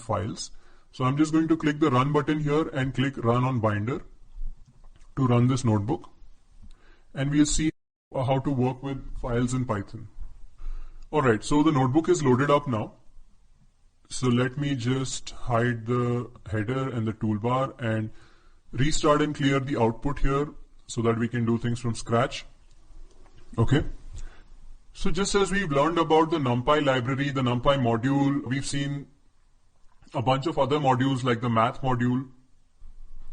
files. So I'm just going to click the run button here and click run on Binder to run this notebook. And we'll see how to work with files in Python. Alright, so the notebook is loaded up now. So let me just hide the header and the toolbar and restart and clear the output here so that we can do things from scratch. Okay. So just as we've learned about the NumPy library, the NumPy module, we've seen a bunch of other modules like the math module.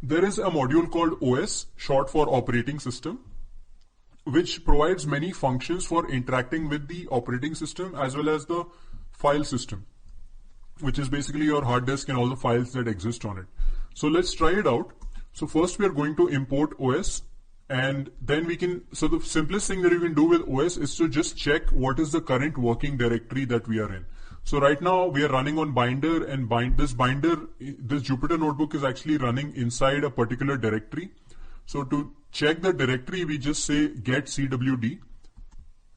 There is a module called OS, short for operating system, which provides many functions for interacting with the operating system as well as the file system, which is basically your hard disk and all the files that exist on it. So let's try it out. So first we are going to import OS, and then we can, so the simplest thing that you can do with OS is to just check what is the current working directory that we are in. So right now we are running on Binder, and this Jupyter notebook is actually running inside a particular directory. So to check the directory, we just say get cwd,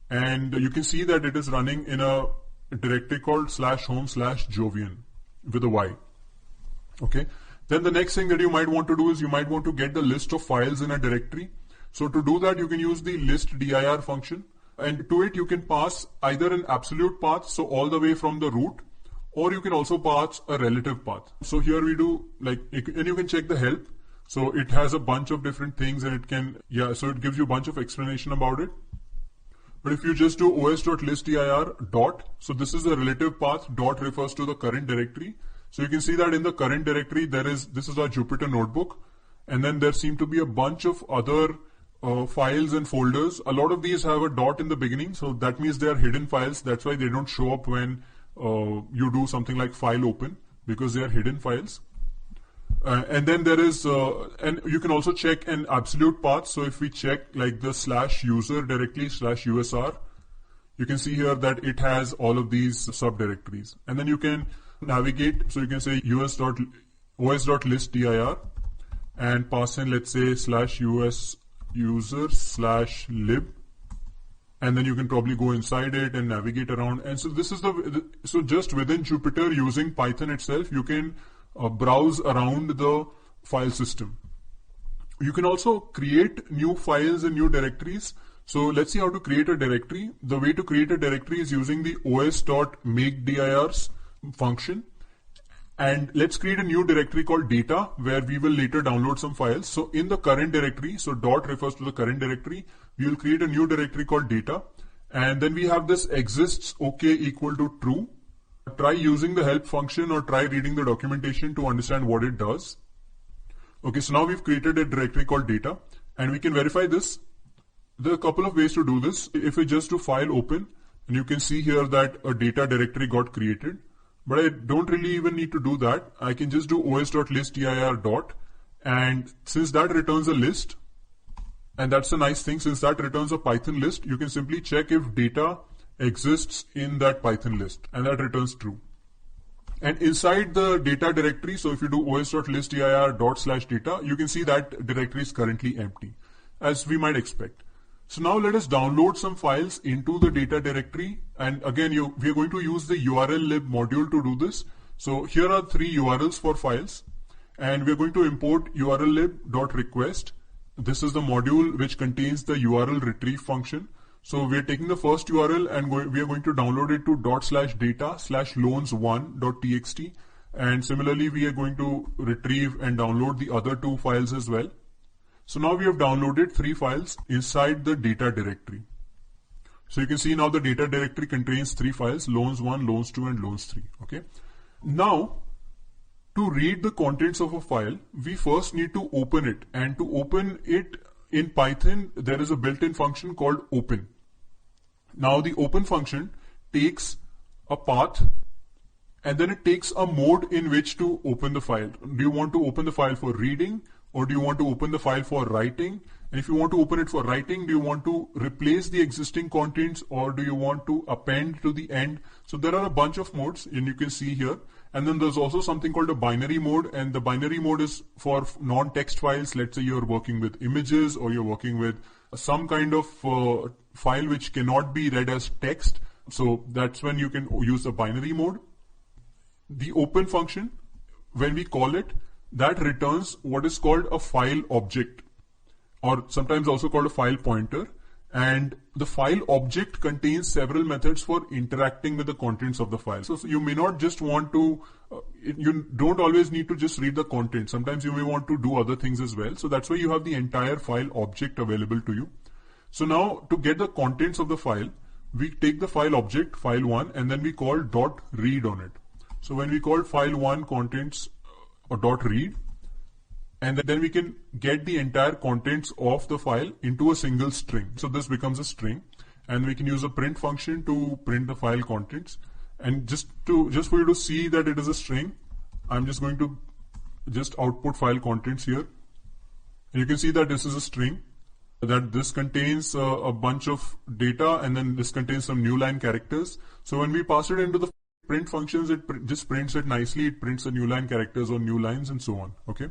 and you can see that it is running in a directory called /home/jovian with a Y. Okay. Then the next thing that you might want to do is you might want to get the list of files in a directory. So to do that, you can use the list_dir function, and to it you can pass either an absolute path, so all the way from the root, or you can also pass a relative path. So here we do and you can check the help. So it has a bunch of different things, and it can, so it gives you a bunch of explanation about it. But if you just do os.listdir dot, so this is the relative path, dot refers to the current directory. So you can see that in the current directory, this is our Jupyter notebook, and then there seem to be a bunch of other files and folders. A lot of these have a dot in the beginning, so that means they are hidden files. That's why they don't show up when you do something like file open, because they are hidden files. And then there is, and you can also check an absolute path. So if we check like the /user directly /usr, you can see here that it has all of these subdirectories. And then you can navigate. So you can say os.listdir and pass in, let's say, /user/lib. And then you can probably go inside it and navigate around. And so this is so just within Jupyter, using Python itself, you can browse around the file system. You can also create new files and new directories. So let's see how to create a directory. The way to create a directory is using the os.makeDirs function. And let's create a new directory called data, where we will later download some files. So in the current directory, so dot refers to the current directory, we will create a new directory called data. And then we have this exists OK equal to true. Try using the help function or try reading the documentation to understand what it does. Okay, so now we've created a directory called data, and we can verify this. There are a couple of ways to do this. If we just do file open, and you can see here that a data directory got created. But I don't really even need to do that. I can just do os.listdir dot, and since that returns a list, and that's a nice thing, since that returns a Python list, you can simply check if data exists in that Python list, and that returns true. And inside the data directory, so if you do os.listdir dot/data, you can see that directory is currently empty, as we might expect. So now let us download some files into the data directory. And again, we are going to use the urllib module to do this. So here are 3 URLs for files, and we are going to import urllib.request. This is the module which contains the URL retrieve function. So we are taking the first URL and we are going to download it to dot/data/loans1.txt. And similarly, we are going to retrieve and download the other 2 files as well. So now we have downloaded 3 files inside the data directory. So you can see now the data directory contains 3 files, loans1, loans2, and loans3. Okay. Now, to read the contents of a file, we first need to open it. And to open it in Python, there is a built-in function called open. Now the open function takes a path, and then it takes a mode in which to open the file. Do you want to open the file for reading, or do you want to open the file for writing? And if you want to open it for writing, do you want to replace the existing contents, or do you want to append to the end? So there are a bunch of modes, and you can see here. And then there's also something called a binary mode, and the binary mode is for non-text files. Let's say you're working with images, or you're working with some kind of file which cannot be read as text. So that's when you can use the binary mode. the open function, when we call it, that returns what is called a file object, or sometimes also called a file pointer. And the file object contains several methods for interacting with the contents of the file. So you may not just want to, you don't always need to just read the content. Sometimes you may want to do other things as well. So that's why you have the entire file object available to you. So now to get the contents of the file, we take the file object, file1, and then we call .read on it. So when we call file1 contents or .read, and then we can get the entire contents of the file into a single string. So this becomes a string, and we can use a print function to print the file contents. And just for you to see that it is a string, I'm just going to just output file contents here. And you can see that this is a string, that this contains a bunch of data, and then this contains some new line characters. So when we pass it into the print functions, it just prints it nicely. It prints the new line characters or new lines and so on. Okay.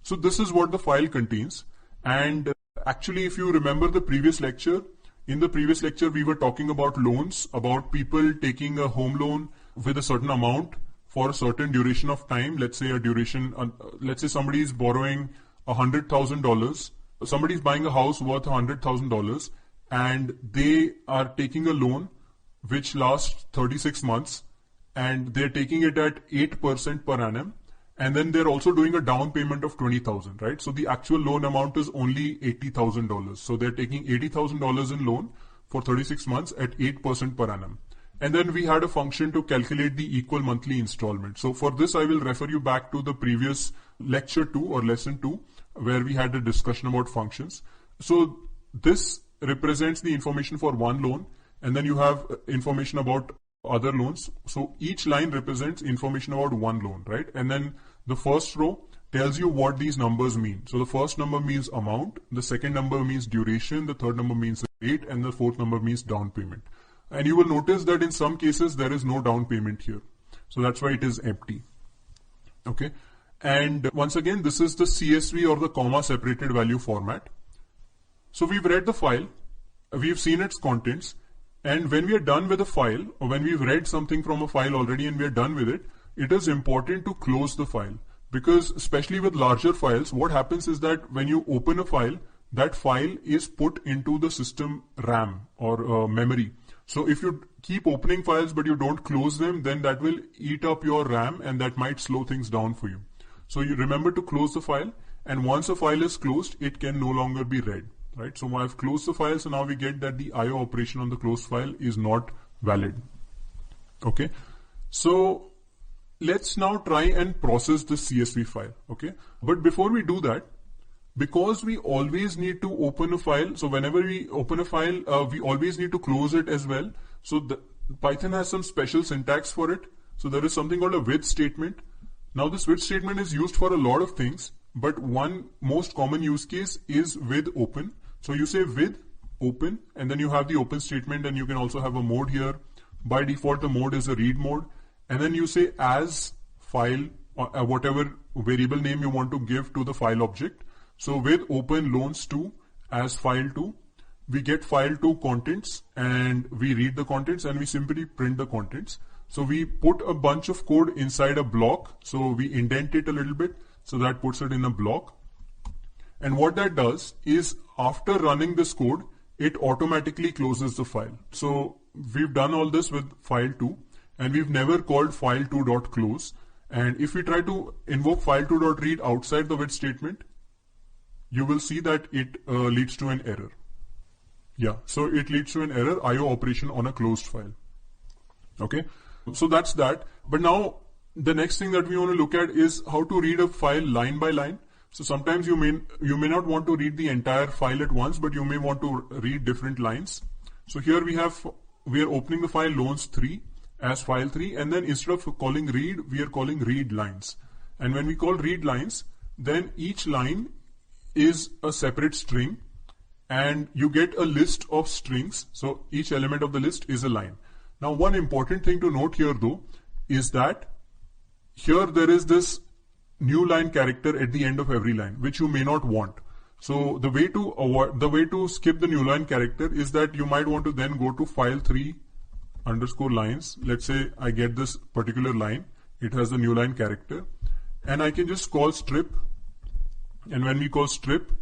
So this is what the file contains. And actually, if you remember the previous lecture, in the previous lecture, we were talking about loans, about people taking a home loan with a certain amount for a certain duration of time. Let's say let's say somebody is borrowing $100,000. Somebody is buying a house worth $100,000, and they are taking a loan which lasts 36 months, and they're taking it at 8% per annum. And then they're also doing a down payment of $20,000, right? So the actual loan amount is only $80,000. So they're taking $80,000 in loan for 36 months at 8% per annum. And then we had a function to calculate the equal monthly installment. So for this, I will refer you back to the previous lecture 2 or lesson 2, where we had a discussion about functions. So this represents the information for one loan, and then you have information about other loans. So each line represents information about one loan, right? And then the first row tells you what these numbers mean. So the first number means amount, the second number means duration, the third number means rate, and the fourth number means down payment. And you will notice that in some cases there is no down payment here. So that's why it is empty. Okay. And once again, this is the CSV, or the comma separated value format. So we've read the file, we've seen its contents. And when we are done with a file, or when we've read something from a file already and we are done with it, it is important to close the file. Because especially with larger files, what happens is that when you open a file, that file is put into the system RAM or memory. So if you keep opening files but you don't close them, then that will eat up your RAM, and that might slow things down for you. So you remember to close the file, and once a file is closed, it can no longer be read. Right, so I've closed the file, so now we get that the IO operation on the closed file is not valid. Okay, so let's now try and process the CSV file. Okay, but before we do that, because we always need to open a file, so whenever we open a file, we always need to close it as well. So Python has some special syntax for it. So there is something called a with statement. Now this with statement is used for a lot of things, but one most common use case is with open. So you say with open, and then you have the open statement, and you can also have a mode here. By default, the mode is a read mode. And then you say as file, or whatever variable name you want to give to the file object. So with open loans2 as file2, we get file2 contents, and we read the contents, and we simply print the contents. So we put a bunch of code inside a block. So we indent it a little bit. So that puts it in a block. And what that does is, after running this code, it automatically closes the file. So we've done all this with file2, and we've never called file2.close. And if we try to invoke file2.read outside the with statement, you will see that it leads to an error. Yeah, so it leads to an error, IO operation on a closed file. Okay, so that's that. But now the next thing that we want to look at is how to read a file line by line. So sometimes you may not want to read the entire file at once, but you may want to read different lines. So here we are opening the file loans3 as file3, and then instead of calling read, we are calling read lines. And when we call read lines, then each line is a separate string, and you get a list of strings. So each element of the list is a line. Now one important thing to note here though is that here there is this new line character at the end of every line, which you may not want. So the way to skip the new line character is that you might want to then go to file3 _ lines. Let's say I get this particular line, it has the new line character, and I can just call strip, and when we call strip,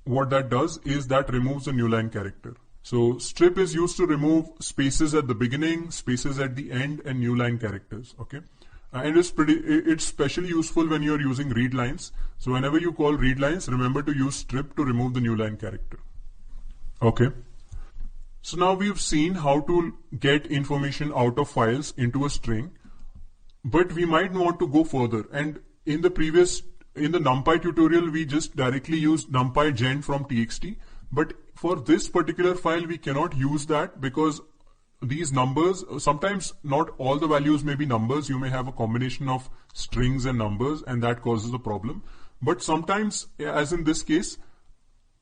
what that does is that removes the new line character. So strip is used to remove spaces at the beginning, spaces at the end, and new line characters. Okay, and it's especially useful when you're using read lines. So whenever you call read lines, remember to use strip to remove the new line character. Okay. So now we've seen how to get information out of files into a string, but we might want to go further. And in the NumPy tutorial, we just directly used NumPy gen from txt. But for this particular file, we cannot use that because these numbers, sometimes not all the values may be numbers. You may have a combination of strings and numbers, and that causes a problem. But sometimes, as in this case,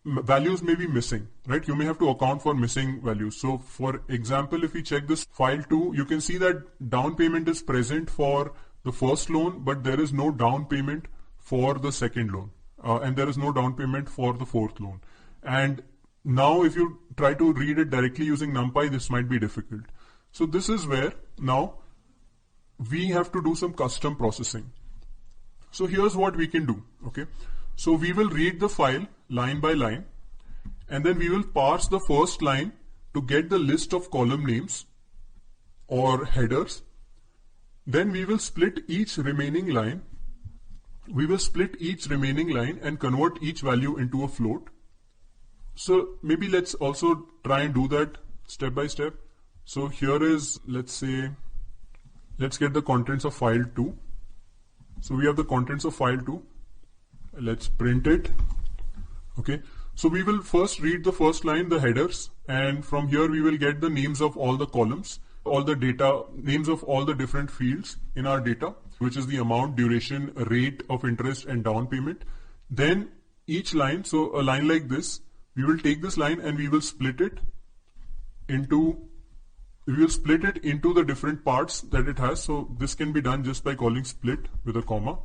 values may be missing, right? You may have to account for missing values. So for example, if we check this file 2, you can see that down payment is present for the first loan, but there is no down payment for the second loan. And there is no down payment for the fourth loan. And now if you try to read it directly using NumPy, this might be difficult. So this is where now we have to do some custom processing. So here's what we can do. Okay. So we will read the file line by line, and then we will parse the first line to get the list of column names or headers. Then we will split each remaining line. We will split each remaining line and convert each value into a float. So maybe let's also try and do that step by step. So here is, let's get the contents of file 2. So we have the contents of file 2. Let's print it. Okay. So we will first read the first line, the headers, and from here we will get the names of all the columns, all the data, names of all the different fields in our data, which is the amount, duration, rate of into and down payment. Then each line, so a line like this, we will take this line and we will split it into the different parts that it has. So this can be done just by calling split with a comma.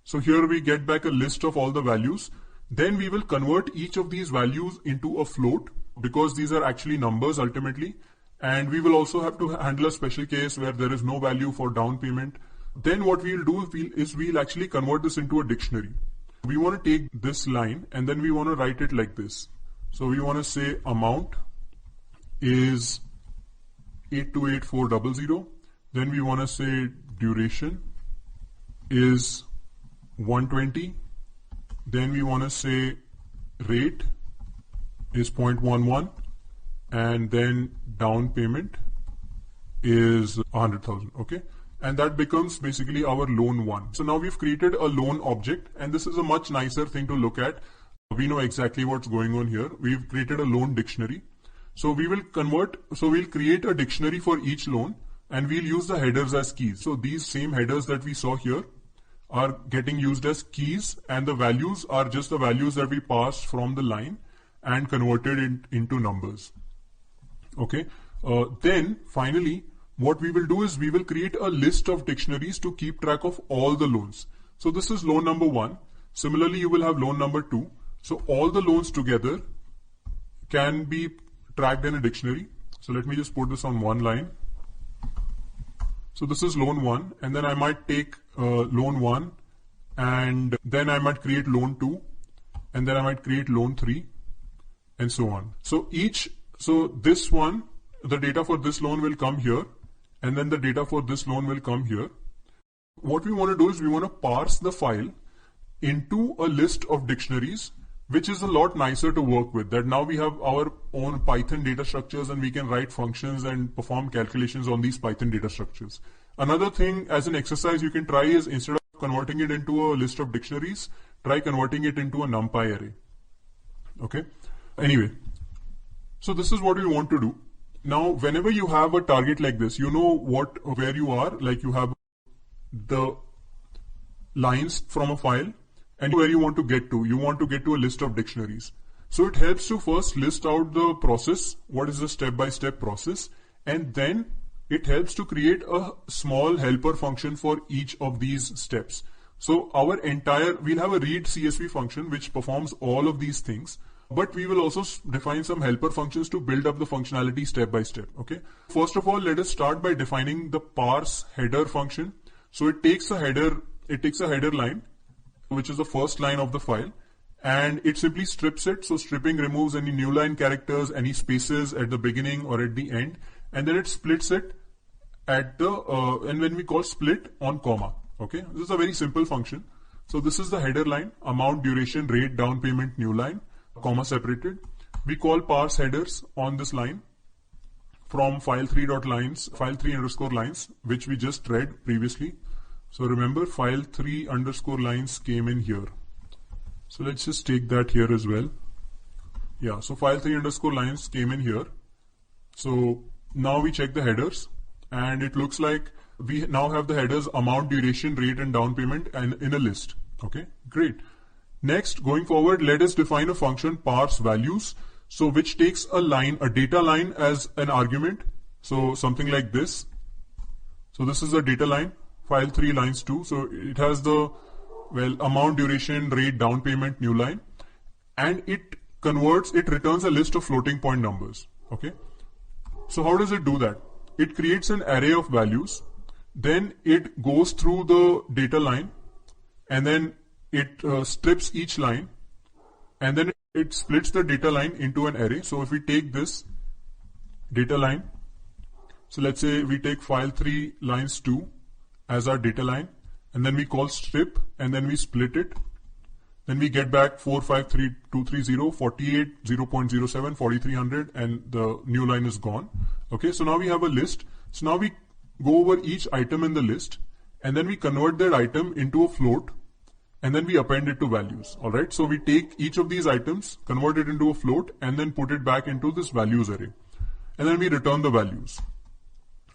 So here we get back a list of all the values. Then we will convert each of these values into a float because these are actually numbers ultimately. And we will also have to handle a special case where there is no value for down payment. Then what we'll do is we'll actually convert this into a dictionary. We want to take this line and then we want to write it like this. So we want to say amount is 828400. Then we want to say duration is 120. Then we want to say rate is 0.11, and then down payment is 100,000. Okay. And that becomes basically our loan 1. So now we've created a loan object, and this is a much nicer thing to look at. We know exactly what's going on here. We've created a loan dictionary. So we'll create a dictionary for each loan, and we'll use the headers as keys. So these same headers that we saw here are getting used as keys, and the values are just the values that we passed from the line and converted into numbers. Okay. Then finally, what we will do is we will create a list of dictionaries to keep track of all the loans. So this is loan number 1. Similarly, you will have loan number 2. So all the loans together can be tracked in a dictionary. So let me just put this on one line. So this is loan 1, and then I might take loan 1, and then I might create loan 2, and then I might create loan 3, and so on. So this one, the data for this loan will come here, and then the data for this loan will come here. What we want to do is we want to parse the file into a list of dictionaries, which is a lot nicer to work with. That now we have our own Python data structures and we can write functions and perform calculations on these Python data structures. Another thing as an exercise you can try is, instead of converting it into a list of dictionaries, try converting it into a NumPy array. Okay. Anyway, so this is what we want to do. Now, whenever you have a target like this, you know where you are, like you have the lines from a file and where you want to get to. You want to get to a list of dictionaries. So it helps to first list out the process, what is the step-by-step process, and then it helps to create a small helper function for each of these steps. So we'll have a read CSV function which performs all of these things, but we will also define some helper functions to build up the functionality step by step. Okay. First of all, let us start by defining the parse header function. So it takes a header line, which is the first line of the file, and it simply strips it. So stripping removes any new line characters, any spaces at the beginning or at the end, and then it splits it at the and when we call split on comma. Okay, this is a very simple function. So this is the header line, amount, duration, rate, down payment, new line, comma separated. We call parse headers on this line from file3 underscore lines, which we just read previously. So remember, file3 underscore lines came in here. So let's just take that here as well. Yeah, so file3 underscore lines came in here. So now we check the headers, and it looks like we now have the headers amount, duration, rate, and down payment and in a list. Okay, great. Next, going forward, let us define a function parse values. So which takes a line, a data line as an argument. So something like this. So this is a data line, file3 lines 2. So it has the, well, amount, duration, rate, down payment, new line, and it returns a list of floating point numbers. Okay. So how does it do that? It creates an array of values, then it goes through the data line, and then it strips each line, and then it splits the data line into an array. So if we take this data line, so let's say we take file3 lines 2 as our data line, and then we call strip, and then we split it. Then we get back 453230, 48, 0.07, 4300, and the new line is gone. Okay, so now we have a list. So now we go over each item in the list, and then we convert that item into a float, and then we append it to values. All right, so we take each of these items, convert it into a float, and then put it back into this values array, and then we return the values.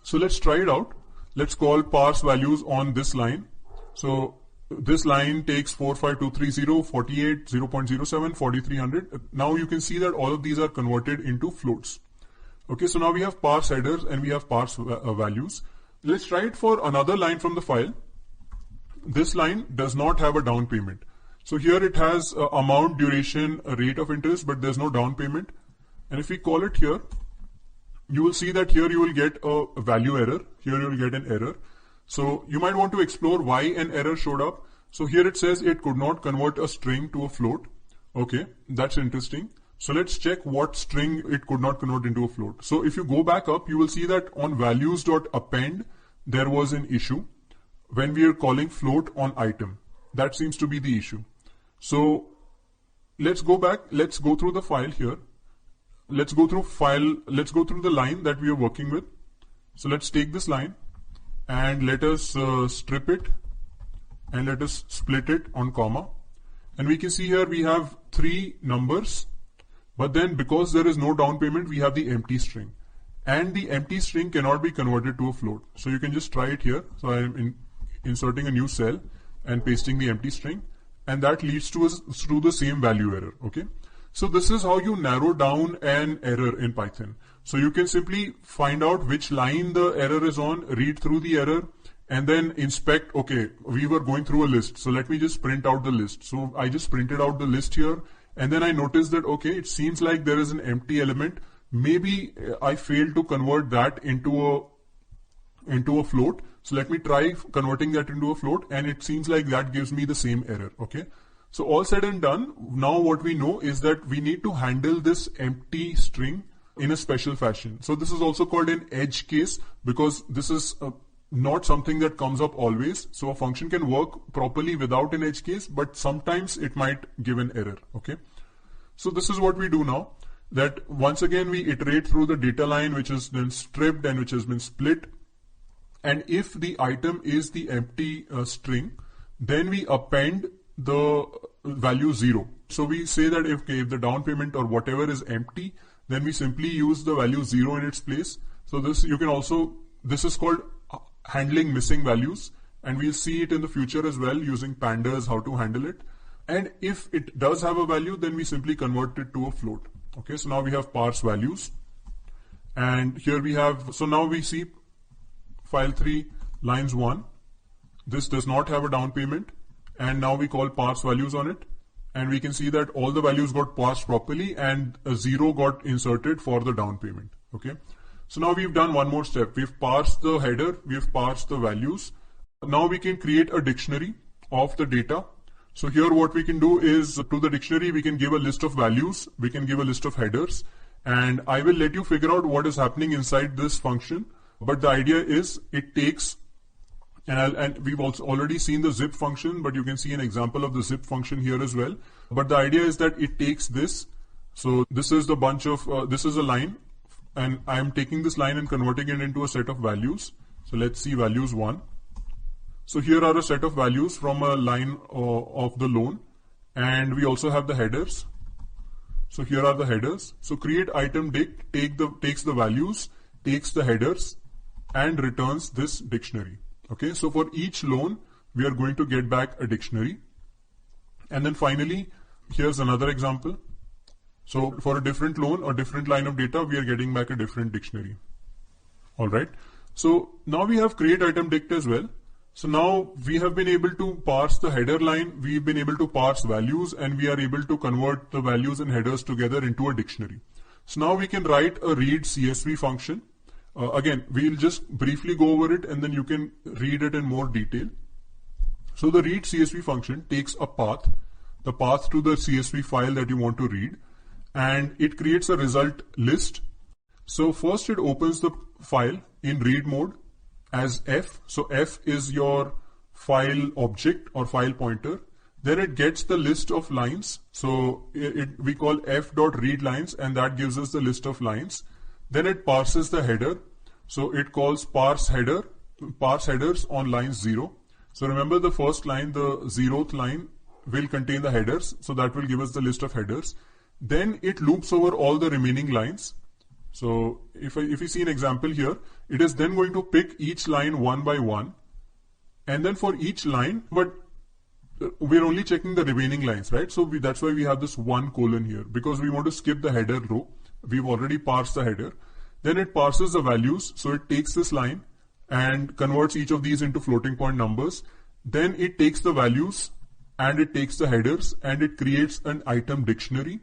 So let's try it out. Let's call parse values on this line. So this line takes 45230, 48, 0.07, 4300. Now you can see that all of these are converted into floats. Okay, so now we have parse headers and we have parse values. Let's try it for another line from the file. This line does not have a down payment. So here it has amount, duration, rate of interest, but there's no down payment. And if we call it here, you will see that here you will get a value error. Here you will get an error. So you might want to explore why an error showed up. So here it says it could not convert a string to a float. Okay, that's interesting. So let's check what string it could not convert into a float. So if you go back up, you will see that on values.append, there was an issue when we are calling float on item. That seems to be the issue. So let's go back. Let's go through the file here. Let's go through the line that we are working with. So let's take this line and let us strip it and let us split it on comma. And we can see here we have 3 numbers, but then because there is no down payment, we have the empty string, and the empty string cannot be converted to a float. So you can just try it here. So I am inserting a new cell and pasting the empty string, and that leads to us through the same value error. Okay. So this is how you narrow down an error in Python. So you can simply find out which line the error is on, read through the error, and then inspect, okay, we were going through a list. So let me just print out the list. So I just printed out the list here, and then I noticed that, okay, it seems like there is an empty element. Maybe I failed to convert that into a float. So let me try converting that into a float, and it seems like that gives me the same error. Okay. So all said and done, now what we know is that we need to handle this empty string in a special fashion. So this is also called an edge case, because this is not something that comes up always. So a function can work properly without an edge case, but sometimes it might give an error. Okay. So this is what we do now, that once again we iterate through the data line which has been stripped and which has been split. And if the item is the empty string, then we append the value 0. So we say that if the down payment or whatever is empty, then we simply use the value 0 in its place. So this is called handling missing values, and we'll see it in the future as well using pandas, how to handle it. And if it does have a value, then we simply convert it to a float. Okay, so now we have parse values, and here we have, so now we see file3 lines 1. This does not have a down payment, and now we call parse values on it, and we can see that all the values got parsed properly and a 0 got inserted for the down payment. Okay, so now we've done one more step. We've parsed the header, we've parsed the values, Now we can create a dictionary of the data. So here what we can do is, to the dictionary we can give a list of values, we can give a list of headers, and I will let you figure out what is happening inside this function. But the idea is it takes, and we've also already seen the zip function, but you can see an example of the zip function here as well. But the idea is that it takes this. So this is the bunch of, this is a line, and I am taking this line and converting it into a set of values. So let's see values 1. So here are a set of values from a line of the loan, and we also have the headers. So here are the headers. So create item dict takes the values, takes the headers, and returns this dictionary. Okay, so for each loan we are going to get back a dictionary. And then finally, here's another example. So for a different loan or different line of data, we are getting back a different dictionary. All right. So now we have create item dict as well. So now we have been able to parse the header line, we've been able to parse values, and we are able to convert the values and headers together into a dictionary. So now we can write a read CSV function. Again, we'll just briefly go over it and then you can read it in more detail. So the read CSV function takes a path, the path to the CSV file that you want to read, and it creates a result list. So first it opens the file in read mode as f. So f is your file object or file pointer. Then it gets the list of lines. So we call f.readLines, and that gives us the list of lines. Then it parses the header. So it calls parse headers on line 0. So remember the first line, the 0th line will contain the headers. So that will give us the list of headers. Then it loops over all the remaining lines. So if you see an example here, it is then going to pick each line one by one. And then for each line, but we're only checking the remaining lines, right? So that's why we have this 1 colon here, because we want to skip the header row. We've already parsed the header. Then it parses the values. So it takes this line and converts each of these into floating point numbers. Then it takes the values and it takes the headers and it creates an item dictionary.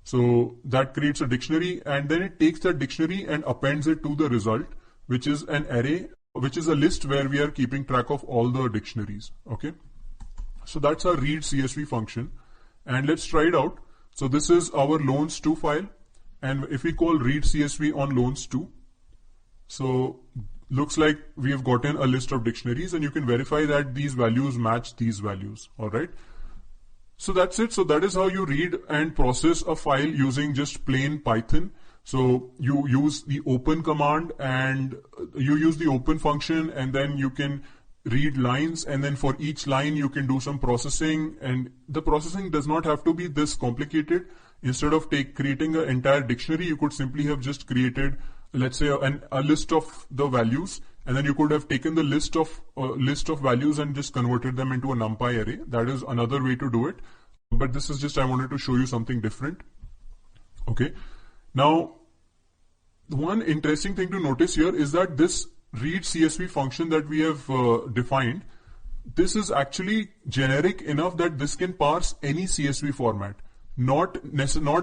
So that creates a dictionary, and then it takes that dictionary and appends it to the result, which is an array, which is a list where we are keeping track of all the dictionaries. Okay. So that's our read CSV function, and let's try it out. So this is our loans2 file, and if we call read CSV on loans2, so looks like we have gotten a list of dictionaries, and you can verify that these values match these values. All right. So that's it. So that is how you read and process a file using just plain Python. So you use the open command and you use the open function, and then you can read lines, and then for each line you can do some processing, and the processing does not have to be this complicated. Instead of creating an entire dictionary, you could simply have just created, let's say, a list of the values, and then you could have taken the list of values and just converted them into a NumPy array. That is another way to do it. But this is just, I wanted to show you something different. Okay. Now, one interesting thing to notice here is that this read CSV function that we have defined, this is actually generic enough that this can parse any CSV format, not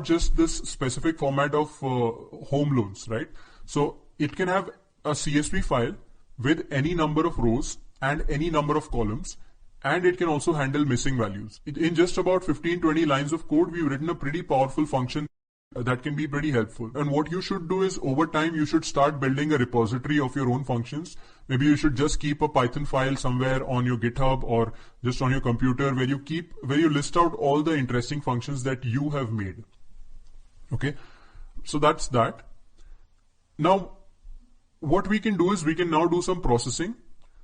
just this specific format of home loans, right? So it can have a CSV file with any number of rows and any number of columns, and it can also handle missing values. In just about 15-20 lines of code, we've written a pretty powerful function that can be pretty helpful. And what you should do is, over time, you should start building a repository of your own functions. Maybe you should just keep a Python file somewhere on your GitHub or just on your computer where you list out all the interesting functions that you have made. Okay, so that's that. Now, what we can do is we can now do some processing.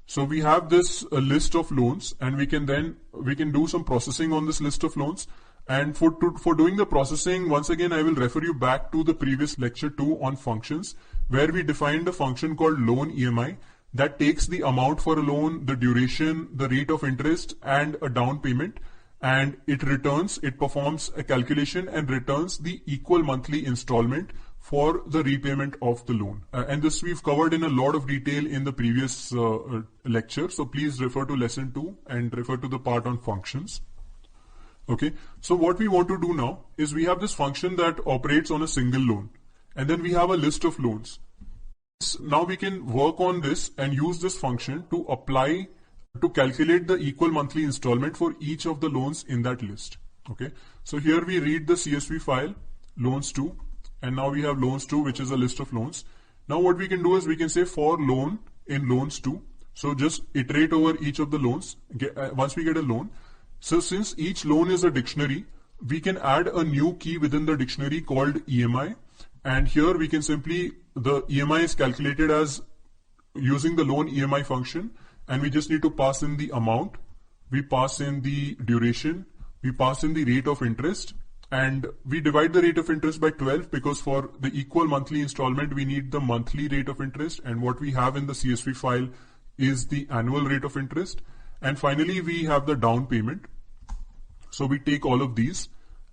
So we have this list of loans, and we can do some processing on this list of loans. And for doing the processing, once again, I will refer you back to the previous lecture 2 on functions, where we defined a function called loan EMI that takes the amount for a loan, the duration, the rate of interest, and a down payment. And it performs a calculation and returns the equal monthly installment for the repayment of the loan. And this we've covered in a lot of detail in the previous lecture. So please refer to lesson 2 and refer to the part on functions. Okay, so what we want to do now is we have this function that operates on a single loan, and then we have a list of loans. Now we can work on this and use this function to apply to calculate the equal monthly installment for each of the loans in that list. Okay, so here we read the CSV file loans to, and now we have loans to, which is a list of loans. Now what we can do is we can say for loan in loans to. So just iterate over each of the loans once we get a loan. So since each loan is a dictionary, we can add a new key within the dictionary called EMI, and here we can simply, the EMI is calculated as using the loan EMI function, and we just need to pass in the amount, we pass in the duration, we pass in the rate of interest, and we divide the rate of interest by 12 because for the equal monthly installment we need the monthly rate of interest, and what we have in the CSV file is the annual rate of interest. And finally we have the down payment. So we take all of these,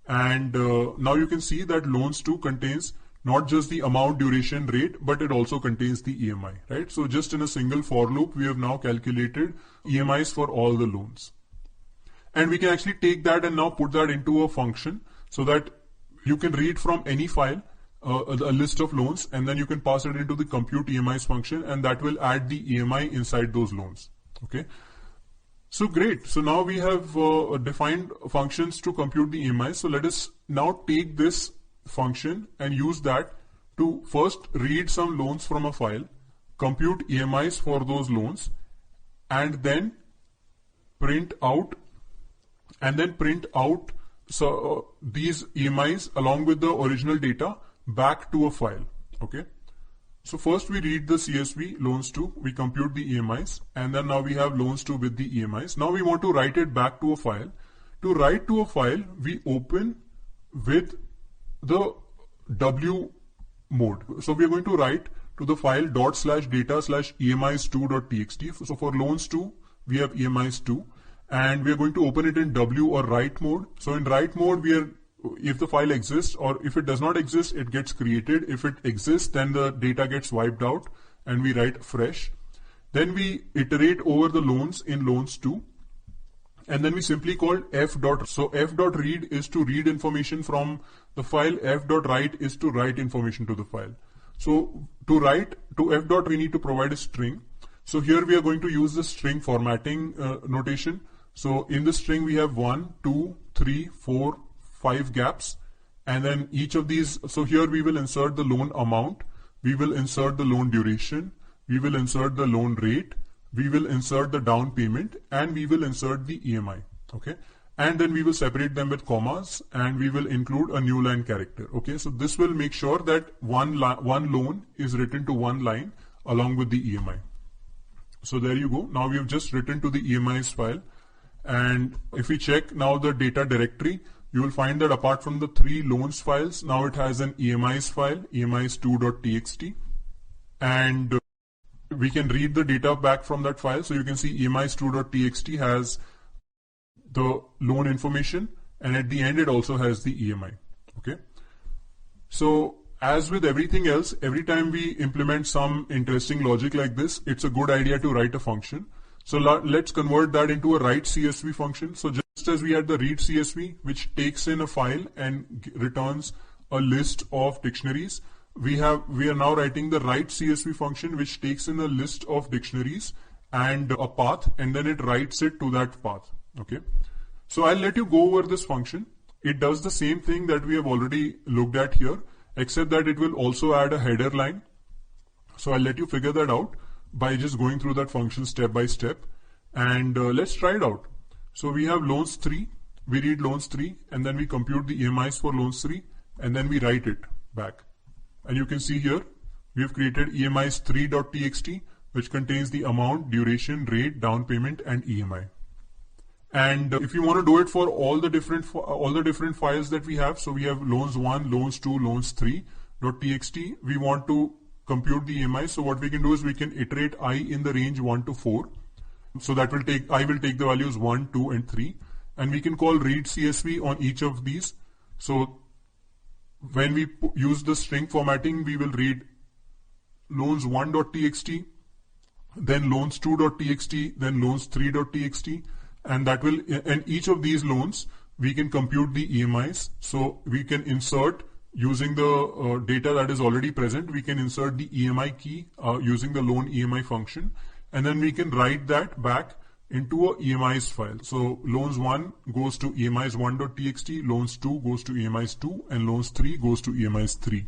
and now you can see that loans to contains not just the amount, duration, rate, but it also contains the EMI, right? So just in a single for loop, we have now calculated EMIs for all the loans. And we can actually take that and now put that into a function so that you can read from any file a list of loans, and then you can pass it into the compute EMIs function, and that will add the EMI inside those loans. Okay. So great. So now we have defined functions to compute the EMIs. So let us now take this function and use that to first read some loans from a file, compute EMIs for those loans, and then print out these EMIs along with the original data back to a file. Okay. So first we read the CSV loans to, we compute the EMIs, and then now we have loans to with the EMIs. Now we want to write it back to a file. To write to a file, we open with the W mode. So we are going to write to the file ./data/emis2.txt. So for loans to, we have emis2, and we are going to open it in W or write mode. So in write mode, if the file exists, or if it does not exist, it gets created. If it exists, then the data gets wiped out and we write fresh. Then we iterate over the loans in loans to, and then we simply call f.read. So f.read is to read information from the file, f.write is to write information to the file. So to write to f. We need to provide a string. So here we are going to use the string formatting notation. So in the string we have 1, 2, 3, 4, 5 gaps, and then each of these, so here we will insert the loan amount, we will insert the loan duration, we will insert the loan rate, we will insert the down payment, and we will insert the EMI. Okay, and then we will separate them with commas, and we will include a new line character. Okay, so this will make sure that one loan is written to one line along with the EMI. So there you go. Now we have just written to the EMIs file, and if we check now the data directory, you will find that apart from the 3 loans files, now it has an EMIs file, emis2.txt, and we can read the data back from that file. So you can see emis2.txt has the loan information, and at the end it also has the EMI. Okay. So as with everything else, every time we implement some interesting logic like this, it's a good idea to write a function. So let's convert that into a write CSV function. So just as we had the read CSV, which takes in a file and returns a list of dictionaries, we are now writing the write CSV function, which takes in a list of dictionaries and a path, and then it writes it to that path. Okay. So I'll let you go over this function. It does the same thing that we have already looked at here, except that it will also add a header line. So I'll let you figure that out by just going through that function step by step, and let's try it out. So we have loans 3, we read loans 3, and then we compute the EMIs for loans 3, and then we write it back. And you can see here we have created emis3.txt, which contains the amount, duration, rate, down payment, and EMI. And if you want to do it for all the different files that we have, so we have loans 1, loans 2, loans 3.txt, we want to compute the EMI. So what we can do is we can iterate I in the range 1 to 4. So that will take, I will take the values 1, 2, and 3, and we can call read CSV on each of these. So when we use the string formatting, we will read loans1.txt, then loans2.txt, then loans3.txt, and that will, and each of these loans we can compute the EMIs. So we can insert using the data that is already present, we can insert the EMI key using the loan EMI function, and then we can write that back into a EMIs file. So loans 1 goes to emis1.txt, loans 2 goes to emis2, and loans 3 goes to emis3.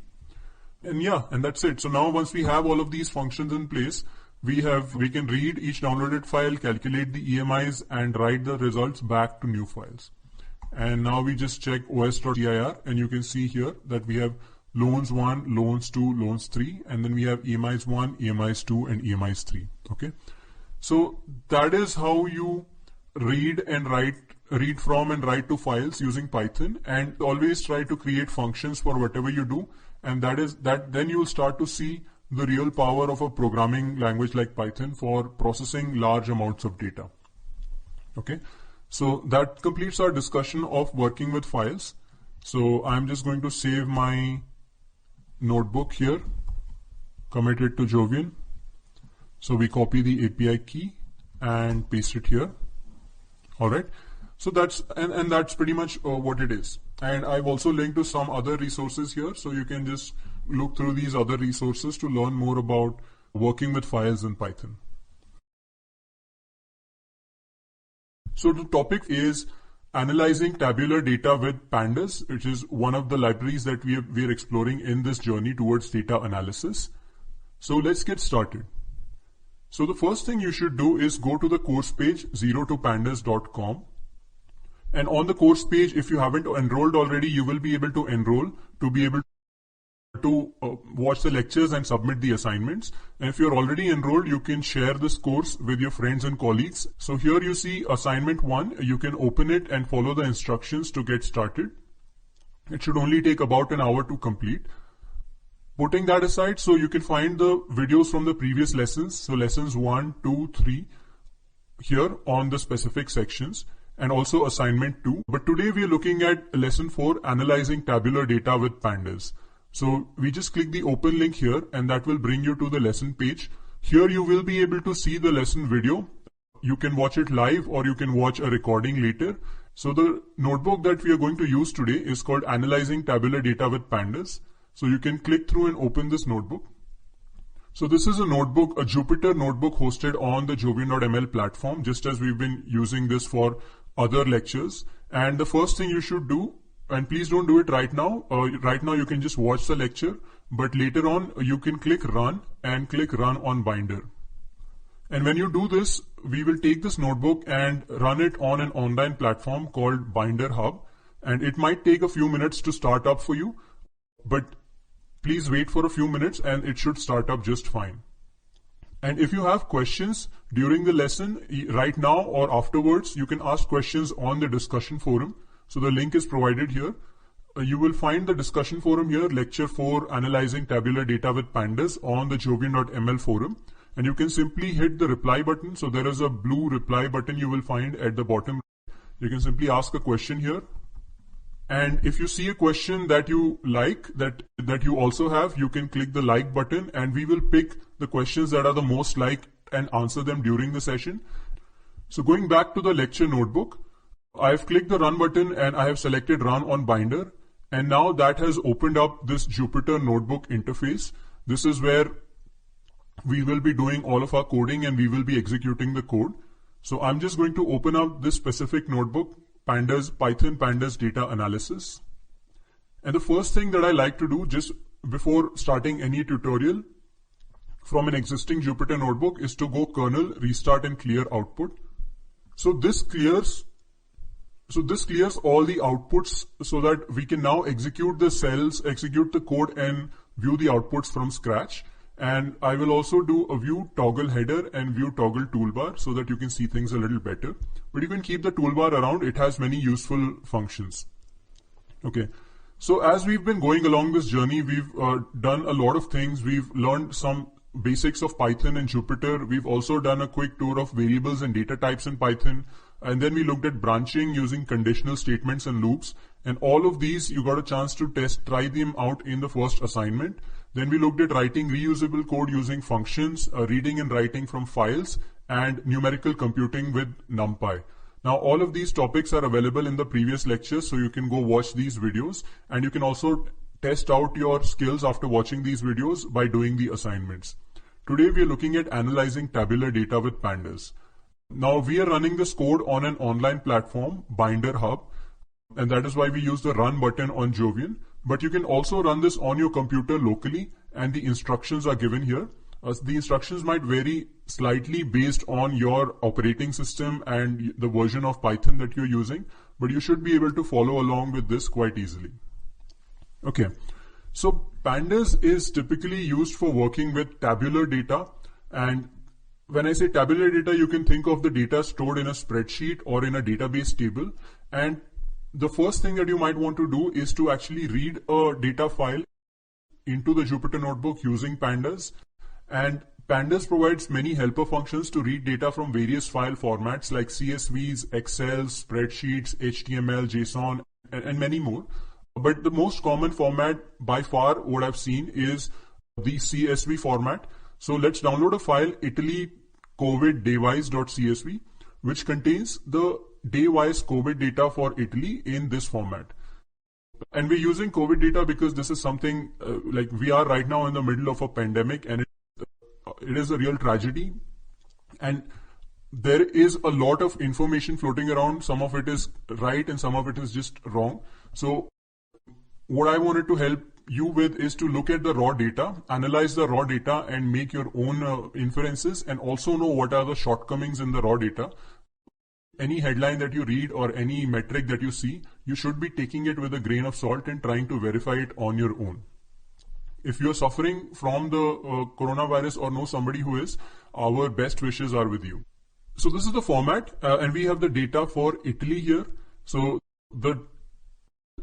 And yeah, and that's it. So now once we have all of these functions in place, we can read each downloaded file, calculate the EMIs, and write the results back to new files. And now we just check os.cir, and you can see here that we have loans 1, loans 2, loans 3, and then we have EMIs 1, EMIs 2, and EMIs 3. Okay. So that is how you read from and write to files using Python, and always try to create functions for whatever you do. And then you'll start to see the real power of a programming language like Python for processing large amounts of data. Okay. So that completes our discussion of working with files. So I'm just going to save my notebook here, commit it to Jovian. So we copy the API key and paste it here. All right. So that's pretty much what it is. And I've also linked to some other resources here, so you can just look through these other resources to learn more about working with files in Python. So the topic is analyzing tabular data with pandas, which is one of the libraries that we are exploring in this journey towards data analysis. So let's get started. So the first thing you should do is go to the course page 0topandas.com. And on the course page, if you haven't enrolled already, you will be able to enroll to be able to watch the lectures and submit the assignments. And if you're already enrolled, you can share this course with your friends and colleagues. So here you see assignment 1. You can open it and follow the instructions to get started. It should only take about an hour to complete. Putting that aside, so you can find the videos from the previous lessons. So lessons 1, 2, 3 here on the specific sections, and also assignment 2. But today we are looking at lesson 4, analyzing tabular data with pandas. So we just click the open link here, and that will bring you to the lesson page. Here you will be able to see the lesson video. You can watch it live or you can watch a recording later. So the notebook that we are going to use today is called Analyzing Tabular Data with Pandas. So you can click through and open this notebook. So this is a notebook, a Jupyter notebook hosted on the Jovian.ml platform, just as we've been using this for other lectures. And the first thing you should do, and please don't do it right now. Right now you can just watch the lecture, but later on you can click run and click run on Binder. And when you do this, we will take this notebook and run it on an online platform called Binder Hub. And it might take a few minutes to start up for you, but please wait for a few minutes and it should start up just fine. And if you have questions during the lesson, right now or afterwards, you can ask questions on the discussion forum. So the link is provided here. You will find the discussion forum here, lecture 4, analyzing tabular data with pandas, on the Jovian.ml forum. And you can simply hit the reply button. So there is a blue reply button you will find at the bottom. You can simply ask a question here. And if you see a question that you like, that you also have, you can click the like button, and we will pick the questions that are the most liked and answer them during the session. So going back to the lecture notebook, I've clicked the run button and I have selected run on Binder. And now that has opened up this Jupyter notebook interface. This is where we will be doing all of our coding and we will be executing the code. So I'm just going to open up this specific notebook, Python Pandas Data Analysis. And the first thing that I like to do just before starting any tutorial from an existing Jupyter notebook is to go kernel, restart and clear output. So this clears all the outputs so that we can now execute the cells, execute the code and view the outputs from scratch. And I will also do a view toggle header and view toggle toolbar so that you can see things a little better. But you can keep the toolbar around. It has many useful functions. Okay. So as we've been going along this journey, we've done a lot of things. We've learned some basics of Python and Jupyter. We've also done a quick tour of variables and data types in Python. And then we looked at branching using conditional statements and loops. And all of these, you got a chance to try them out in the first assignment. Then we looked at writing reusable code using functions, reading and writing from files, and numerical computing with NumPy. Now, all of these topics are available in the previous lectures, so you can go watch these videos. And you can also test out your skills after watching these videos by doing the assignments. Today, we are looking at analyzing tabular data with pandas. Now we are running this code on an online platform, Binder Hub, and that is why we use the run button on Jovian. But you can also run this on your computer locally, and the instructions are given here. The instructions might vary slightly based on your operating system and the version of Python that you're using, but you should be able to follow along with this quite easily. Okay, so pandas is typically used for working with tabular data, and when I say tabular data, you can think of the data stored in a spreadsheet or in a database table, and the first thing that you might want to do is to actually read a data file into the Jupyter Notebook using pandas. And pandas provides many helper functions to read data from various file formats like CSVs, Excel, spreadsheets, HTML, JSON, and many more. But the most common format by far what I've seen is the CSV format. So let's download a file, Italy COVID daywise.csv, which contains the day-wise COVID data for Italy in this format. And we're using COVID data because this is something like we are right now in the middle of a pandemic, and it is a real tragedy. And there is a lot of information floating around. Some of it is right and some of it is just wrong. So what I wanted to help you with is to look at the raw data, analyze the raw data, and make your own inferences, and also know what are the shortcomings in the raw data. Any headline that you read or any metric that you see, you should be taking it with a grain of salt and trying to verify it on your own. If you're suffering from the coronavirus or know somebody who is, our best wishes are with you. So this is the format, and we have the data for Italy here. So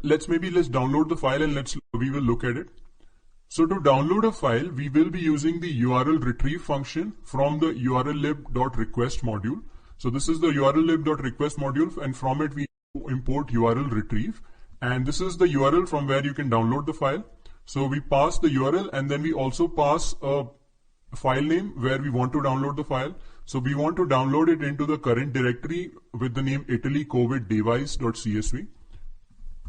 let's download the file and we will look at it. So to download a file, we will be using the URL retrieve function from the urllib.request module. So this is the urllib.request module, and from it we import URL retrieve, and this is the URL from where you can download the file. So we pass the URL, and then we also pass a file name where we want to download the file. So we want to download it into the current directory with the name Italy COVID daywise.csv.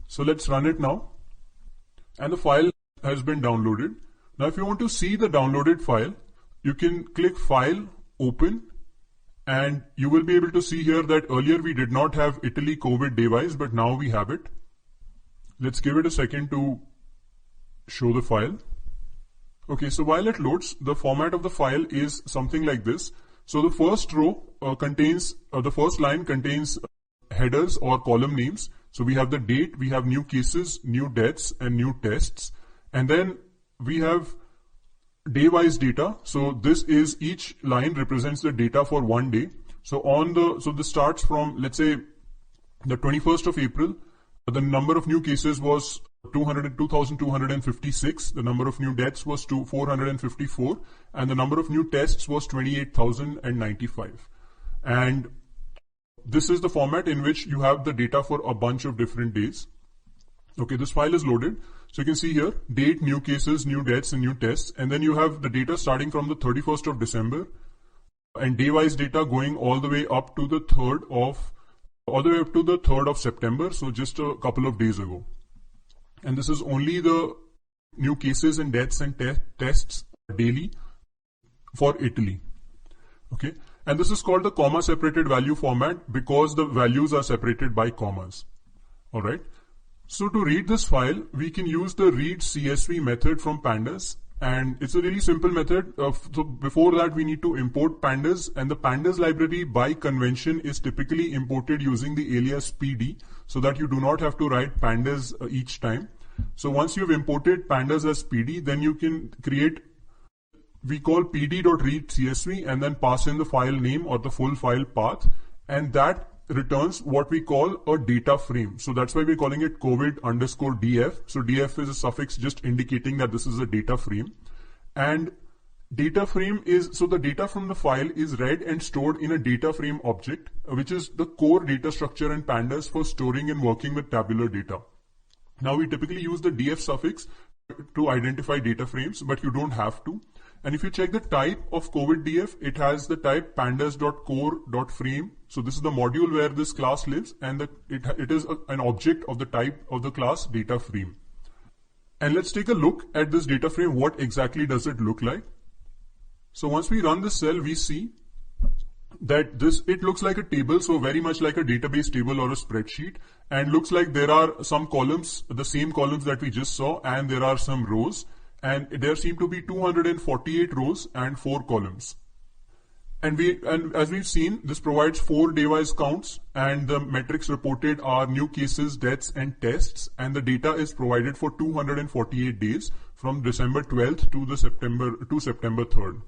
So let's run it now, and the file has been downloaded. Now if you want to see the downloaded file, you can click File, Open, and you will be able to see here that earlier we did not have Italy COVID daywise, but now we have it. Let's give it a second to show the file. Okay, so while it loads, the format of the file is something like this. So the first row the first line contains headers or column names. So we have the date, we have new cases, new deaths, and new tests. And then we have day-wise data. So this is, each line represents the data for one day. So this starts from, let's say, the 21st of April. The number of new cases was 2,256. The number of new deaths was 454, and the number of new tests was 28,095. And this is the format in which you have the data for a bunch of different days. Okay, this file is loaded. So you can see here, date, new cases, new deaths, and new tests. And then you have the data starting from the 31st of December, and day-wise data going all the way up to the 3rd of September. So just a couple of days ago. And this is only the new cases and deaths and tests daily for Italy. Okay. And this is called the comma separated value format because the values are separated by commas. All right. So to read this file, we can use the read CSV method from pandas, and it's a really simple method. So before that, we need to import pandas, and the pandas library by convention is typically imported using the alias PD, so that you do not have to write pandas each time. So once you've imported pandas as PD, then you can create, we call pd.read CSV, and then pass in the file name or the full file path, and that returns what we call a data frame. So that's why we're calling it COVID_df. So df is a suffix just indicating that this is a data frame. And data frame is, so the data from the file is read and stored in a data frame object, which is the core data structure in pandas for storing and working with tabular data. Now we typically use the df suffix to identify data frames, but you don't have to. And if you check the type of COVID_df, it has the type pandas.core.frame. So this is the module where this class lives, and it is an object of the type of the class data frame. And let's take a look at this data frame. What exactly does it look like? So once we run this cell, we see that it looks like a table, so very much like a database table or a spreadsheet, and looks like there are some columns, the same columns that we just saw, and there are some rows, and there seem to be 248 rows and 4 columns. And as we've seen, this provides 4 day-wise counts, and the metrics reported are new cases, deaths, and tests, and the data is provided for 248 days from December 12th to September 3rd.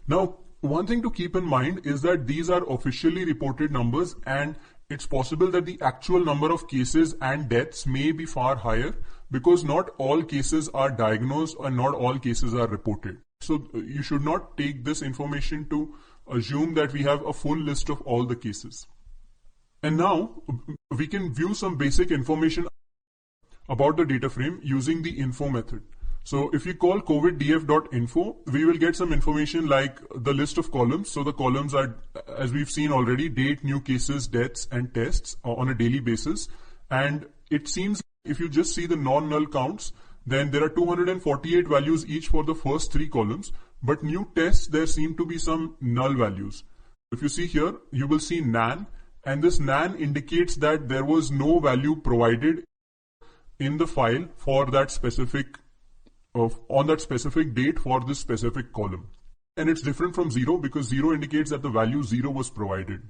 Now, one thing to keep in mind is that these are officially reported numbers, and it's possible that the actual number of cases and deaths may be far higher because not all cases are diagnosed and not all cases are reported. So you should not take this information to assume that we have a full list of all the cases. And now we can view some basic information about the data frame using the info method. So if you call coviddf.info, we will get some information like the list of columns. So the columns are, as we've seen already, date, new cases, deaths, and tests on a daily basis. And it seems if you just see the non-null counts, then there are 248 values each for the first 3 columns. But new tests, there seem to be some null values. If you see here, you will see nan, and this nan indicates that there was no value provided in the file for that specific on that specific date for this specific column. And it's different from 0 because 0 indicates that the value 0 was provided.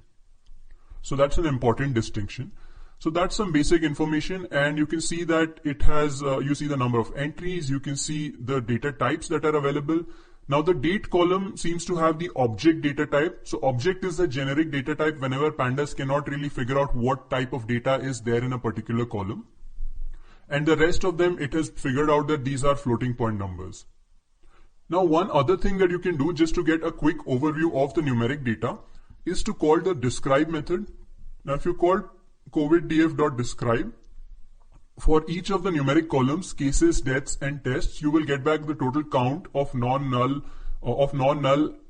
So that's an important distinction. So that's some basic information, and you can see that it has, you see the number of entries, you can see the data types that are available. Now the date column seems to have the object data type. So object is the generic data type whenever pandas cannot really figure out what type of data is there in a particular column. And the rest of them, it has figured out that these are floating point numbers. Now, one other thing that you can do just to get a quick overview of the numeric data is to call the describe method. Now, if you call coviddf.describe, for each of the numeric columns, cases, deaths, and tests, you will get back the total count of non-null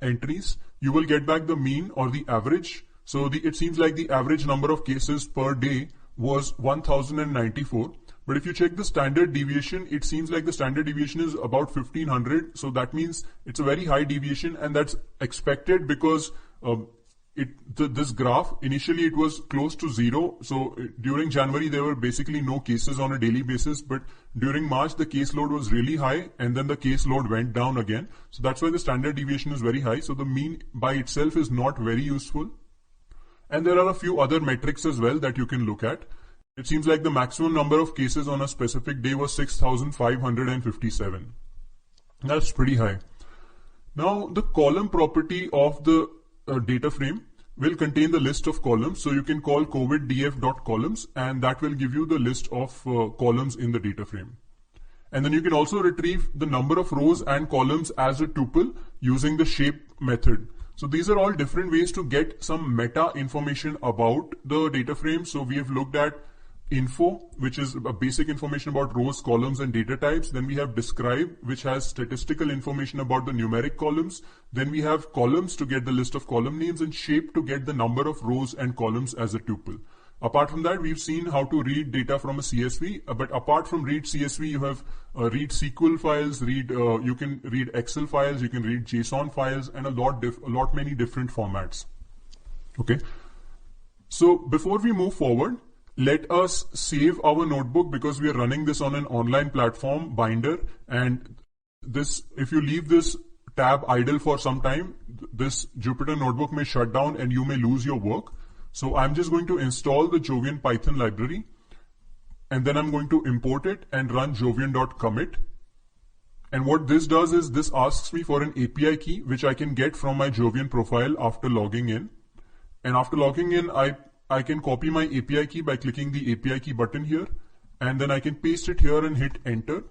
entries. You will get back the mean or the average. So it seems like the average number of cases per day was 1094. But if you check the standard deviation, it seems like the standard deviation is about 1500. So that means it's a very high deviation, and that's expected because this graph, initially it was close to 0. So during January, there were basically no cases on a daily basis. But during March, the caseload was really high, and then the caseload went down again. So that's why the standard deviation is very high. So the mean by itself is not very useful. And there are a few other metrics as well that you can look at. It seems like the maximum number of cases on a specific day was 6,557. That's pretty high. Now, the column property of the data frame will contain the list of columns. So you can call coviddf.columns, and that will give you the list of columns in the data frame. And then you can also retrieve the number of rows and columns as a tuple using the shape method. So these are all different ways to get some meta information about the data frame. So we have looked at info, which is a basic information about rows, columns, and data types. Then we have describe, which has statistical information about the numeric columns. Then we have columns to get the list of column names, and shape to get the number of rows and columns as a tuple. Apart from that, we've seen how to read data from a CSV, but apart from read CSV, you have read SQL files, you can read Excel files, you can read JSON files, and a lot many different formats. Okay. So before we move forward, let us save our notebook because we are running this on an online platform, Binder, and this, if you leave this tab idle for some time, this Jupyter notebook may shut down and you may lose your work. So I'm just going to install the Jovian Python library, and then I'm going to import it and run jovian.commit. And what this does is this asks me for an API key, which I can get from my Jovian profile after logging in. And after logging in, I can copy my API key by clicking the API key button here, and then I can paste it here and hit enter.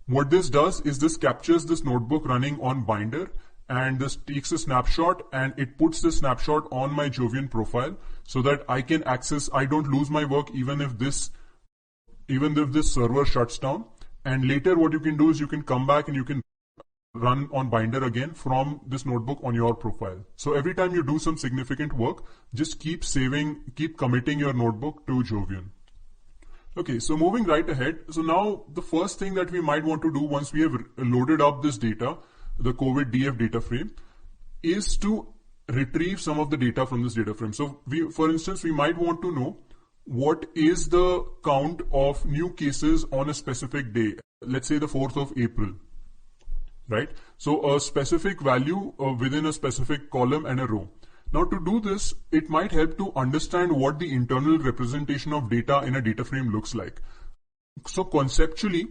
What this does is this captures this notebook running on Binder, and this takes a snapshot and it puts the snapshot on my Jovian profile so that I can access, I don't lose my work even if this server shuts down. And later what you can do is you can come back and you can run on Binder again from this notebook on your profile. So every time you do some significant work, just keep committing your notebook to Jovian. Okay, so moving right ahead. So now the first thing that we might want to do once we have loaded up this data, the COVID DF data frame, is to retrieve some of the data from this data frame. So for instance, we might want to know what is the count of new cases on a specific day, let's say the 4th of April, right? So a specific value within a specific column and a row. Now to do this, it might help to understand what the internal representation of data in a data frame looks like. So conceptually,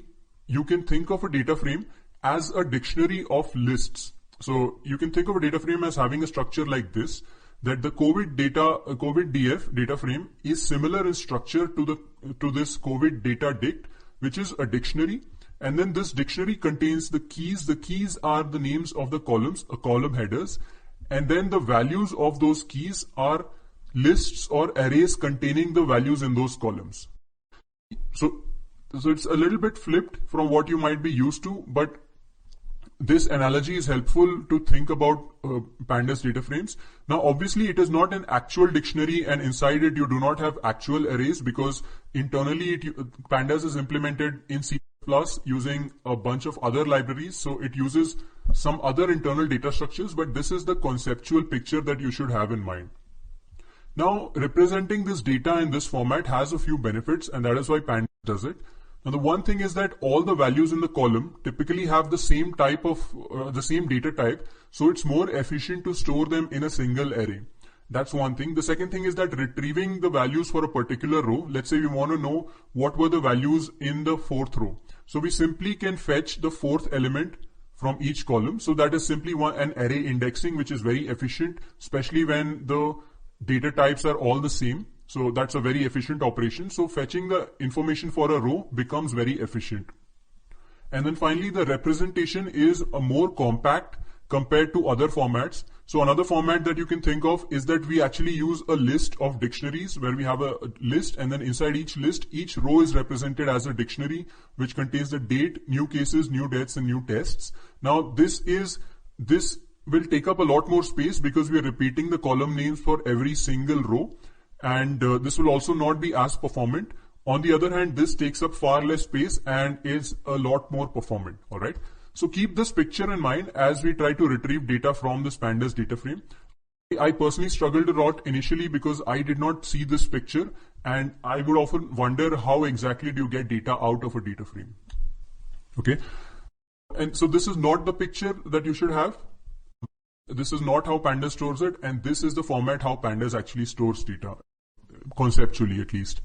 you can think of a data frame as a dictionary of lists. So you can think of a data frame as having a structure like this, that the COVID DF data frame is similar in structure to this COVID data dict, which is a dictionary. And then this dictionary contains the keys. The keys are the names of the columns, column headers. And then the values of those keys are lists or arrays containing the values in those columns. So it's a little bit flipped from what you might be used to, but this analogy is helpful to think about pandas data frames. Now, obviously, it is not an actual dictionary, and inside it you do not have actual arrays, because internally pandas is implemented in C++ using a bunch of other libraries. So it uses some other internal data structures, but this is the conceptual picture that you should have in mind. Now, representing this data in this format has a few benefits, and that is why pandas does it. Now, the one thing is that all the values in the column typically have the same type of, the same data type, so it's more efficient to store them in a single array. That's one thing. The second thing is that retrieving the values for a particular row, let's say we want to know what were the values in the 4th row. So we simply can fetch the 4th element from each column. So that is simply an array indexing, which is very efficient, especially when the data types are all the same. So that's a very efficient operation. So fetching the information for a row becomes very efficient. And then finally, the representation is a more compact compared to other formats. So another format that you can think of is that we actually use a list of dictionaries, where we have a list, and then inside each list, each row is represented as a dictionary, which contains the date, new cases, new deaths, and new tests. Now this will take up a lot more space because we are repeating the column names for every single row. And this will also not be as performant. On the other hand, this takes up far less space and is a lot more performant. All right. So keep this picture in mind as we try to retrieve data from this pandas data frame. I personally struggled a lot initially because I did not see this picture, and I would often wonder how exactly do you get data out of a data frame. Okay. And so this is not the picture that you should have. This is not how pandas stores it, and this is the format how pandas actually stores data, conceptually at least.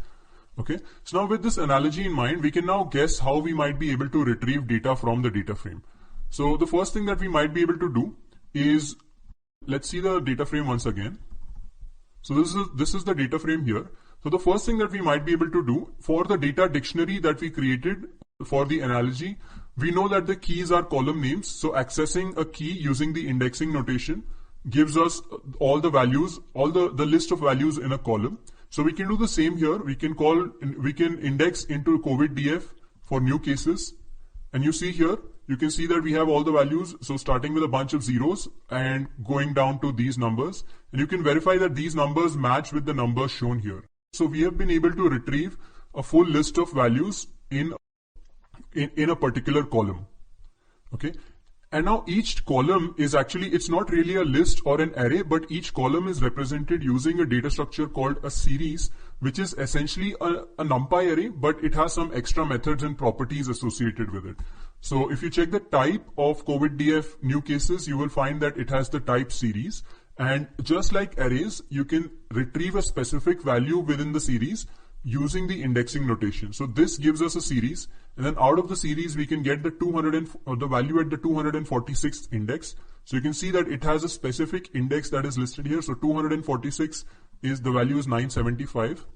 Okay, so now with this analogy in mind, we can now guess how we might be able to retrieve data from the data frame. So the first thing that we might be able to do is, let's see the data frame once again. So this is the data frame here. So the first thing that we might be able to do for the data dictionary that we created for the analogy, we know that the keys are column names. So accessing a key using the indexing notation gives us all the values, all the list of values in a column. So we can do the same here. We can index into COVID DF for new cases. And you see here, you can see that we have all the values. So starting with a bunch of zeros and going down to these numbers. And you can verify that these numbers match with the numbers shown here. So we have been able to retrieve a full list of values in a particular column. Okay. And now each column is actually, it's not really a list or an array, but each column is represented using a data structure called a series, which is essentially a NumPy array, but it has some extra methods and properties associated with it. So if you check the type of COVID DF new cases, you will find that it has the type series. And just like arrays, you can retrieve a specific value within the series using the indexing notation. So this gives us a series, and then out of the series we can get the value at the 246th index. So you can see that it has a specific index that is listed here. So 246 is the value is 975.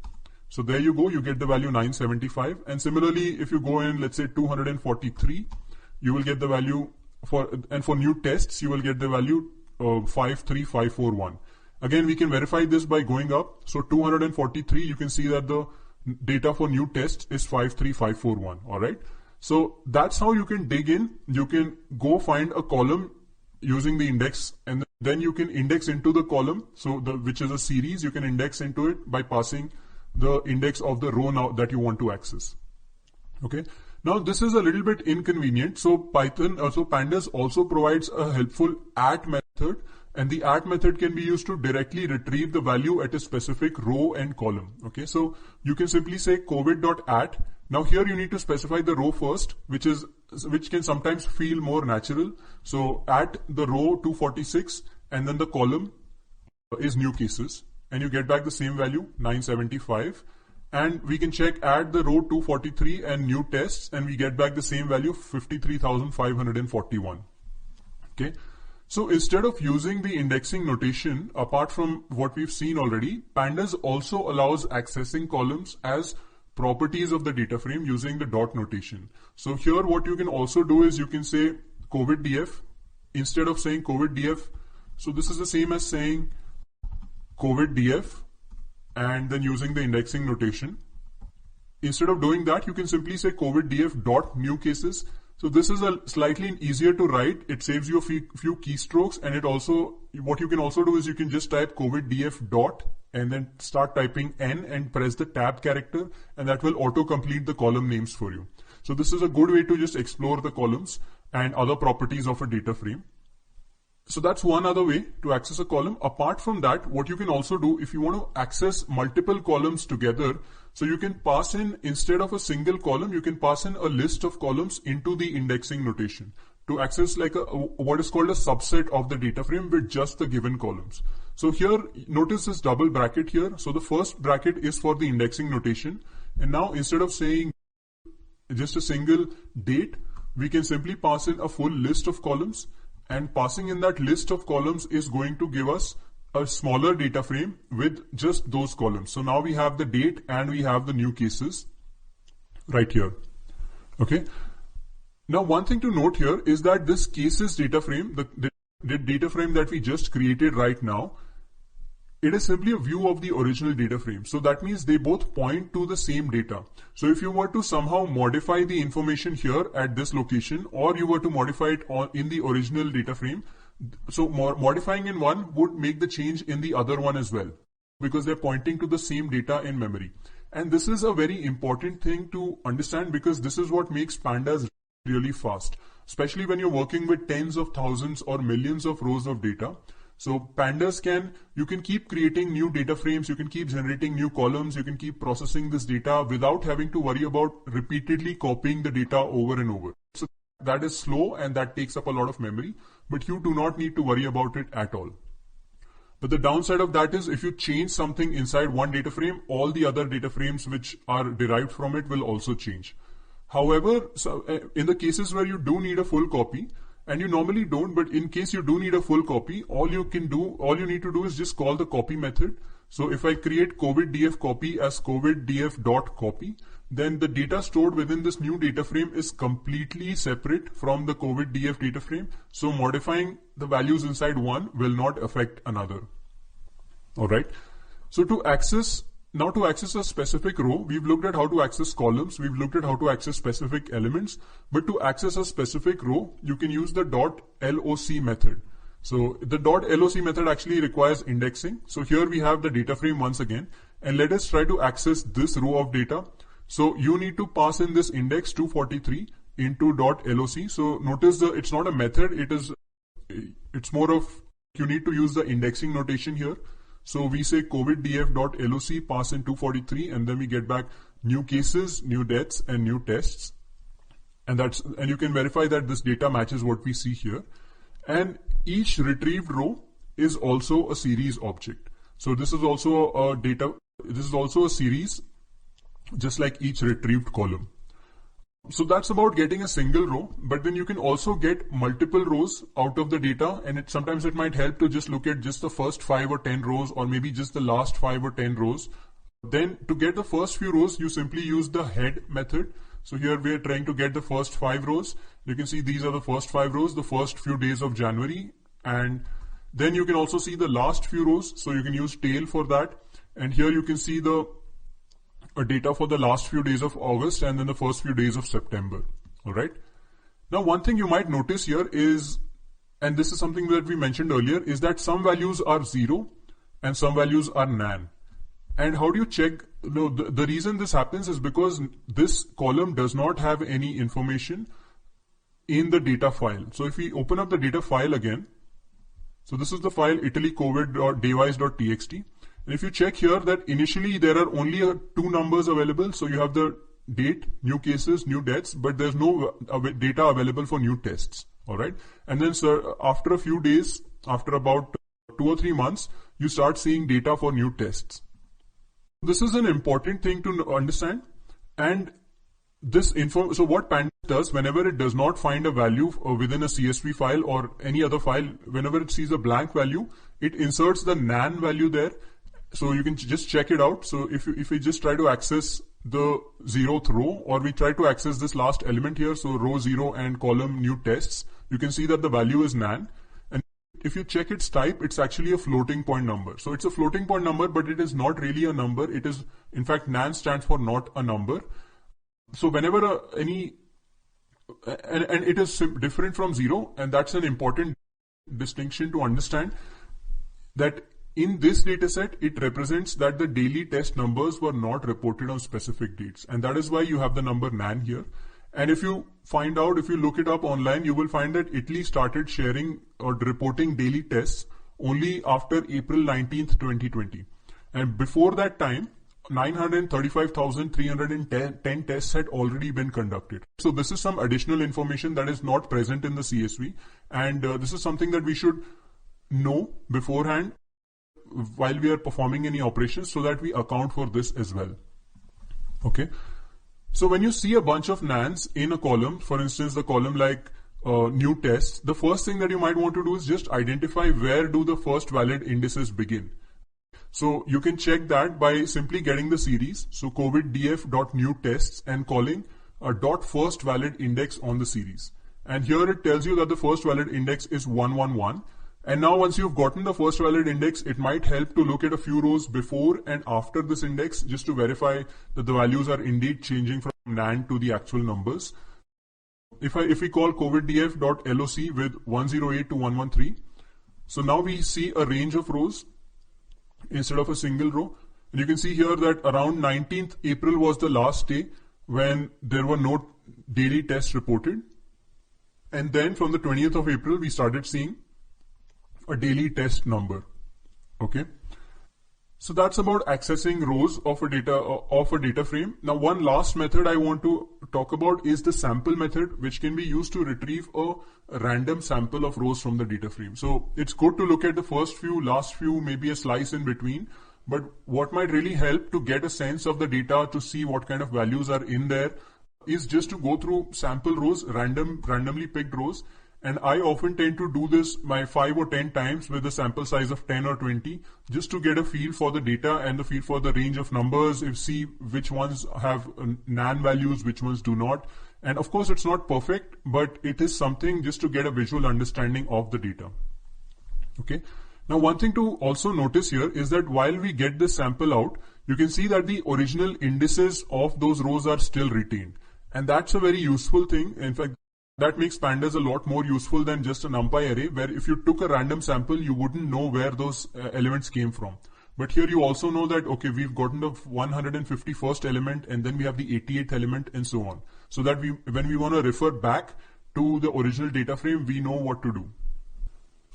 So there you go, you get the value 975. And similarly, if you go in, let's say 243, you will get the value for new tests, you will get the value 53541. Again, we can verify this by going up. So 243, you can see that the data for new tests is 53541. All right. So that's how you can dig in. You can go find a column using the index, and then you can index into the column. So which is a series, you can index into it by passing the index of the row now that you want to access. Okay. Now this is a little bit inconvenient. So pandas also provides a helpful @ method and the at method can be used to directly retrieve the value at a specific row and column. Okay, so you can simply say covid.at. Now here you need to specify the row first, which can sometimes feel more natural. So at the row 246, and then the column is new cases, and you get back the same value, 975. And we can check at the row 243 and new tests, and we get back the same value, 53,541. Okay. So instead of using the indexing notation, apart from what we've seen already, Pandas also allows accessing columns as properties of the data frame using the dot notation. So here what you can also do is you can say COVID-DF instead of saying COVID-DF. So this is the same as saying COVID-DF and then using the indexing notation. Instead of doing that, you can simply say COVID-DF dot new cases. So this is a slightly easier to write. It saves you a few keystrokes, and it also, what you can also do is you can just type COVID-DF dot and then start typing N and press the tab character, and that will auto-complete the column names for you. So this is a good way to just explore the columns and other properties of a data frame. So that's one other way to access a column. Apart from that, what you can also do if you want to access multiple columns together, so you can pass in, instead of a single column, you can pass in a list of columns into the indexing notation to access like what is called a subset of the data frame with just the given columns. So here, notice this double bracket here. So the first bracket is for the indexing notation. And now instead of saying just a single date, we can simply pass in a full list of columns, and passing in that list of columns is going to give us a smaller data frame with just those columns. So now we have the date and we have the new cases right here. Okay. Now one thing to note here is that this cases data frame, the data frame that we just created right now, it is simply a view of the original data frame. So that means they both point to the same data. So if you were to somehow modify the information here at this location, or you were to modify it in the original data frame, so modifying in one would make the change in the other one as well, because they're pointing to the same data in memory. And this is a very important thing to understand, because this is what makes Pandas really fast, especially when you're working with tens of thousands or millions of rows of data. So Pandas you can keep creating new data frames, you can keep generating new columns, you can keep processing this data without having to worry about repeatedly copying the data over and over. So that is slow and that takes up a lot of memory, but you do not need to worry about it at all. But the downside of that is if you change something inside one data frame, all the other data frames which are derived from it will also change. However, in the cases where you do need a full copy, and you normally don't, but in case you do need a full copy, all you need to do is just call the copy method. So if I create COVID-DF copy as COVID-DF.copy, then the data stored within this new data frame is completely separate from the COVID-DF data frame. So modifying the values inside one will not affect another. All right. So to access a specific row, we've looked at how to access columns, we've looked at how to access specific elements, but to access a specific row, you can use the .loc method. So the .loc method actually requires indexing. So here we have the data frame once again, and let us try to access this row of data. So you need to pass in this index 243 into .loc. So notice it's not a method, it's more of, you need to use the indexing notation here. So we say COVID-DF.loc, pass in 243, and then we get back new cases, new deaths, and new tests. And you can verify that this data matches what we see here. And each retrieved row is also a series object. So this is also a series, just like each retrieved column. So that's about getting a single row, but then you can also get multiple rows out of the data, and sometimes it might help to just look at just the first 5 or 10 rows, or maybe just the last 5 or 10 rows. Then to get the first few rows, you simply use the head method. So here we are trying to get the first 5 rows. You can see these are the first 5 rows, the first few days of January, and then you can also see the last few rows. So you can use tail for that, and here you can see the data for the last few days of August and then the first few days of September. All right. Now, one thing you might notice here is, and this is something that we mentioned earlier, is that some values are 0 and some values are nan. And how do you check? No, the reason this happens is because this column does not have any information in the data file. So if we open up the data file again, So this is the file italycovid.daywise.txt. And if you check here that initially there are only two numbers available. So you have the date, new cases, new deaths, but there's no data available for new tests. All right. And then after a few days, after about 2 or 3 months, you start seeing data for new tests. This is an important thing to understand. And so what Pandas does, whenever it does not find a value within a CSV file or any other file, whenever it sees a blank value, it inserts the nan value there. So you can just check it out. So if we just try to access the 0th row, or we try to access this last element here, so row 0 and column new tests, you can see that the value is nan. And if you check its type, it's actually a floating point number. So it's a floating point number, but it is not really a number. It is, in fact, nan stands for not a number. So whenever and it is different from 0, and that's an important distinction to understand, that in this data set, it represents that the daily test numbers were not reported on specific dates. And that is why you have the number nan here. And if you find out, if you look it up online, you will find that Italy started sharing or reporting daily tests only after April 19th, 2020. And before that time, 935,310 tests had already been conducted. So this is some additional information that is not present in the CSV. And this is something that we should know beforehand while we are performing any operations, so that we account for this as well. Okay. So when you see a bunch of nans in a column, for instance, the column like new tests, the first thing that you might want to do is just identify where do the first valid indices begin. So you can check that by simply getting the series. So COVID-df.new tests and calling a .first valid index on the series. And here it tells you that the first valid index is 111. And now once you've gotten the first valid index, it might help to look at a few rows before and after this index just to verify that the values are indeed changing from nan to the actual numbers. If we call coviddf.loc with 108 to 113, so now we see a range of rows instead of a single row. And you can see here that around 19th April was the last day when there were no daily tests reported. And then from the 20th of April, we started seeing a daily test number. Okay. So that's about accessing rows of a data frame. Now, one last method I want to talk about is the sample method, which can be used to retrieve a random sample of rows from the data frame. So it's good to look at the first few, last few, maybe a slice in between. But what might really help to get a sense of the data, to see what kind of values are in there, is just to go through sample rows, randomly picked rows. And I often tend to do this by 5 or 10 times with a sample size of 10 or 20, just to get a feel for the data and the feel for the range of numbers, see which ones have nan values, which ones do not. And of course, it's not perfect, but it is something just to get a visual understanding of the data. Okay. Now, one thing to also notice here is that while we get this sample out, you can see that the original indices of those rows are still retained. And that's a very useful thing. In fact, that makes Pandas a lot more useful than just a NumPy array, where if you took a random sample, you wouldn't know where those elements came from. But here you also know that, okay, we've gotten the 151st element, and then we have the 88th element, and so on. So that when we want to refer back to the original data frame, we know what to do.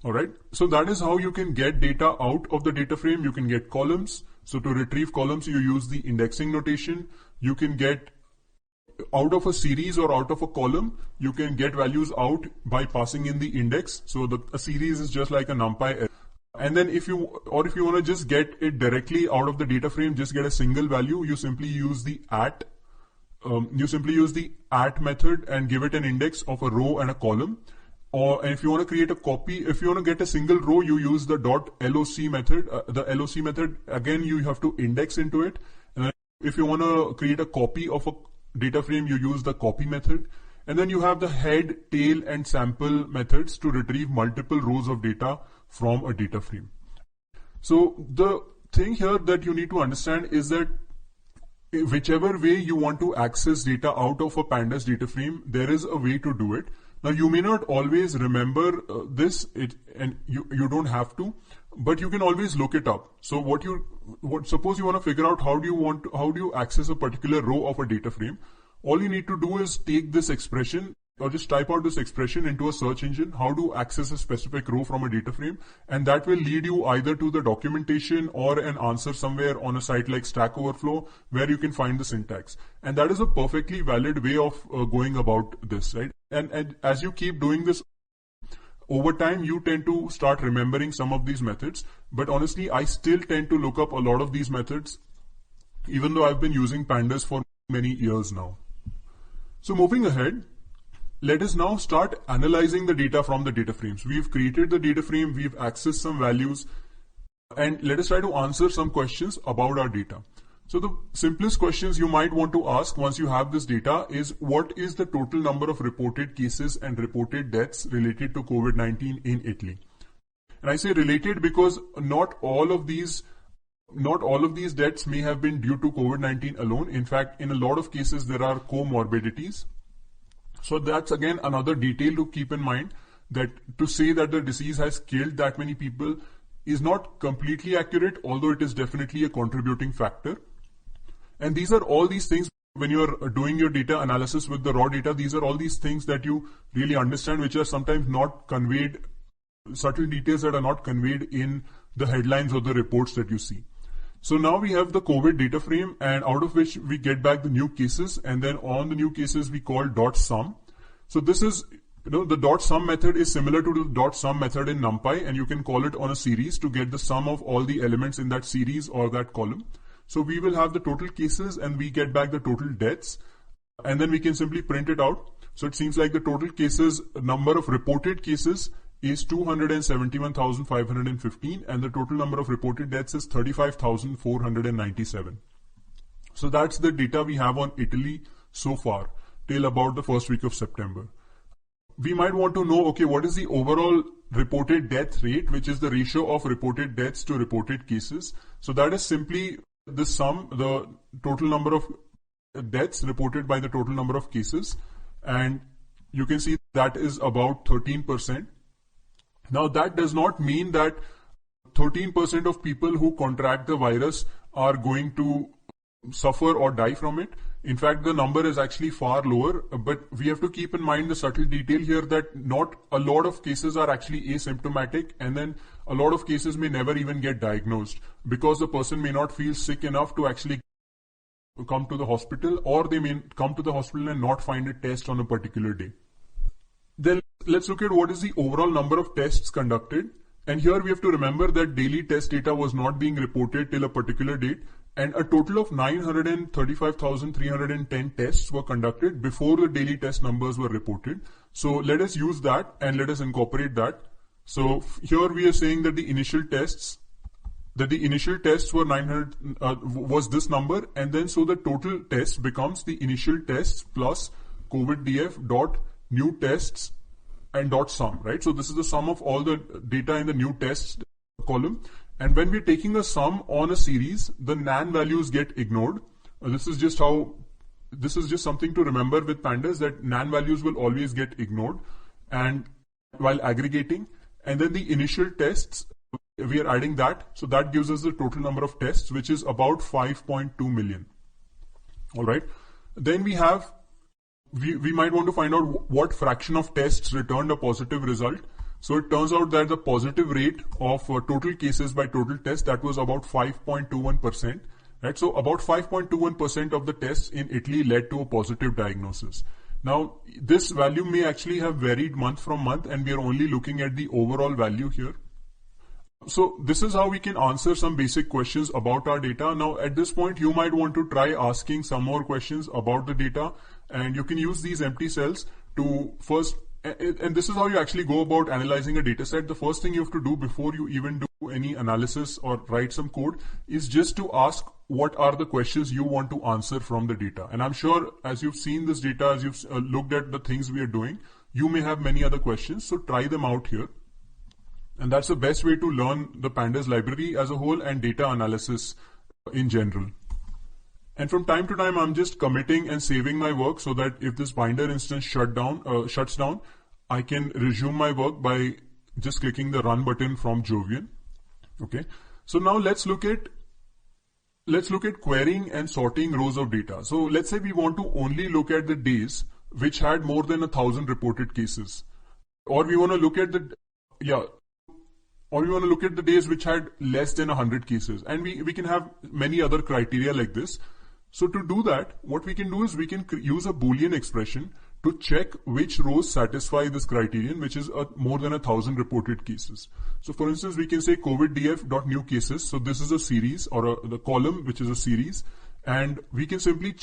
All right. So that is how you can get data out of the data frame. You can get columns. So to retrieve columns, you use the indexing notation. You can get out of a series or out of a column, you can get values out by passing in the index. So a series is just like a NumPy array. And then if you want to just get it directly out of the data frame, just get a single value, you simply use the at. Method and give it an index of a row and a column. And if you want to create a copy, if you want to get a single row, you use the .loc method. The LOC method, again, you have to index into it. And then if you want to create a copy of a data frame, you use the copy method. And then you have the head, tail, and sample methods to retrieve multiple rows of data from a data frame. So the thing here that you need to understand is that whichever way you want to access data out of a Pandas data frame, there is a way to do it. Now, you may not always remember this, and you don't have to, but you can always look it up. So suppose you want to figure out how do you access a particular row of a data frame. All you need to do is take this expression or just type out this expression into a search engine, how to access a specific row from a data frame, and that will lead you either to the documentation or an answer somewhere on a site like Stack Overflow where you can find the syntax. And that is a perfectly valid way of going about this, right? And as you keep doing this, over time, you tend to start remembering some of these methods. But honestly, I still tend to look up a lot of these methods, even though I've been using pandas for many years now. So moving ahead, let us now start analyzing the data from the data frames. We've created the data frame, we've accessed some values, and let us try to answer some questions about our data. So the simplest questions you might want to ask once you have this data is, what is the total number of reported cases and reported deaths related to COVID-19 in Italy? And I say related because not all of these deaths may have been due to COVID-19 alone. In fact, in a lot of cases, there are comorbidities. So that's again another detail to keep in mind, that to say that the disease has killed that many people is not completely accurate, although it is definitely a contributing factor. And these are all these things, when you are doing your data analysis with the raw data, these are all these things that you really understand, which are sometimes not conveyed, subtle details that are not conveyed in the headlines or the reports that you see. So now we have the COVID data frame, and out of which we get back the new cases, and then on the new cases we call .sum. So this is, the .sum method is similar to the .sum method in NumPy, and you can call it on a series to get the sum of all the elements in that series or that column. So we will have the total cases and we get back the total deaths, and then we can simply print it out. So it seems like the total cases, number of reported cases is 271,515, and the total number of reported deaths is 35,497. So that's the data we have on Italy so far till about the first week of September. We might want to know, okay, what is the overall reported death rate, which is the ratio of reported deaths to reported cases. So that is simply the sum, the total number of deaths reported by the total number of cases, and you can see that is about 13%. Now that does not mean that 13% of people who contract the virus are going to suffer or die from it. In fact, the number is actually far lower, but we have to keep in mind the subtle detail here that not a lot of cases are actually asymptomatic, and then a lot of cases may never even get diagnosed because the person may not feel sick enough to actually come to the hospital, or they may come to the hospital and not find a test on a particular day. Then let's look at what is the overall number of tests conducted. And here we have to remember that daily test data was not being reported till a particular date, and a total of 935,310 tests were conducted before the daily test numbers were reported. So let us use that and let us incorporate that. So here we are saying that the initial tests were 900, was this number, and then so the total test becomes the initial tests plus COVID-DF dot new tests and .sum, right? So this is the sum of all the data in the new tests column. And when we're taking a sum on a series, the nan values get ignored. This is just something to remember with pandas, that nan values will always get ignored and while aggregating. And then the initial tests, we are adding that. So that gives us the total number of tests, which is about 5.2 million. All right. Then we might want to find out what fraction of tests returned a positive result. So it turns out that the positive rate of total cases by total tests, that was about 5.21%. Right? So about 5.21% of the tests in Italy led to a positive diagnosis. Now, this value may actually have varied month from month, and we are only looking at the overall value here. So this is how we can answer some basic questions about our data. Now, at this point, you might want to try asking some more questions about the data, and you can use these empty cells to first, and this is how you actually go about analyzing a data set. The first thing you have to do before you even do any analysis or write some code is just to ask what are the questions you want to answer from the data. And I'm sure as you've seen this data, as you've looked at the things we are doing, you may have many other questions. So try them out here. And that's the best way to learn the pandas library as a whole and data analysis in general. And from time to time, I'm just committing and saving my work so that if this binder instance shuts down, I can resume my work by just clicking the run button from Jovian. Okay. So now let's look at querying and sorting rows of data. So let's say we want to only look at the days which had more than 1,000 reported cases. Or we want to look at the days which had less than 100 cases. And we can have many other criteria like this. So to do that, what we can do is we can use a Boolean expression to check which rows satisfy this criterion, which is more than 1,000 reported cases. So for instance, we can say COVID-df.new cases. So this is a series, or the column which is a series. And we can simply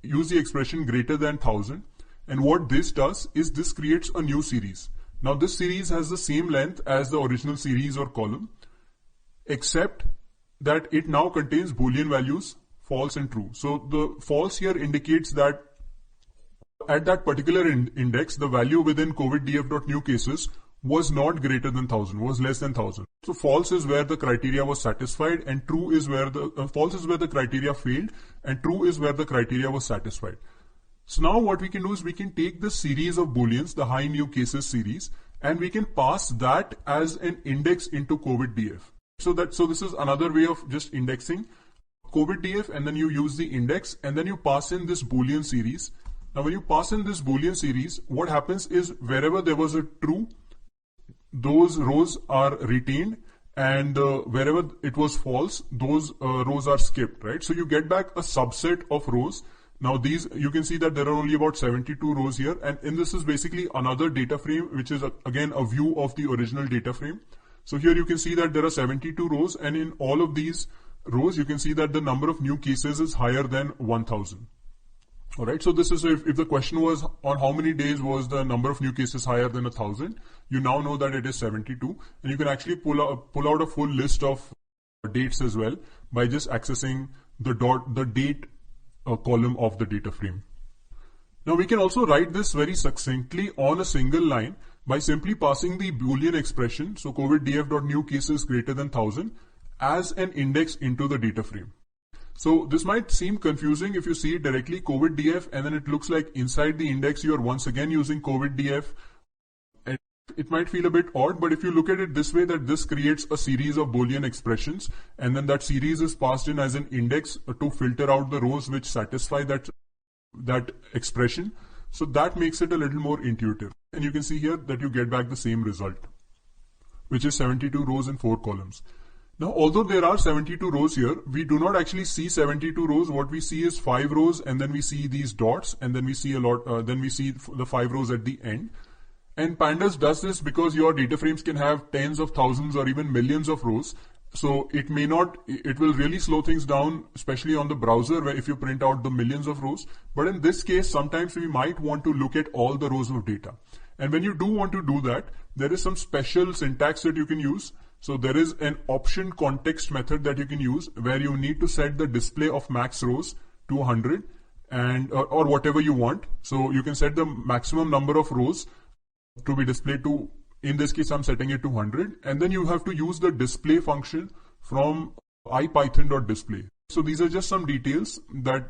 use the expression greater than 1,000. And what this does is this creates a new series. Now this series has the same length as the original series or column, except that it now contains Boolean values, false and true. So the false here indicates that at that particular index, the value within COVID-df.new cases was not greater than 1,000, was less than 1,000. So false is where the criteria was satisfied, and true is where false is where the criteria failed, and true is where the criteria was satisfied. So now what we can do is we can take this series of booleans, the high new cases series, and we can pass that as an index into COVID-df. So this is another way of just indexing COVID-df, and then you use the index, and then you pass in this boolean series. Now when you pass in this boolean series, what happens is wherever there was a true, those rows are retained, and wherever it was false, those rows are skipped, right? So you get back a subset of rows. Now these, you can see that there are only about 72 rows here, and this is basically another data frame, which is again a view of the original data frame. So here you can see that there are 72 rows, and in all of these rows you can see that the number of new cases is higher than 1,000. Alright, so this is if the question was on how many days was the number of new cases higher than 1,000, you now know that it is 72, and you can actually pull out a full list of dates as well by just accessing the date column of the data frame. Now we can also write this very succinctly on a single line by simply passing the Boolean expression, so COVID-df.new cases greater than 1,000, as an index into the data frame. So this might seem confusing if you see it directly, COVID-df, and then it looks like inside the index you are once again using COVID-df. And it might feel a bit odd, but if you look at it this way, that this creates a series of Boolean expressions, and then that series is passed in as an index to filter out the rows which satisfy that expression. So that makes it a little more intuitive. And you can see here that you get back the same result, which is 72 rows and 4 columns. Now, although there are 72 rows here, we do not actually see 72 rows. What we see is 5 rows, and then we see these dots, and then we see then we see the 5 rows at the end. And Pandas does this because your data frames can have tens of thousands or even millions of rows. So it will really slow things down, especially on the browser, where if you print out the millions of rows. But in this case, sometimes we might want to look at all the rows of data. And when you do want to do that, there is some special syntax that you can use. So there is an option context method that you can use where you need to set the display of max rows to 100 and or whatever you want. So you can set the maximum number of rows to be displayed to, in this case I'm setting it to 100, and then you have to use the display function from ipython.display. So these are just some details that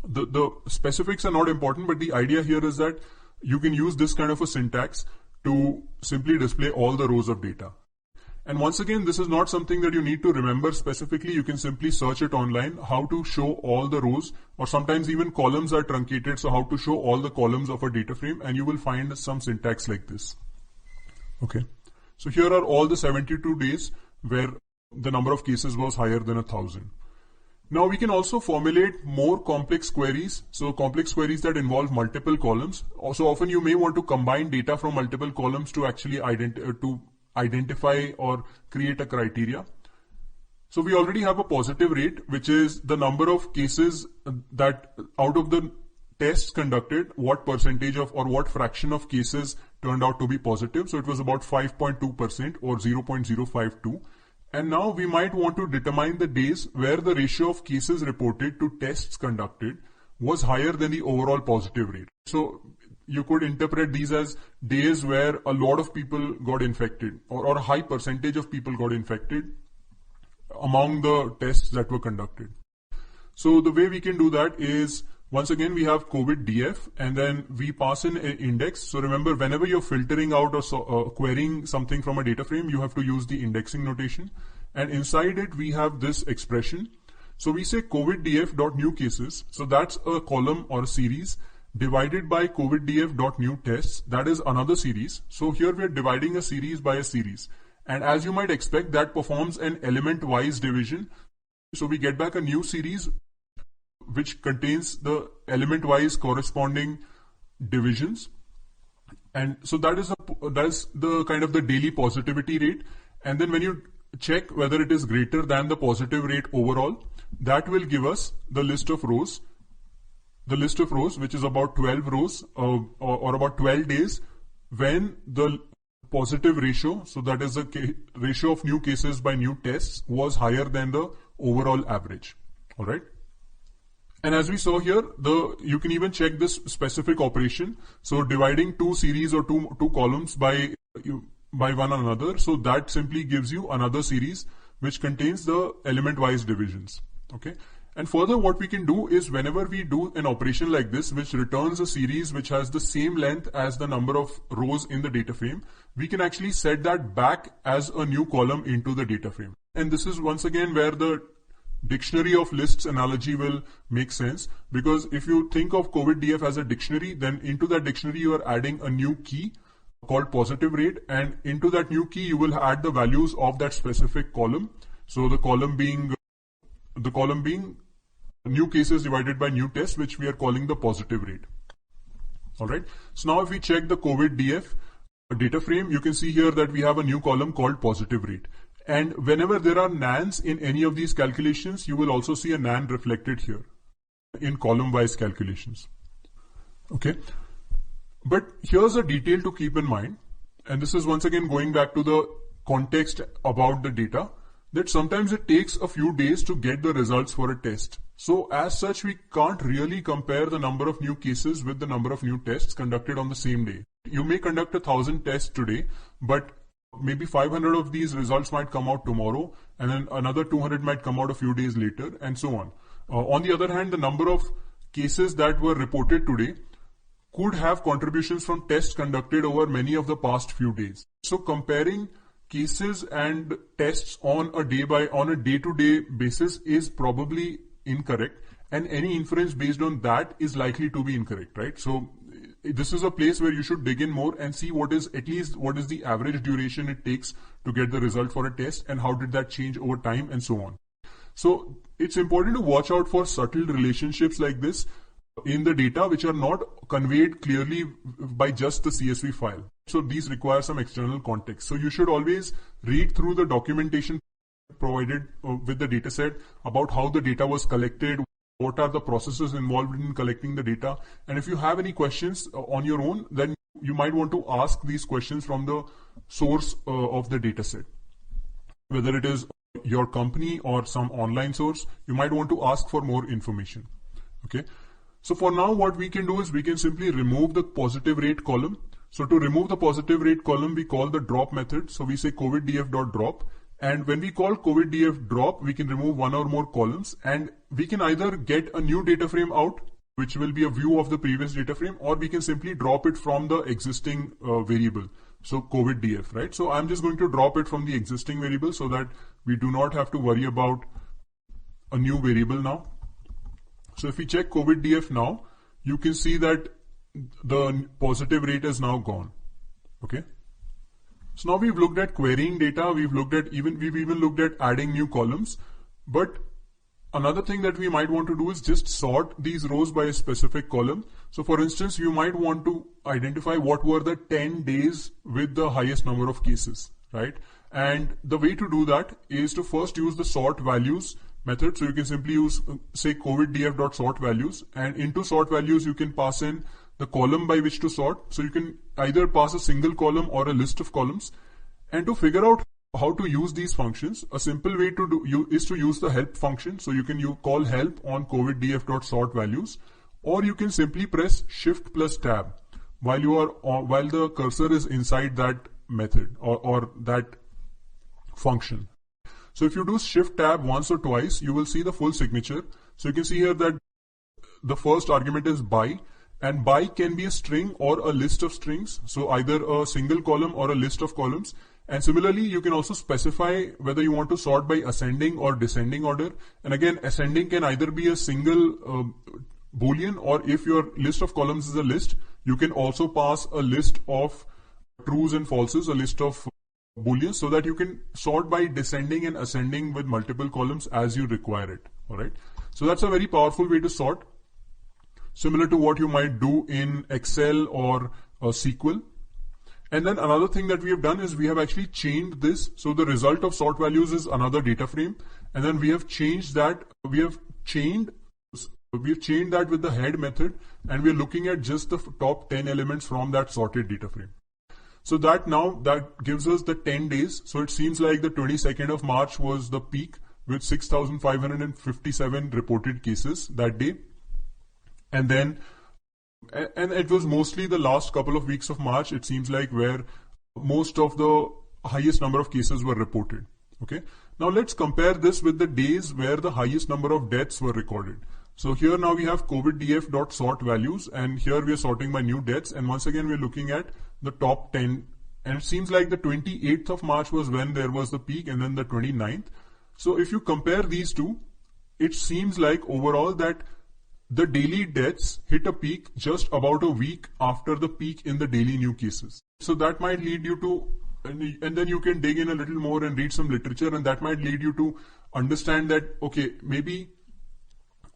the specifics are not important, but the idea here is that you can use this kind of a syntax to simply display all the rows of data. And once again, this is not something that you need to remember specifically. You can simply search it online, how to show all the rows, or sometimes even columns are truncated, so how to show all the columns of a data frame, and you will find some syntax like this. Okay, so here are all the 72 days where the number of cases was higher than 1,000. Now we can also formulate more complex queries, so complex queries that involve multiple columns. Also, often you may want to combine data from multiple columns to actually identify or create a criteria. So we already have a positive rate, which is the number of cases that out of the tests conducted, what percentage of or what fraction of cases turned out to be positive. So it was about 5.2% or 0.052. And now we might want to determine the days where the ratio of cases reported to tests conducted was higher than the overall positive rate. So you could interpret these as days where a lot of people got infected or a high percentage of people got infected among the tests that were conducted. So the way we can do that is, once again, we have COVID-df and then we pass in an index. So remember, whenever you're filtering out or querying something from a data frame, you have to use the indexing notation. And inside it, we have this expression. So we say COVID-df.new cases. So that's a column or a series. divided by COVIDDF.new tests, that is another series. So here we are dividing a series by a series. And as you might expect, that performs an element-wise division. So we get back a new series which contains the element-wise corresponding divisions. And so that is the kind of the daily positivity rate. And then when you check whether it is greater than the positive rate overall, that will give us the list of rows. The list of rows, which is about 12 rows or about 12 days when the positive ratio, so that is the ratio of new cases by new tests, was higher than the overall average. All right. And as we saw here, you can even check this specific operation. So dividing two series or two columns by one another. So that simply gives you another series which contains the element-wise divisions. Okay. And further, what we can do is whenever we do an operation like this, which returns a series which has the same length as the number of rows in the data frame, we can actually set that back as a new column into the data frame. And this is once again where the dictionary of lists analogy will make sense, because if you think of COVIDDF as a dictionary, then into that dictionary you are adding a new key called positive rate, and into that new key you will add the values of that specific column. So the column being new cases divided by new tests, which we are calling the positive rate. All right. So now if we check the COVIDDF data frame, you can see here that we have a new column called positive rate. And whenever there are nans in any of these calculations, you will also see a nan reflected here in column-wise calculations. Okay. But here's a detail to keep in mind. And this is once again going back to the context about the data, that sometimes it takes a few days to get the results for a test. So as such, we can't really compare the number of new cases with the number of new tests conducted on the same day. You may conduct 1,000 tests today, but maybe 500 of these results might come out tomorrow, and then another 200 might come out a few days later, and so on. On the other hand, the number of cases that were reported today could have contributions from tests conducted over many of the past few days. So comparing cases and tests on a day-to-day basis is probably incorrect, and any inference based on that is likely to be incorrect, right? So this is a place where you should dig in more and see what is the average duration it takes to get the result for a test, and how did that change over time, and so on. So it's important to watch out for subtle relationships like this in the data, which are not conveyed clearly by just the CSV file. So these require some external context. So you should always read through the documentation provided with the dataset about how the data was collected, what are the processes involved in collecting the data. And if you have any questions on your own, then you might want to ask these questions from the source of the dataset. Whether it is your company or some online source, you might want to ask for more information. Okay. So for now, what we can do is we can simply remove the positive rate column. So to remove the positive rate column, we call the drop method. So we say COVIDDF.drop. And when we call COVIDDF drop, we can remove one or more columns, and we can either get a new data frame out, which will be a view of the previous data frame, or we can simply drop it from the existing variable. So COVIDDF, right? So I'm just going to drop it from the existing variable so that we do not have to worry about a new variable now. So if we check COVIDDF now, you can see that the positive rate is now gone. Okay. So now we've looked at querying data, we've even looked at adding new columns, but another thing that we might want to do is just sort these rows by a specific column. So for instance, you might want to identify what were the 10 days with the highest number of cases, right? And the way to do that is to first use the sort values method. So you can simply use, say, COVIDDF.sort values, and into sort values you can pass in the column by which to sort. So you can either pass a single column or a list of columns. And to figure out how to use these functions, a simple way to do is to use the help function. So you can call help on COVIDDF.sort values, or you can simply press Shift plus Tab while the cursor is inside that method or that function. So if you do Shift Tab once or twice, you will see the full signature. So you can see here that the first argument is by. And by can be a string or a list of strings. So either a single column or a list of columns. And similarly, you can also specify whether you want to sort by ascending or descending order. And again, ascending can either be a single Boolean, or if your list of columns is a list, you can also pass a list of trues and falses, a list of Booleans, so that you can sort by descending and ascending with multiple columns as you require it. Alright. So that's a very powerful way to sort, similar to what you might do in Excel or SQL. And then another thing that we have done is we have actually chained this. So the result of sort values is another data frame. And then we have changed that. We have chained that with the head method, and we are looking at just the top 10 elements from that sorted data frame. So that gives us the 10 days. So it seems like the 22nd of March was the peak with 6,557 reported cases that day. And then, and it was mostly the last couple of weeks of March, it seems like, where most of the highest number of cases were reported. Okay. Now let's compare this with the days where the highest number of deaths were recorded. So here now we have coviddf.sort values, and here we are sorting by new deaths. And once again, we're looking at the top 10. And it seems like the 28th of March was when there was the peak, and then the 29th. So if you compare these two, it seems like overall that the daily deaths hit a peak just about a week after the peak in the daily new cases. So that might lead you to, and then you can dig in a little more and read some literature, and that might lead you to understand that, okay, maybe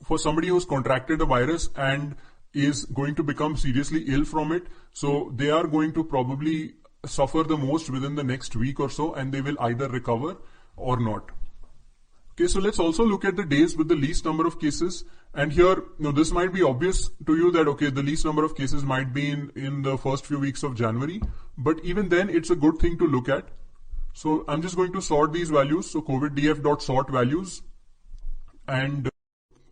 for somebody who's contracted a virus and is going to become seriously ill from it, so they are going to probably suffer the most within the next week or so, and they will either recover or not. Okay, so let's also look at the days with the least number of cases. And here, this might be obvious to you that, okay, the least number of cases might be in the first few weeks of January, but even then it's a good thing to look at. So I'm just going to sort these values. So coviddf.sort values, and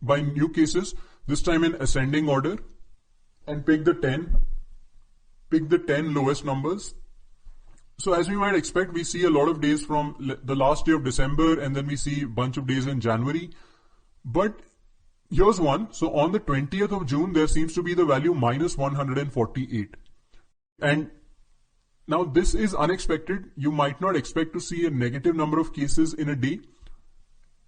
by new cases, this time in ascending order, and pick the 10 lowest numbers. So as we might expect, we see a lot of days from the last day of December, and then we see a bunch of days in January. But here's one. So on the 20th of June, there seems to be the value -148. And now this is unexpected. You might not expect to see a negative number of cases in a day,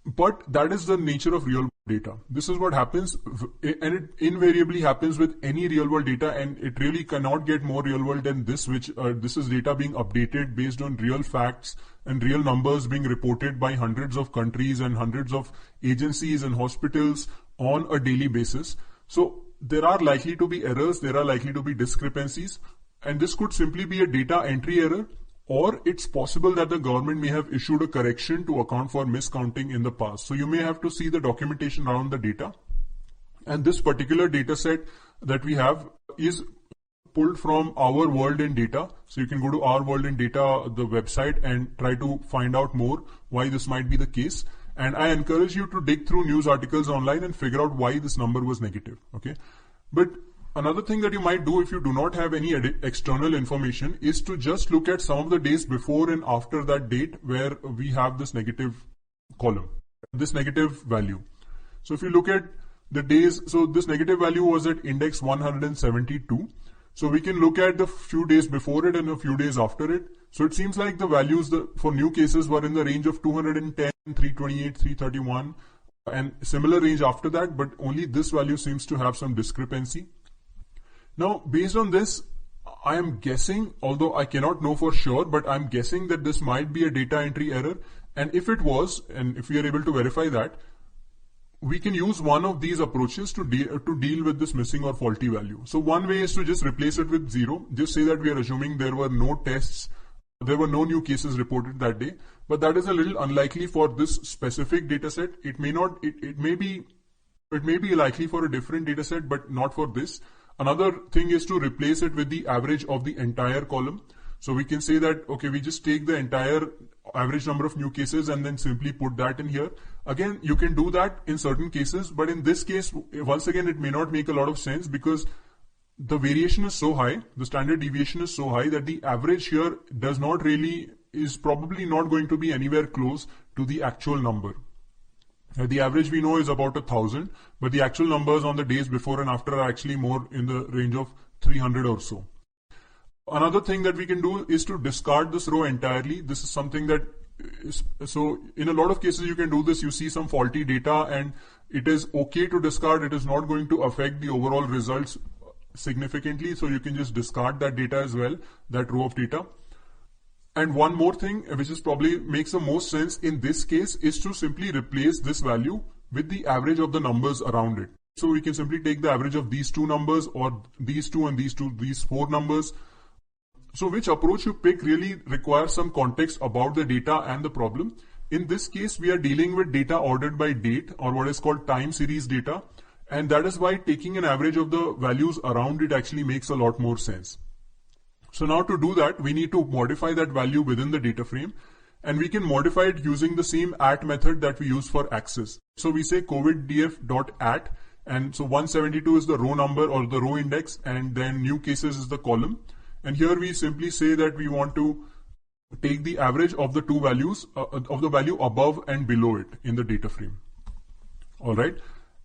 but that is the nature of real data. This is what happens, and it invariably happens with any real world data, and it really cannot get more real world than this, which this is data being updated based on real facts and real numbers being reported by hundreds of countries and hundreds of agencies and hospitals on a daily basis. So there are likely to be errors, there are likely to be discrepancies, and this could simply be a data entry error, or it's possible that the government may have issued a correction to account for miscounting in the past. So you may have to see the documentation around the data. And this particular data set that we have is pulled from Our World in Data. So you can go to Our World in Data, the website, and try to find out more why this might be the case. And I encourage you to dig through news articles online and figure out why this number was negative. Okay. But another thing that you might do if you do not have any external information is to just look at some of the days before and after that date where we have this negative column, this negative value. So if you look at the days, so this negative value was at index 172. So we can look at the few days before it and a few days after it. So it seems like the values for new cases were in the range of 210, 328, 331, and similar range after that, but only this value seems to have some discrepancy. Now, based on this, I am guessing, although I cannot know for sure, but I'm guessing that this might be a data entry error. And if it was, and if we are able to verify that, we can use one of these approaches to deal with this missing or faulty value. So one way is to just replace it with 0. Just say that we are assuming there were no tests, there were no new cases reported that day. But that is a little unlikely for this specific data set. It may be likely for a different data set, but not for this. Another thing is to replace it with the average of the entire column. So we can say that, okay, we just take the entire average number of new cases and then simply put that in here. Again, you can do that in certain cases, but in this case, once again, it may not make a lot of sense because the variation is so high, the standard deviation is so high that the average here is probably not going to be anywhere close to the actual number. The average we know is about 1,000, but the actual numbers on the days before and after are actually more in the range of 300 or so. Another thing that we can do is to discard this row entirely. This is something that So in a lot of cases you can do this. You see some faulty data and it is okay to discard. It is not going to affect the overall results significantly. So you can just discard that data as well, that row of data. And one more thing, which is probably makes the most sense in this case, is to simply replace this value with the average of the numbers around it. So we can simply take the average of these two numbers, or these two and these two, these four numbers. So which approach you pick really requires some context about the data and the problem. In this case, we are dealing with data ordered by date, or what is called time series data. And that is why taking an average of the values around it actually makes a lot more sense. So now to do that, we need to modify that value within the data frame. And we can modify it using the same at method that we use for access. So we say coviddf.at. And so 172 is the row number or the row index, and then new cases is the column. And here we simply say that we want to take the average of the two values, of the value above and below it in the data frame. All right.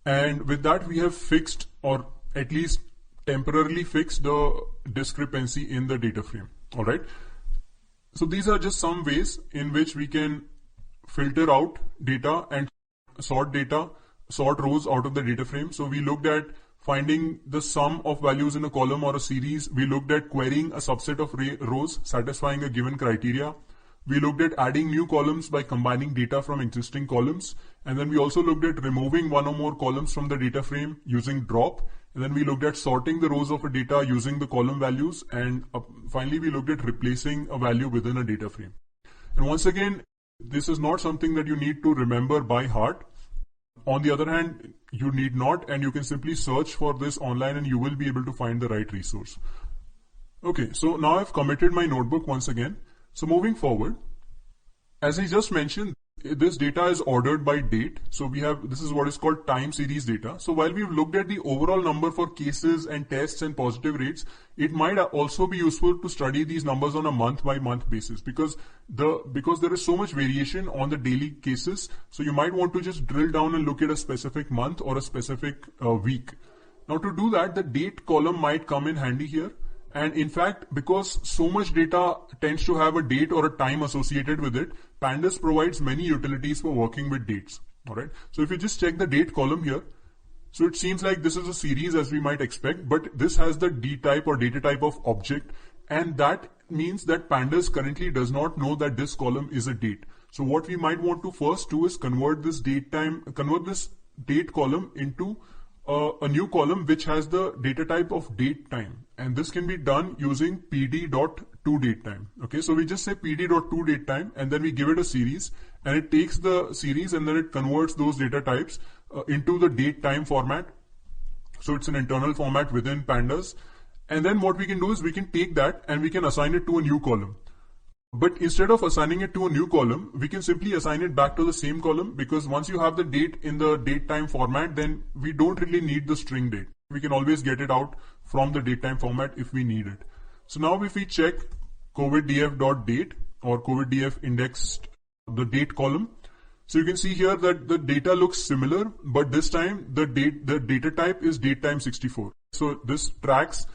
And with that, we have fixed, or at least temporarily fixed, the discrepancy in the data frame. All right. So these are just some ways in which we can filter out data and sort rows out of the data frame. So we looked at finding the sum of values in a column or a series. We looked at querying a subset of rows satisfying a given criteria. We looked at adding new columns by combining data from existing columns. And then we also looked at removing one or more columns from the data frame using drop. And then we looked at sorting the rows of a data using the column values. And finally, we looked at replacing a value within a data frame. And once again, this is not something that you need to remember by heart. On the other hand, you need not, and you can simply search for this online and you will be able to find the right resource. Okay, so now I've committed my notebook once again. So moving forward, as I just mentioned, this data is ordered by date. So this is what is called time series data. So while we've looked at the overall number for cases and tests and positive rates, it might also be useful to study these numbers on a month by month basis, because there is so much variation on the daily cases. So you might want to just drill down and look at a specific month or a specific week. Now to do that, the date column might come in handy here. And in fact, because so much data tends to have a date or a time associated with it, Pandas provides many utilities for working with dates. All right. So if you just check the date column here, so it seems like this is a series as we might expect, but this has the D type or data type of object. And that means that Pandas currently does not know that this column is a date. So what we might want to first do is convert this date column into a new column which has the data type of date time, and this can be done using pd.toDateTime. Okay, so we just say pd.toDateTime and then we give it a series, and it takes the series and then it converts those data types into the date time format. So it's an internal format within Pandas, and then what we can do is we can take that and we can assign it to a new column. But instead of assigning it to a new column, we can simply assign it back to the same column, because once you have the date in the date time format, then we don't really need the string date. We can always get it out from the date time format if we need it. So now if we check coviddf.date or coviddf indexed the date column, so you can see here that the data looks similar, but this time the data type is datetime 64. So this tracks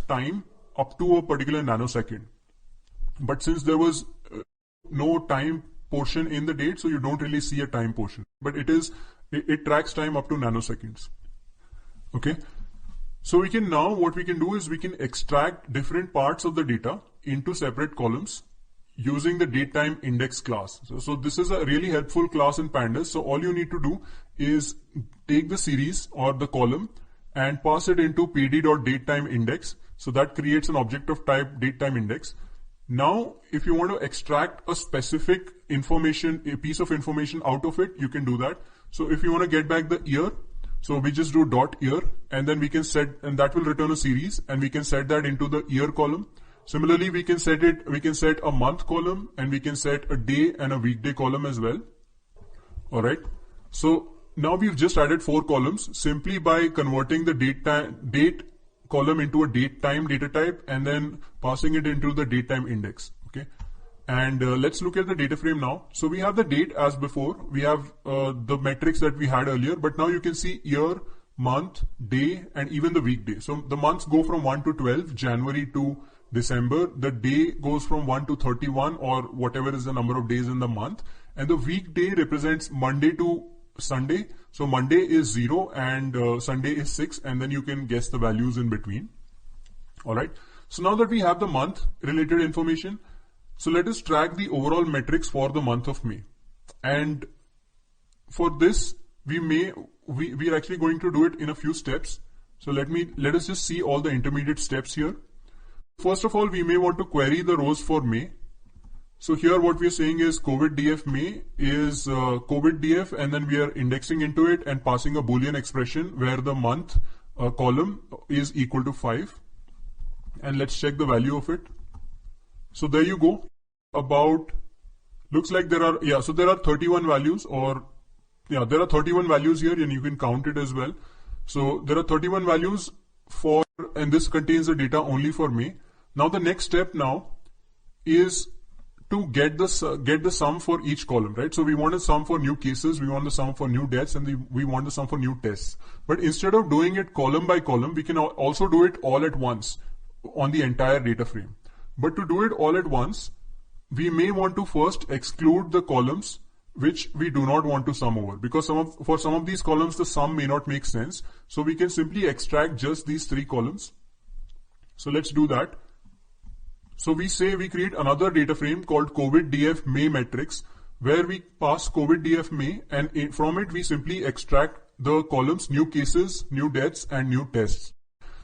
time up to a particular nanosecond. But since there was no time portion in the date, so you don't really see a time portion. But it tracks time up to nanoseconds. Okay. So what we can do is we can extract different parts of the data into separate columns using the datetime index class. So this is a really helpful class in Pandas. So all you need to do is take the series or the column and pass it into pd.datetime index. So that creates an object of type datetime index. Now, if you want to extract a specific information, a piece of information out of it, you can do that. So if you want to get back the year, so we just do .year, and then we can set, and that will return a series, and we can set that into the year column. Similarly, we can set a month column, and we can set a day and a weekday column as well. All right. So now we've just added 4 columns simply by converting the date column into a date time data type and then passing it into the datetime index. Okay. And let's look at the data frame now. So we have the date as before. We have the metrics that we had earlier, but now you can see year, month, day, and even the weekday. So the months go from 1 to 12, January to December, the day goes from 1 to 31 or whatever is the number of days in the month, and the weekday represents Monday to Sunday. So Monday is 0 and Sunday is 6, and then you can guess the values in between. Alright, so now that we have the month related information, so let us track the overall metrics for the month of May. And for this, we are actually going to do it in a few steps. So let us just see all the intermediate steps here. First of all, we may want to query the rows for May. So here what we are saying is COVID-DF May is COVID-DF, and then we are indexing into it and passing a Boolean expression where the month column is equal to 5. And let's check the value of it. So there you go. Looks like there are 31 values, there are 31 values here, and you can count it as well. So there are 31 values and this contains the data only for May. Now the next step now is to get the sum for each column, right? So we want a sum for new cases, we want the sum for new deaths, and we want the sum for new tests. But instead of doing it column by column, we can also do it all at once on the entire data frame. But to do it all at once, we may want to first exclude the columns which we do not want to sum over, because for some of these columns the sum may not make sense. So we can simply extract just these 3 columns. So let's do that. So we create another data frame called COVID-DF May metrics, where we pass COVID-DF May, and from it we simply extract the columns new cases, new deaths, and new tests.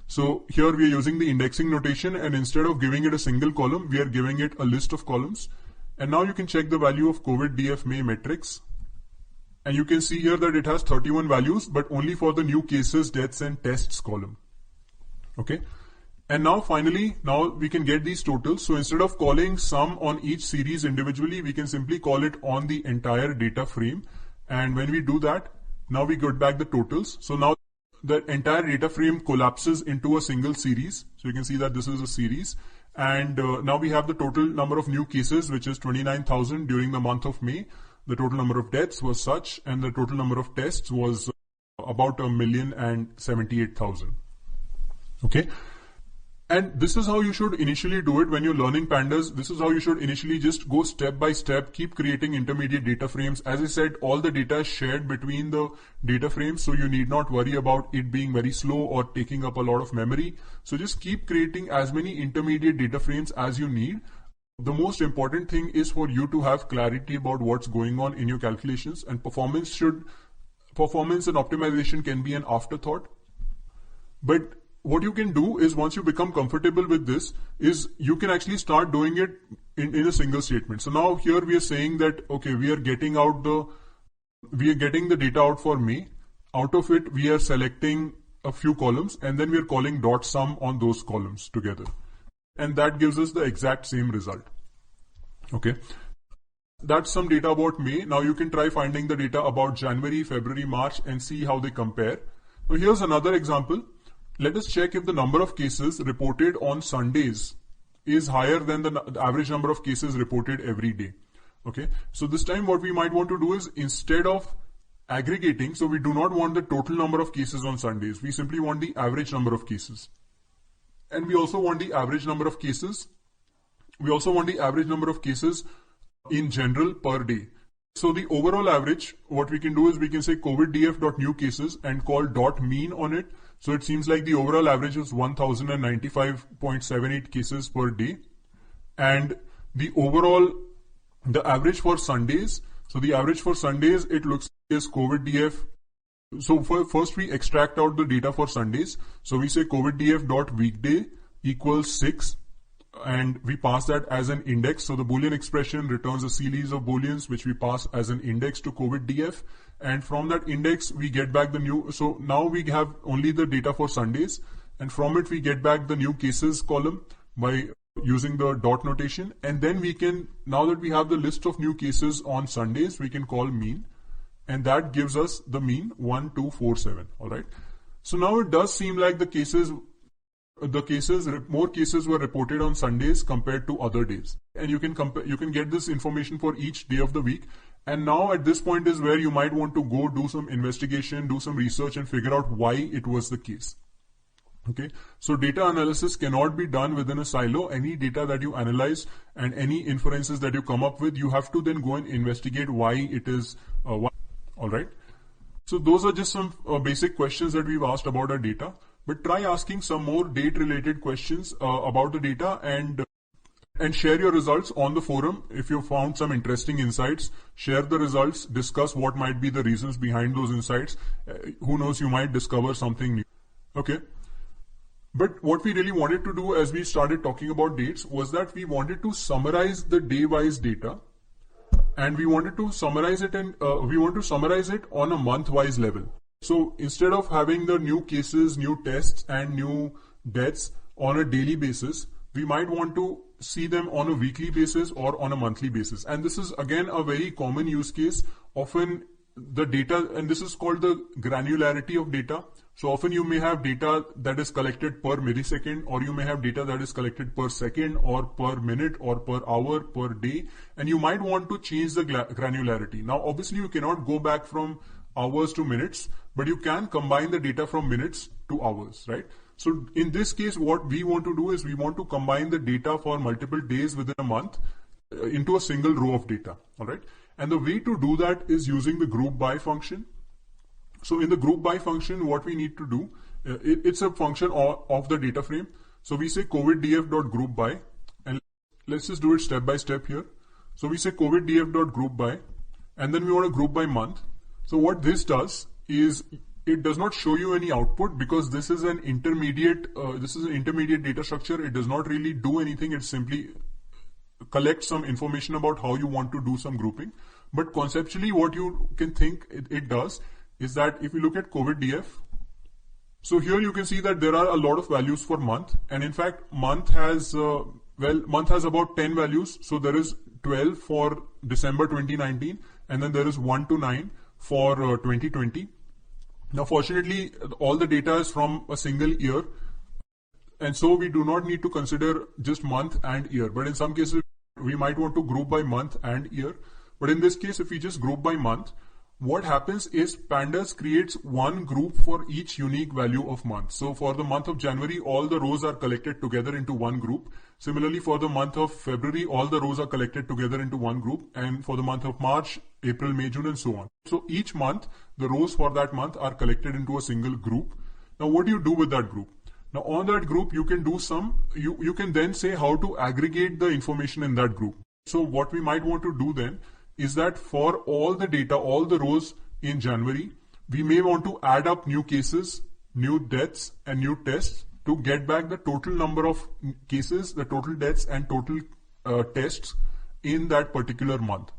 So here we are using the indexing notation, and instead of giving it a single column, we are giving it a list of columns. And now you can check the value of COVID-DF May metrics. And you can see here that it has 31 values, but only for the new cases, deaths, and tests column. Okay. And now finally, we can get these totals. So instead of calling sum on each series individually, we can simply call it on the entire data frame. And when we do that, now we get back the totals. So now the entire data frame collapses into a single series. So you can see that this is a series. And now we have the total number of new cases, which is 29,000 during the month of May. The total number of deaths was such, and the total number of tests was about 1,078,000. Okay. And this is how you should initially do it when you're learning pandas. This is how you should initially just go step by step, keep creating intermediate data frames. As I said, all the data is shared between the data frames, so you need not worry about it being very slow or taking up a lot of memory. So just keep creating as many intermediate data frames as you need. The most important thing is for you to have clarity about what's going on in your calculations, and performance and optimization can be an afterthought. But what you can do is, once you become comfortable with this, is you can actually start doing it in a single statement. So now here we are saying that, okay, we are getting the data out for May. Out of it, we are selecting a few columns, and then we are calling dot sum on those columns together. And that gives us the exact same result. Okay. That's some data about May. Now you can try finding the data about January, February, March, and see how they compare. So here's another example. Let us check if the number of cases reported on Sundays is higher than the average number of cases reported every day. Okay. So this time what we might want to do is, instead of aggregating, so we do not want the total number of cases on Sundays. We simply want the average number of cases. And we also want the average number of cases. We also want the average number of cases in general per day. So the overall average, what we can do is we can say COVID-DF.new cases and call dot mean on it. So it seems like the overall average is 1095.78 cases per day. And the average for Sundays, so the average for Sundays, it looks like is COVID-DF. So first we extract out the data for Sundays. So we say COVID-DF.weekday equals 6. And we pass that as an index. So the Boolean expression returns a series of Booleans, which we pass as an index to COVID-DF. And from that index, we get back the new. So now we have only the data for Sundays. And from it, we get back the new cases column by using the dot notation. And then we can, now that we have the list of new cases on Sundays, we can call mean. And that gives us the mean 1247. All right. So now it does seem like more cases were reported on Sundays compared to other days. And you can get this information for each day of the week. And now at this point is where you might want to go do some investigation, do some research, and figure out why it was the case. Okay, so data analysis cannot be done within a silo. Any data that you analyze and any inferences that you come up with, you have to then go and investigate why it is. All right. So those are just some basic questions that we've asked about our data. But try asking some more date-related questions about the data and share your results on the forum. If you found some interesting insights, share the results, discuss what might be the reasons behind those insights. Who knows, you might discover something new. Okay. But what we really wanted to do as we started talking about dates was that we wanted to summarize the day-wise data, and we wanted to summarize it on a month-wise level. So instead of having the new cases, new tests, and new deaths on a daily basis, we might want to see them on a weekly basis or on a monthly basis. And this is again a very common use case. Often the data, and this is called the granularity of data. So often you may have data that is collected per millisecond, or you may have data that is collected per second or per minute or per hour, per day, and you might want to change the granularity. Now obviously you cannot go back from hours to minutes, but you can combine the data from minutes to hours, right? So in this case, what we want to do is we want to combine the data for multiple days within a month into a single row of data, all right? And the way to do that is using the group by function. So in the group by function, what we need to do, it's a function of the data frame. So we say coviddf.groupby, and let's just do it step by step here. So we say coviddf.groupby, and then we want to group by month. So what this does is it does not show you any output because this is an intermediate data structure. It does not really do anything. It simply collects some information about how you want to do some grouping. But conceptually, what you can think it does is that if you look at coviddf, so here you can see that there are a lot of values for month, and in fact month has about 10 values. So there is 12 for December 2019, and then there is 1 to 9 for 2020. Now fortunately all the data is from a single year, and so we do not need to consider just month and year, but in some cases we might want to group by month and year. But in this case, if we just group by month, what happens is Pandas creates one group for each unique value of month. So for the month of January, all the rows are collected together into one group. Similarly, for the month of February, all the rows are collected together into one group. And for the month of March, April, May, June, and so on. So each month, the rows for that month are collected into a single group. Now, what do you do with that group? Now, on that group, you can do you can then say how to aggregate the information in that group. So what we might want to do then is that for all the data, all the rows in January, we may want to add up new cases, new deaths, and new tests to get back the total number of cases, the total deaths, and total tests in that particular month.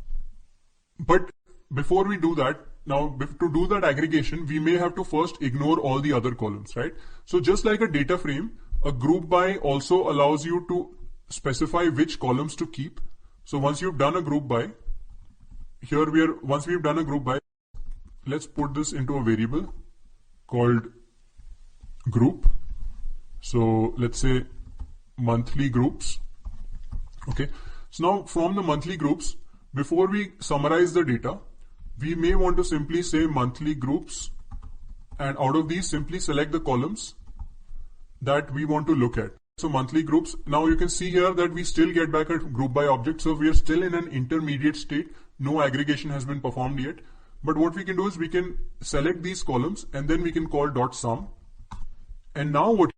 But before we do that, now to do that aggregation, we may have to first ignore all the other columns, right? So just like a data frame, a group by also allows you to specify which columns to keep. So once you've done a group by, once we've done a group by, let's put this into a variable called group. So let's say monthly groups. Okay. So now from the monthly groups, before we summarize the data, we may want to simply say monthly groups, and out of these simply select the columns that we want to look at. So monthly groups, now you can see here that we still get back a group by object. So we are still in an intermediate state. No aggregation has been performed yet. But what we can do is we can select these columns and then we can call .sum. And now what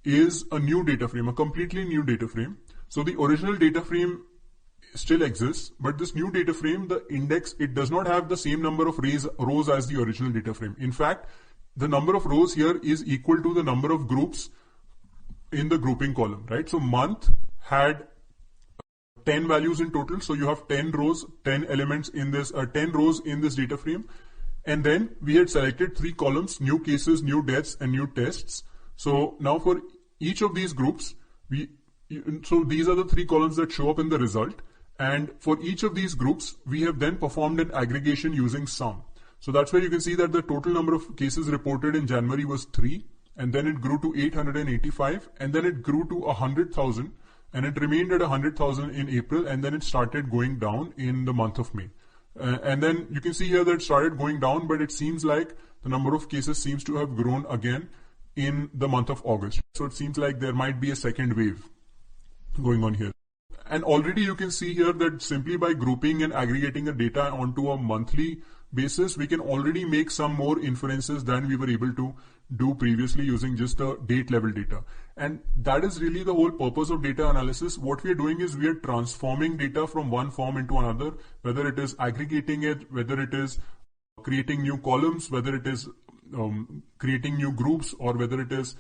is a new data frame, a completely new data frame. So the original data frame still exists, but this new data frame, the index, it does not have the same number of rows as the original data frame. In fact, the number of rows here is equal to the number of groups in the grouping column, right? So month had 10 values in total. So you have 10 rows, 10 elements in this, 10 rows in this data frame. And then we had selected 3 columns, new cases, new deaths, and new tests. So now for each of these groups, so these are the 3 columns that show up in the result. And for each of these groups, we have then performed an aggregation using sum. So that's where you can see that the total number of cases reported in January was 3. And then it grew to 885, and then it grew to 100,000, and it remained at 100,000 in April, and then it started going down in the month of May. And then you can see here that it started going down, but it seems like the number of cases seems to have grown again in the month of August. So it seems like there might be a second wave going on here. And already you can see here that simply by grouping and aggregating the data onto a monthly basis, we can already make some more inferences than we were able to do previously using just the date level data. And that is really the whole purpose of data analysis. What we are doing is we are transforming data from one form into another, whether it is aggregating it, whether it is creating new columns, whether it is creating new groups, or whether it is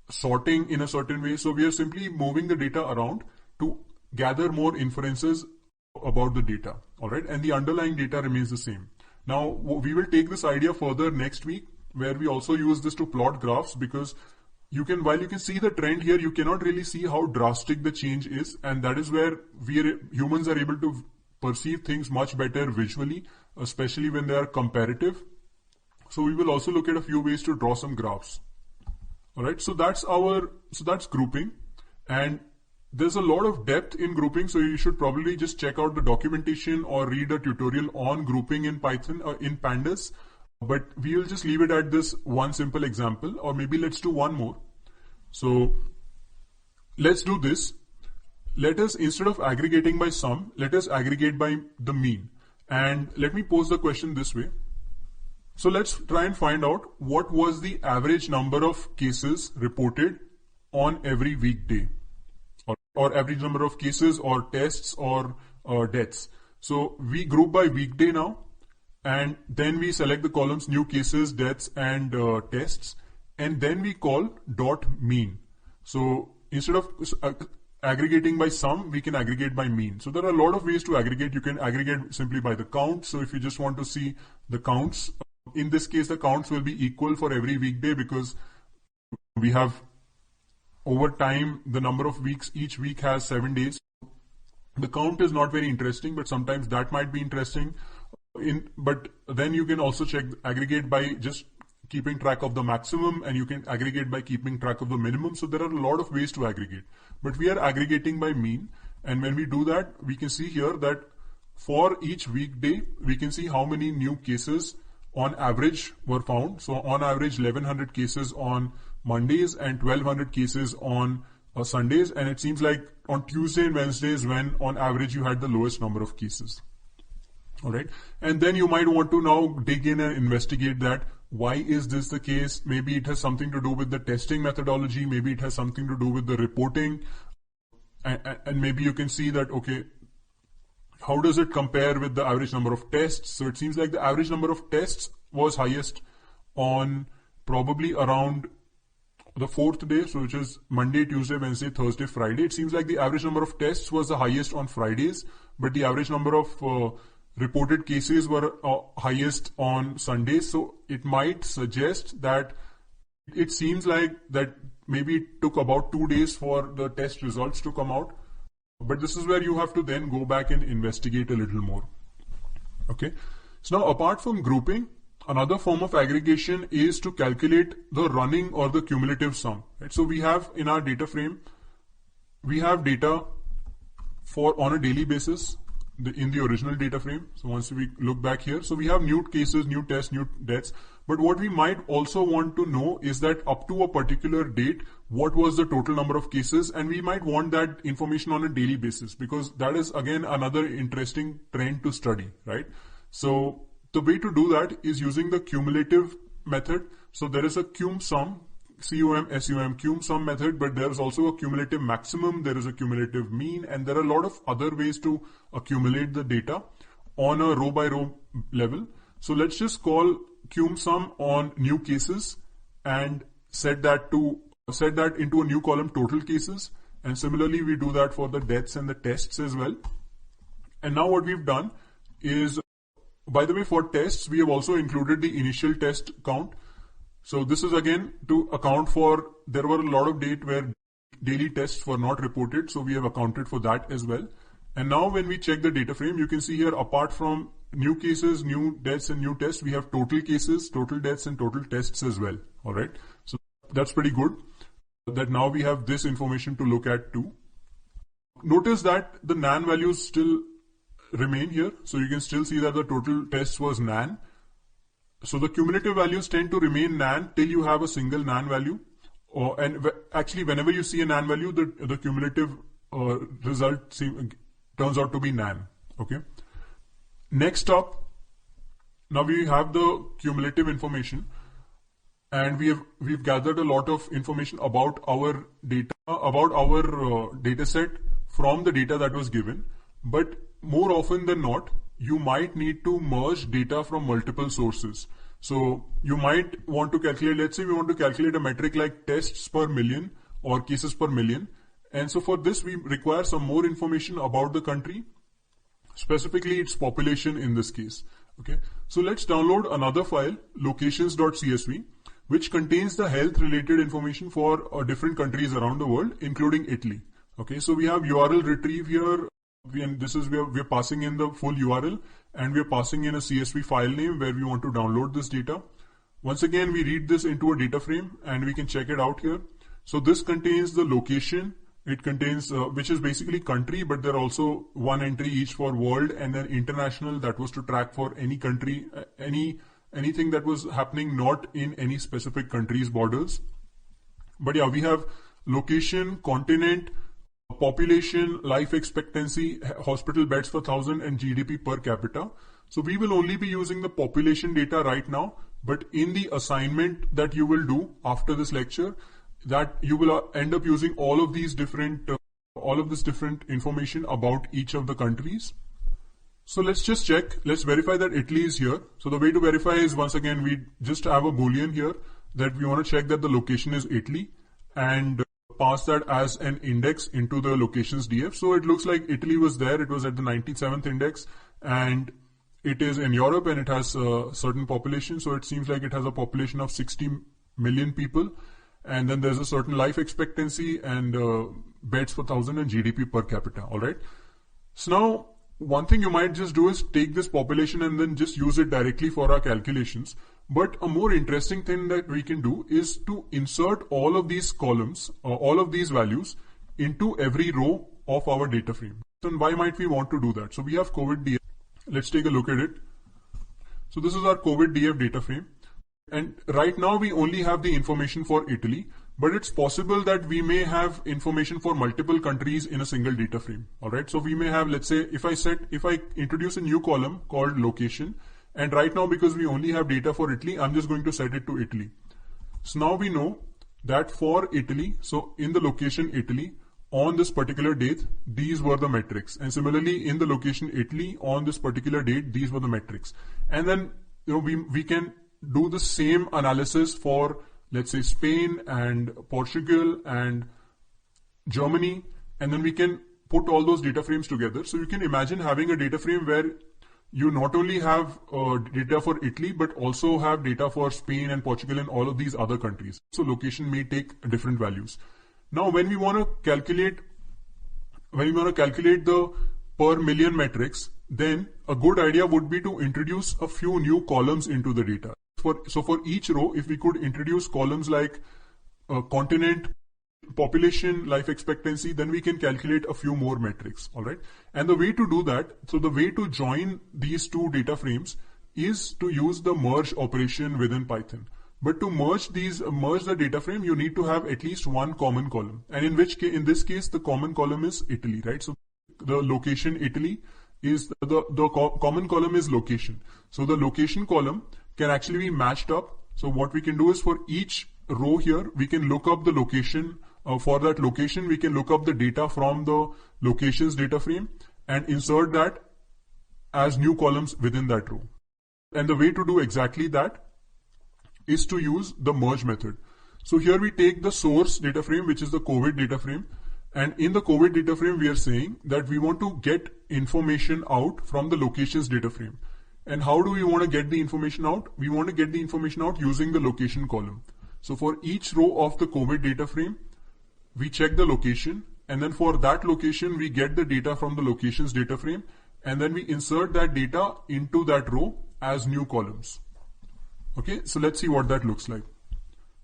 sorting in a certain way. So we are simply moving the data around to gather more inferences about the data. All right. And the underlying data remains the same. Now we will take this idea further next week, where we also use this to plot graphs, because while you can see the trend here, you cannot really see how drastic the change is. And that is where humans are able to perceive things much better visually, especially when they are comparative. So we will also look at a few ways to draw some graphs. All right. So that's grouping, and there's a lot of depth in grouping. So you should probably just check out the documentation or read a tutorial on grouping in Python or in pandas. But we will just leave it at this one simple example, or maybe let's do one more. So let's do this. Let us, instead of aggregating by sum, let us aggregate by the mean. And let me pose the question this way. So let's try and find out what was the average number of cases reported on every weekday, or average number of cases or tests or deaths. So we group by weekday now, and then we select the columns new cases, deaths, and tests, and then we call dot mean. So instead of aggregating by sum, we can aggregate by mean. So there are a lot of ways to aggregate. You can aggregate simply by the count. So if you just want to see the counts, in this case the counts will be equal for every weekday, because we have over time the number of weeks, each week has 7 days. The count is not very interesting, but sometimes that might be interesting. But then you can also aggregate by just keeping track of the maximum, and you can aggregate by keeping track of the minimum. So there are a lot of ways to aggregate, but we are aggregating by mean. And when we do that, we can see here that for each weekday, we can see how many new cases on average were found. So on average, 1100 cases on Mondays and 1200 cases on Sundays. And it seems like on Tuesday and Wednesdays when on average you had the lowest number of cases. All right. And then you might want to now dig in and investigate that. Why is this the case? Maybe it has something to do with the testing methodology. Maybe it has something to do with the reporting. And maybe you can see that, okay, how does it compare with the average number of tests? So it seems like the average number of tests was highest on probably around the 4th day, so which is Monday, Tuesday, Wednesday, Thursday, Friday. It seems like the average number of tests was the highest on Fridays, but the average number of reported cases were highest on Sundays. So it might suggest that it seems like that maybe it took about 2 days for the test results to come out. But this is where you have to then go back and investigate a little more. Okay. So now, apart from grouping, another form of aggregation is to calculate the running or the cumulative sum. Right? So we have in our data frame, we have data on a daily basis in the original data frame. So once we look back here, so we have new cases, new tests, new deaths. But what we might also want to know is that up to a particular date, what was the total number of cases? And we might want that information on a daily basis, because that is again another interesting trend to study, right? So the way to do that is using the cumulative method. So there is a cum sum, C-U-M-S-U-M, cum sum method, but there is also a cumulative maximum, there is a cumulative mean, and there are a lot of other ways to accumulate the data on a row by row level. So let's just call cum sum on new cases and set that into a new column, total cases. And similarly, we do that for the deaths and the tests as well. And now what we've done is, by the way, for tests, we have also included the initial test count. So this is again to account for, there were a lot of days where daily tests were not reported. So we have accounted for that as well. And now when we check the data frame, you can see here, apart from new cases, new deaths, and new tests, we have total cases, total deaths, and total tests as well. All right. So that's pretty good that now we have this information to look at too. Notice that the nan values still remain here. So you can still see that the total tests was nan. So the cumulative values tend to remain nan till you have a single nan value. Actually, whenever you see a NaN value, the cumulative result turns out to be NaN. Okay. Next up, now we have the cumulative information, and we've gathered a lot of information about our data set from the data that was given. But more often than not, you might need to merge data from multiple sources. So you might want to calculate, let's say we want to calculate a metric like tests per million or cases per million. And so for this, we require some more information about the country, specifically its population in this case. Okay. So let's download another file, locations.csv, which contains the health related information for different countries around the world, including Italy. Okay. So we have URL retrieve here. And this is where we're passing in the full URL, and we're passing in a CSV file name where we want to download this data. Once again, we read this into a data frame and we can check it out here. So this contains the location. It contains, which is basically country, but there are also one entry each for world and then international that was to track for any country, anything that was happening not in any specific country's borders. But yeah, we have location, continent, population, life expectancy, hospital beds per thousand, and GDP per capita. So we will only be using the population data right now, but in the assignment that you will do after this lecture, that you will end up using all of this different information about each of the countries. So let's just check. Let's verify that Italy is here. So the way to verify is, once again, we just have a boolean here that we want to check that the location is Italy, and pass that as an index into the locations df. So it looks like Italy was there. It was at the 97th index, and it is in Europe, and it has a certain population. So it seems like it has a population of 60 million people. And then there's a certain life expectancy and beds per thousand and GDP per capita. All right. So now one thing you might just do is take this population and then just use it directly for our calculations. But a more interesting thing that we can do is to insert all of these columns, all of these values into every row of our data frame. And why might we want to do that? So we have COVID DF. Let's take a look at it. So this is our COVID DF data frame. And right now we only have the information for Italy, but it's possible that we may have information for multiple countries in a single data frame. All right. So we may have, let's say, if I introduce a new column called location, and right now, because we only have data for Italy, I'm just going to set it to Italy. So now we know that for Italy, so in the location Italy, on this particular date, these were the metrics. And similarly, in the location Italy, on this particular date, these were the metrics. And then, we can do the same analysis for, let's say, Spain and Portugal and Germany. And then we can put all those data frames together. So you can imagine having a data frame where you not only have data for Italy, but also have data for Spain and Portugal and all of these other countries. So location may take different values. Now, when we want to calculate the per million metrics, then a good idea would be to introduce a few new columns into the data. So for each row, if we could introduce columns like continent, population, life expectancy, then we can calculate a few more metrics. All right. And the way to do that, so the way to join these two data frames is to use the merge operation within Python. But to merge the data frame, you need to have at least one common column. And in this case, the common column is Italy, right? So the location Italy is the common column is location. So the location column can actually be matched up. So what we can do is for each row here, we can look up the location. For that location, we can look up the data from the locations data frame and insert that as new columns within that row. And the way to do exactly that is to use the merge method. So here we take the source data frame, which is the COVID data frame. And in the COVID data frame, we are saying that we want to get information out from the locations data frame. And how do we want to get the information out? We want to get the information out using the location column. So for each row of the COVID data frame, we check the location, and then for that location, we get the data from the locations data frame, and then we insert that data into that row as new columns. Okay, so let's see what that looks like.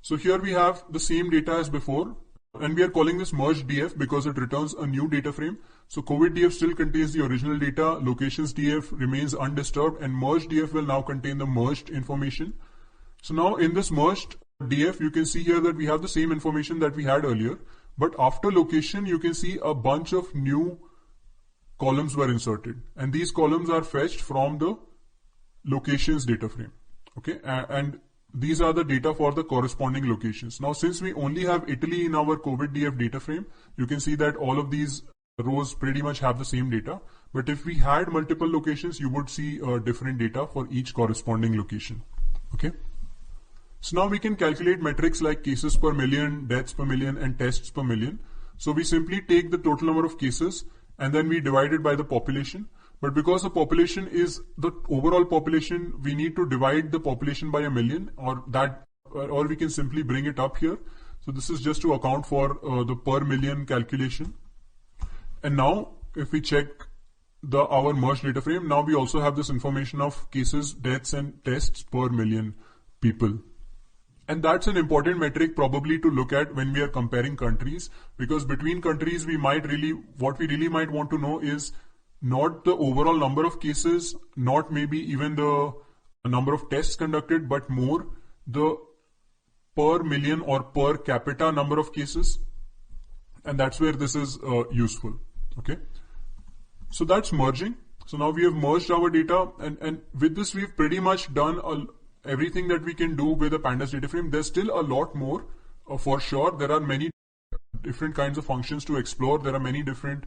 So here we have the same data as before, and we are calling this merge df because it returns a new data frame. So COVID df still contains the original data, locations df remains undisturbed, and merge df will now contain the merged information. So now in this merged DF, you can see here that we have the same information that we had earlier, but after location, you can see a bunch of new columns were inserted, and these columns are fetched from the locations data frame. Okay, and these are the data for the corresponding locations. Now, since we only have Italy in our COVID DF data frame, you can see that all of these rows pretty much have the same data. But if we had multiple locations, you would see different data for each corresponding location. Okay. So now we can calculate metrics like cases per million, deaths per million, and tests per million. So we simply take the total number of cases and then we divide it by the population. But because the population is the overall population, we need to divide the population by 1 million, or we can simply bring it up here. So this is just to account for the per million calculation. And now if we check our merged data frame, now we also have this information of cases, deaths, and tests per million people. And that's an important metric probably to look at when we are comparing countries, because between countries what we really might want to know is not the overall number of cases, not maybe even the number of tests conducted, but more the per million or per capita number of cases. And that's where this is useful. Okay. So that's merging. So now we have merged our data, and with this we've pretty much done everything that we can do with a pandas data frame. There's still a lot more for sure. There are many different kinds of functions to explore. There are many different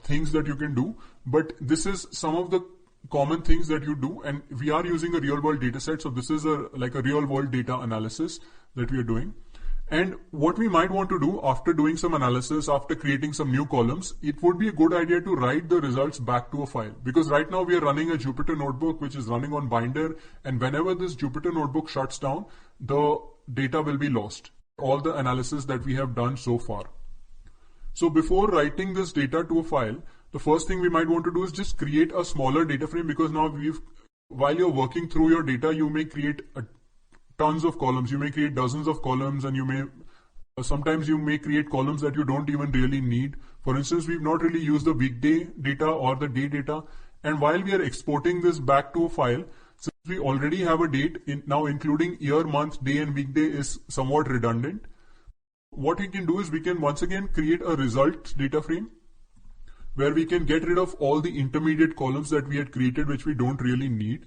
things that you can do, but this is some of the common things that you do, and we are using a real world data set. So this is like a real world data analysis that we are doing. And what we might want to do after doing some analysis, after creating some new columns, it would be a good idea to write the results back to a file, because right now we are running a Jupyter notebook which is running on Binder, and whenever this Jupyter notebook shuts down, the data will be lost, all the analysis that we have done so far. So before writing this data to a file, the first thing we might want to do is just create a smaller data frame, because now while you're working through your data, you may create tons of columns, you may create dozens of columns, and sometimes you may create columns that you don't even really need. For instance, we've not really used the weekday data or the day data, and while we are exporting this back to a file, since we already have a date, now including year, month, day, and weekday is somewhat redundant. What we can do is we can once again create a results data frame where we can get rid of all the intermediate columns that we had created which we don't really need.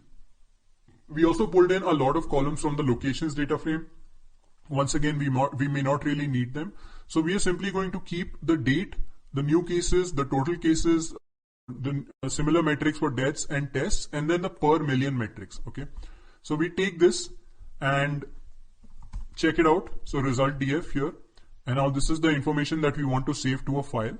We also pulled in a lot of columns from the locations data frame. Once again, we may not really need them. So we are simply going to keep the date, the new cases, the total cases, the similar metrics for deaths and tests, and then the per million metrics. Okay. So we take this and check it out. So result DF here. And now this is the information that we want to save to a file.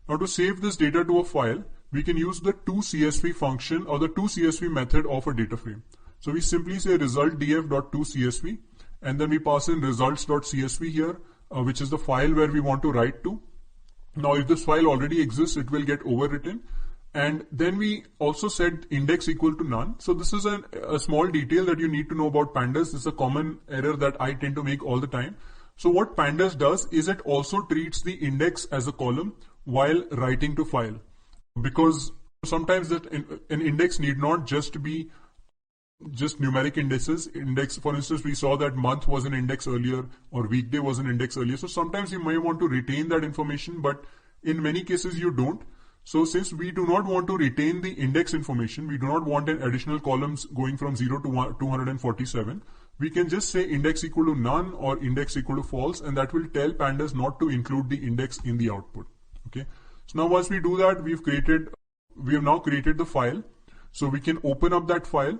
Now to save this data to a file, we can use the toCSV function or the toCSV method of a data frame. So we simply say result df.toCSV, and then we pass in results.csv here, which is the file where we want to write to. Now if this file already exists, it will get overwritten. And then we also set index equal to none. So this is a small detail that you need to know about pandas. This is a common error that I tend to make all the time. So what pandas does is it also treats the index as a column while writing to file, because sometimes that an index need not just be just numeric indices. For instance, we saw that month was an index earlier or weekday was an index earlier. So sometimes you may want to retain that information, but in many cases you don't. So since we do not want to retain the index information, we do not want an additional columns going from 0 to 247, we can just say index equal to none or index equal to false, and that will tell pandas not to include the index in the output. Okay. So now once we do that, we have now created the file. So we can open up that file.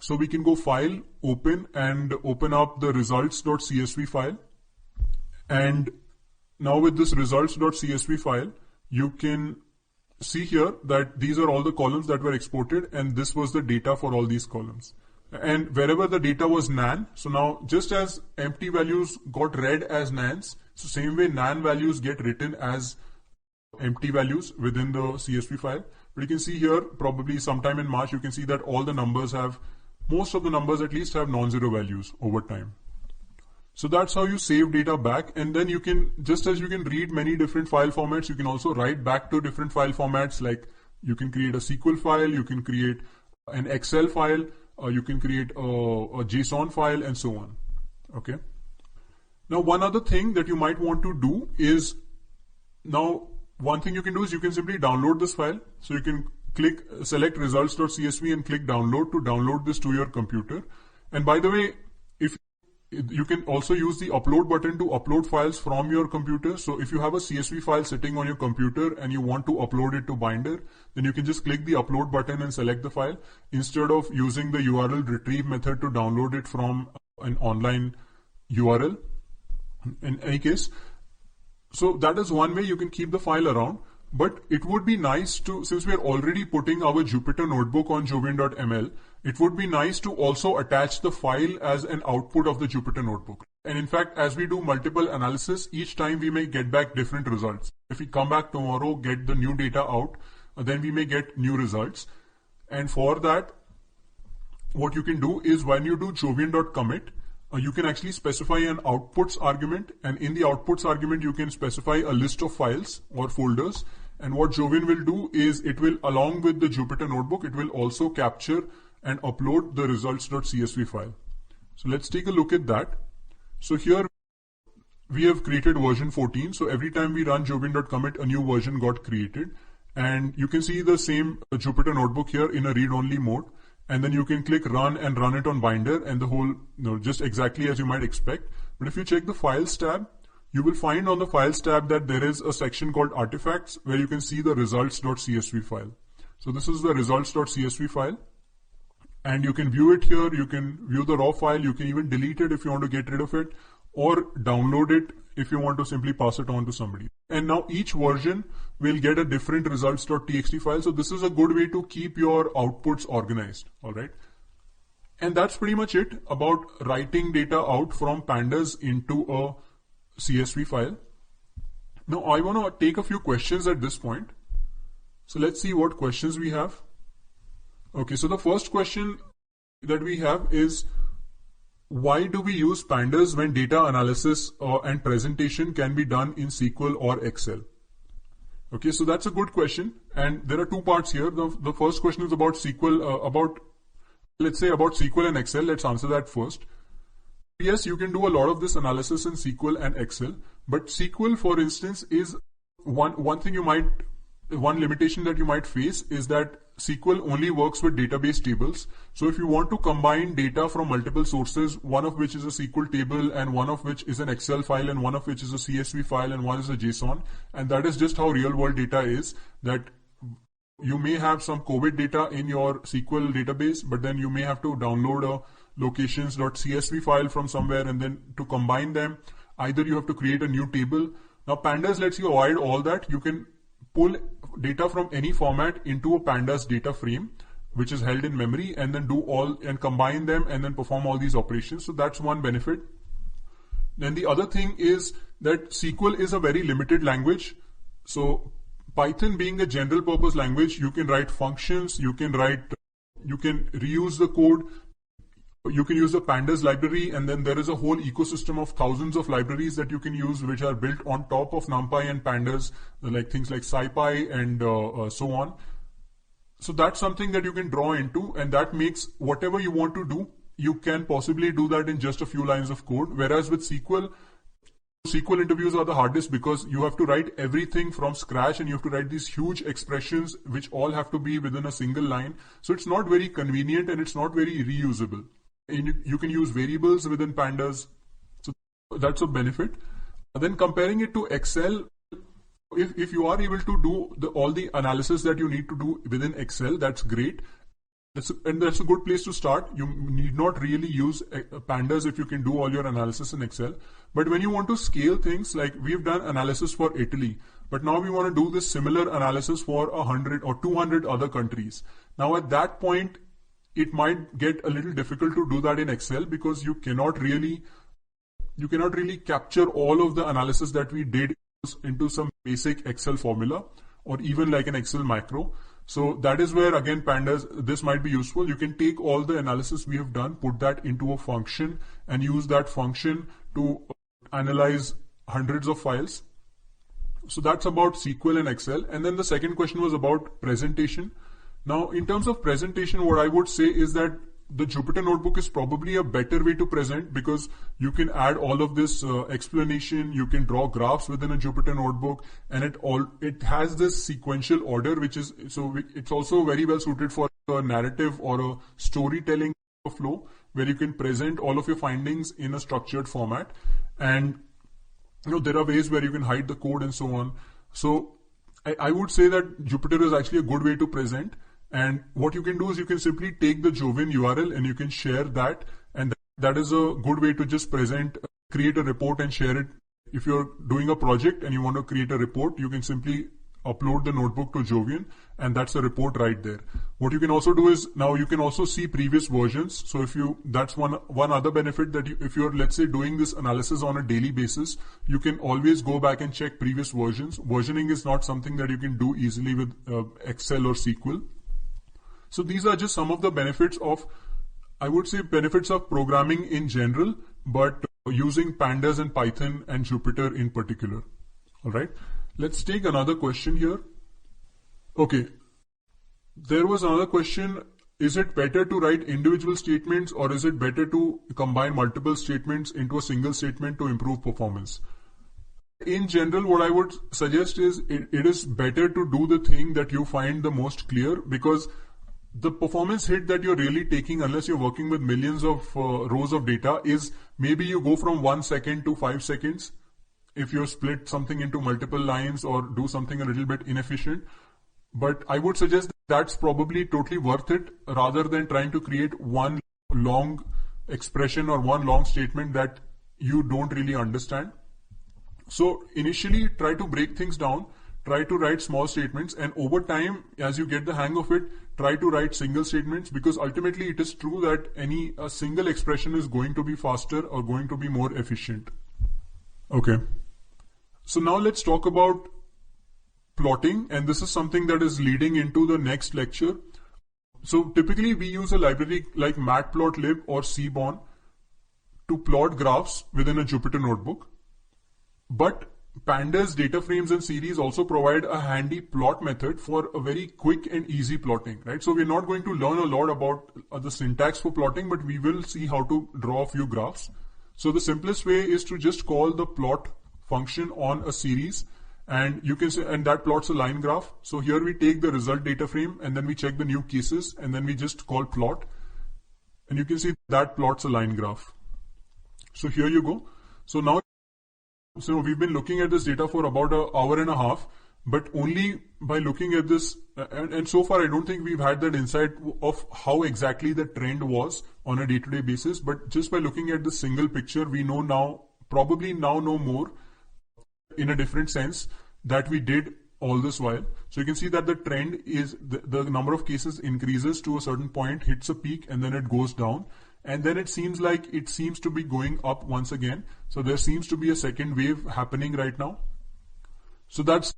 So we can go file, open, and open up the results.csv file. And now with this results.csv file, you can see here that these are all the columns that were exported, and this was the data for all these columns. And wherever the data was nan, so now just as empty values got read as nans, so same way nan values get written as empty values within the CSV file. But you can see here, probably sometime in March, you can see that all the numbers most of the numbers at least have non-zero values over time. So that's how you save data back, and then you can, just as you can read many different file formats, you can also write back to different file formats. Like you can create a SQL file, you can create an Excel file, you can create a JSON file, and so on. Okay. Now, one other thing that you might want to do is, now one thing you can do is you can simply download this file. So you can select results.csv and click download to download this to your computer. And by the way, if you can also use the upload button to upload files from your computer. So if you have a CSV file sitting on your computer and you want to upload it to Binder, then you can just click the upload button and select the file instead of using the URL retrieve method to download it from an online URL. In any case, so that is one way you can keep the file around. But it would be nice to, since we are already putting our Jupyter notebook on jovian.ml, it would be nice to also attach the file as an output of the Jupyter notebook. And in fact, as we do multiple analysis, each time we may get back different results. If we come back tomorrow, get the new data out, then we may get new results. And for that, what you can do is when you do jovian.commit, you can actually specify an outputs argument, and in the outputs argument you can specify a list of files or folders. And what Jovian will do is it will, along with the Jupyter notebook, it will also capture and upload the results.csv file. So let's take a look at that. So here we have created version 14. So every time we run jovian.commit, a new version got created, and you can see the same Jupyter notebook here in a read-only mode. And then you can click run and run it on Binder, and the whole, just exactly as you might expect. But if you check the files tab, you will find on the files tab that there is a section called artifacts where you can see the results.csv file. So this is the results.csv file, and you can view it here. You can view the raw file. You can even delete it if you want to get rid of it, or download it if you want to simply pass it on to somebody. And now each version will get a different results.txt file. So this is a good way to keep your outputs organized. All right. And that's pretty much it about writing data out from pandas into a CSV file. Now I want to take a few questions at this point. So let's see what questions we have. Okay, so the first question that we have is, why do we use pandas when data analysis and presentation can be done in SQL or Excel? Okay, so that's a good question, and there are two parts here. The first question is about SQL, let's say about SQL and Excel. Let's answer that first. Yes, you can do a lot of this analysis in SQL and Excel, but SQL, for instance, is one limitation that you might face is that SQL only works with database tables. So if you want to combine data from multiple sources, one of which is a SQL table and one of which is an Excel file and one of which is a CSV file and one is a JSON, and that is just how real world data is, that you may have some COVID data in your SQL database, but then you may have to download a locations.csv file from somewhere, and then to combine them, either you have to create a new table. Now pandas lets you avoid all that. You can pull data from any format into a pandas data frame, which is held in memory, and then do all and combine them and then perform all these operations. So that's one benefit. Then the other thing is that SQL is a very limited language. So Python being a general purpose language, you can write functions, you can reuse the code, you can use the pandas library, and then there is a whole ecosystem of thousands of libraries that you can use which are built on top of NumPy and pandas, like things like SciPy and so on. So that's something that you can draw into, and that makes whatever you want to do, you can possibly do that in just a few lines of code. Whereas with SQL interviews are the hardest because you have to write everything from scratch and you have to write these huge expressions which all have to be within a single line. So it's not very convenient and it's not very reusable. And you can use variables within pandas. So that's a benefit. Then comparing it to Excel, if you are able to do all the analysis that you need to do within Excel, that's great. And that's a good place to start. You need not really use pandas if you can do all your analysis in Excel. But when you want to scale things, like we've done analysis for Italy, but now we want to do this similar analysis for 100 or 200 other countries. Now at that point, it might get a little difficult to do that in Excel because you cannot really capture all of the analysis that we did into some basic Excel formula or even like an Excel macro. So that is where again pandas, this might be useful. You can take all the analysis we have done, put that into a function and use that function to analyze hundreds of files. So that's about SQL and Excel. And then the second question was about presentation. Now in terms of presentation, what I would say is that the Jupyter Notebook is probably a better way to present because you can add all of this explanation, you can draw graphs within a Jupyter Notebook, and it has this sequential order, it's also very well suited for a narrative or a storytelling flow where you can present all of your findings in a structured format. And there are ways where you can hide the code and so on. So I would say that Jupyter is actually a good way to present. And what you can do is you can simply take the Jovian URL and you can share that. And that is a good way to just create a report and share it. If you're doing a project and you want to create a report, you can simply upload the notebook to Jovian, and that's a report right there. What you can also do is now you can also see previous versions. So that's one other benefit, that if you're, let's say, doing this analysis on a daily basis, you can always go back and check previous versions. Versioning is not something that you can do easily with Excel or SQL. So these are just some of the benefits of, I would say, benefits of programming in general, but using pandas and Python and Jupyter in particular. All right. Let's take another question here. Okay. There was another question. Is it better to write individual statements, or is it better to combine multiple statements into a single statement to improve performance? In general, what I would suggest is it is better to do the thing that you find the most clear, because the performance hit that you're really taking, unless you're working with millions of rows of data, is maybe you go from 1 second to 5 seconds if you split something into multiple lines or do something a little bit inefficient. But I would suggest that's probably totally worth it, rather than trying to create one long expression or one long statement that you don't really understand. So initially, try to break things down. Try to write small statements, and over time, as you get the hang of it, try to write single statements, because ultimately it is true that a single expression is going to be faster or going to be more efficient. Okay. So now let's talk about plotting, and this is something that is leading into the next lecture. So typically we use a library like matplotlib or seaborn to plot graphs within a Jupyter Notebook. But pandas, data frames, and series also provide a handy plot method for a very quick and easy plotting, right? So we're not going to learn a lot about the syntax for plotting, but we will see how to draw a few graphs. So the simplest way is to just call the plot function on a series, and you can say, and that plots a line graph. So here we take the result data frame, and then we check the new cases, and then we just call plot, and you can see that plots a line graph. So here you go. So now, we've been looking at this data for about an hour and a half, but only by looking at this, and so far I don't think we've had that insight of how exactly the trend was on a day-to-day basis, but just by looking at the single picture, we probably now know more in a different sense that we did all this while. So you can see that the trend is the number of cases increases to a certain point, hits a peak, and then it goes down. And then it seems to be going up once again. So there seems to be a second wave happening right now. So this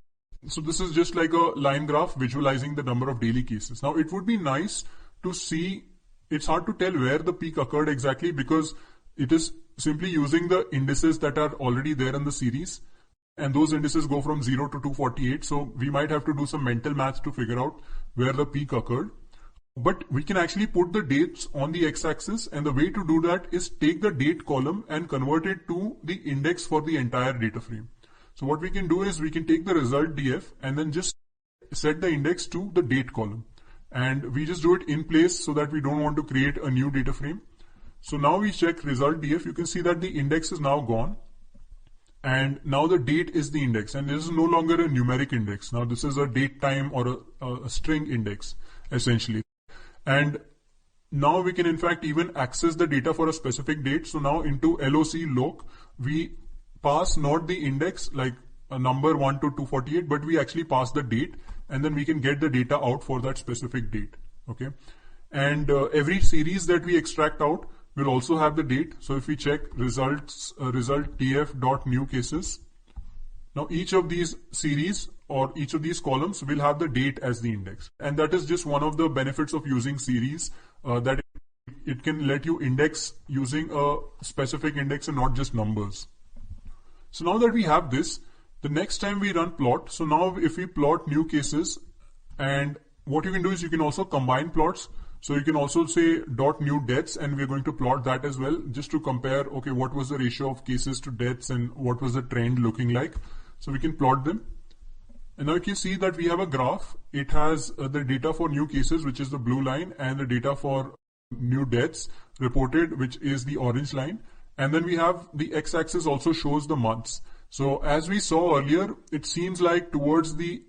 is just like a line graph visualizing the number of daily cases. Now it would be nice to see, it's hard to tell where the peak occurred exactly, because it is simply using the indices that are already there in the series. And those indices go from 0 to 248. So we might have to do some mental math to figure out where the peak occurred. But we can actually put the dates on the x-axis, and the way to do that is take the date column and convert it to the index for the entire data frame. So what we can do is we can take the result df and then just set the index to the date column. And we just do it in place so that we don't want to create a new data frame. So now we check result df. You can see that the index is now gone. And now the date is the index, and this is no longer a numeric index. Now this is a date time or a string index, essentially. And now we can in fact even access the data for a specific date. So now into loc, we pass not the index like a number 1 to 248, but we actually pass the date, and then we can get the data out for that specific date. Okay. And every series that we extract out will also have the date. So if we check result df.new cases, now each of these series or each of these columns will have the date as the index. And that is just one of the benefits of using series, that it can let you index using a specific index and not just numbers. So now that we have this, the next time we run plot, so now if we plot new cases, and what you can do is you can also combine plots. So you can also say dot new deaths, and we're going to plot that as well, just to compare, okay, what was the ratio of cases to deaths and what was the trend looking like. So we can plot them. And now you can see that we have a graph. It has the data for new cases, which is the blue line, and the data for new deaths reported, which is the orange line. And then we have the x-axis also shows the months. So as we saw earlier, it seems like towards the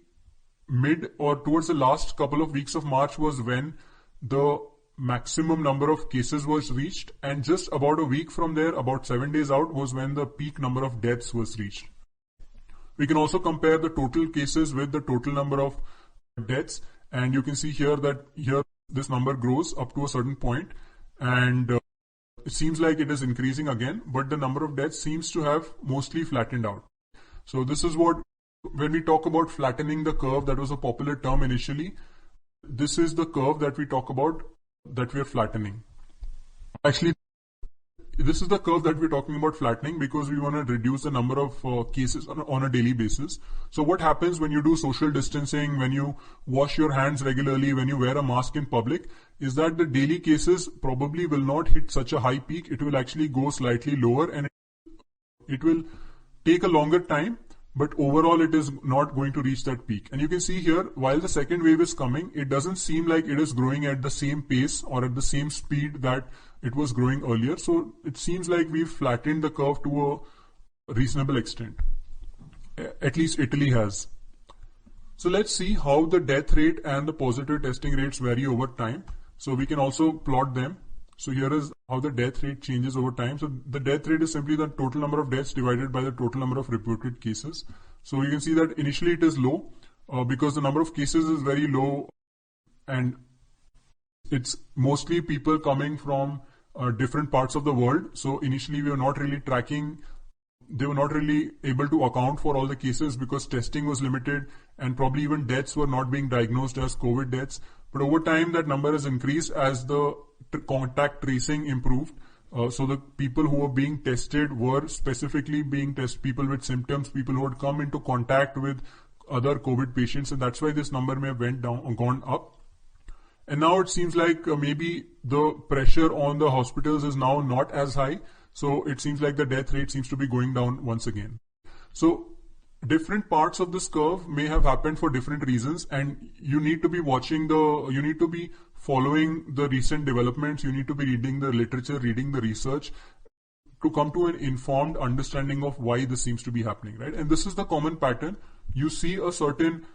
mid or towards the last couple of weeks of March was when the maximum number of cases was reached, and just about a week from there, about 7 days out, was when the peak number of deaths was reached. We can also compare the total cases with the total number of deaths, and you can see here that here this number grows up to a certain point, and it seems like it is increasing again, but the number of deaths seems to have mostly flattened out. So this is what, when we talk about flattening the curve, that was a popular term initially. This is the curve that we talk about that we are flattening. Actually, this is the curve that we're talking about flattening because we want to reduce the number of cases on a daily basis. So what happens when you do social distancing, when you wash your hands regularly, when you wear a mask in public, is that the daily cases probably will not hit such a high peak. It will actually go slightly lower, and it will take a longer time, but overall it is not going to reach that peak. And you can see here, while the second wave is coming, it doesn't seem like it is growing at the same pace or at the same speed that it was growing earlier. So it seems like we've flattened the curve to a reasonable extent. At least Italy has. So let's see how the death rate and the positive testing rates vary over time. So we can also plot them. So here is how the death rate changes over time. So the death rate is simply the total number of deaths divided by the total number of reported cases. So you can see that initially it is low because the number of cases is very low, and it's mostly people coming from different parts of the world. So initially we were not really tracking, they were not really able to account for all the cases because testing was limited, and probably even deaths were not being diagnosed as COVID deaths. But over time that number has increased as the contact tracing improved. So the people who were being tested were specifically being tested, people with symptoms, people who had come into contact with other COVID patients, and that's why this number may have went down or gone up. And now it seems like maybe the pressure on the hospitals is now not as high. So it seems like the death rate seems to be going down once again. So different parts of this curve may have happened for different reasons, and you need to be you need to be following the recent developments, you need to be reading the literature, reading the research to come to an informed understanding of why this seems to be happening, right? And this is the common pattern. You see a certain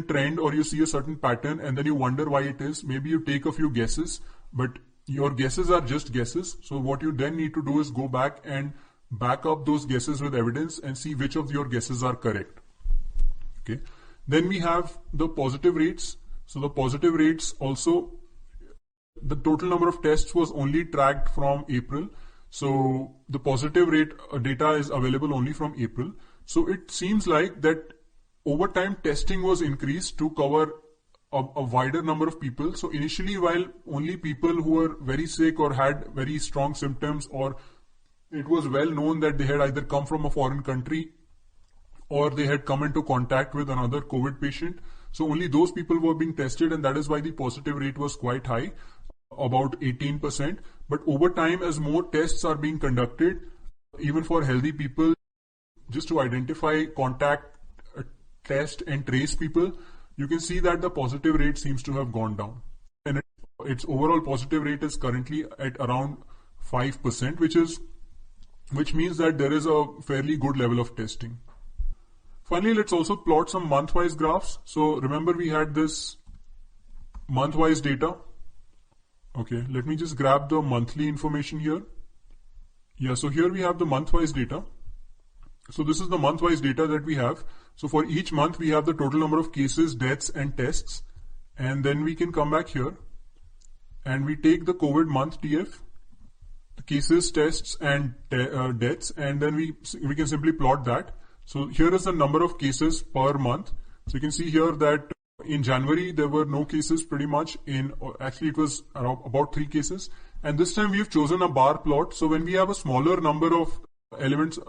trend or you see a certain pattern, and then you wonder why it is. Maybe you take a few guesses, but your guesses are just guesses. So what you then need to do is go back and back up those guesses with evidence and see which of your guesses are correct. Okay. Then we have the positive rates. So the positive rates also, the total number of tests was only tracked from April. So the positive rate data is available only from April. So it seems like that over time testing was increased to cover a wider number of people. So initially, while only people who were very sick or had very strong symptoms, or it was well known that they had either come from a foreign country or they had come into contact with another COVID patient, so only those people were being tested, and that is why the positive rate was quite high, about 18%. But over time, as more tests are being conducted, even for healthy people, just to identify, contact, test and trace people, you can see that the positive rate seems to have gone down. And its overall positive rate is currently at around 5%, which means that there is a fairly good level of testing. Finally, let's also plot some month-wise graphs. So remember we had this month-wise data. Okay, let me just grab the monthly information here. Yeah, so here we have the month-wise data. So this is the month-wise data that we have. So for each month we have the total number of cases, deaths and tests. And then we can come back here and we take the COVID month TF, the cases, tests and deaths, and then we can simply plot that. So here is the number of cases per month. So you can see here that in January there were no cases pretty much. Actually it was about 3 cases. And this time we've chosen a bar plot. So when we have a smaller number of elements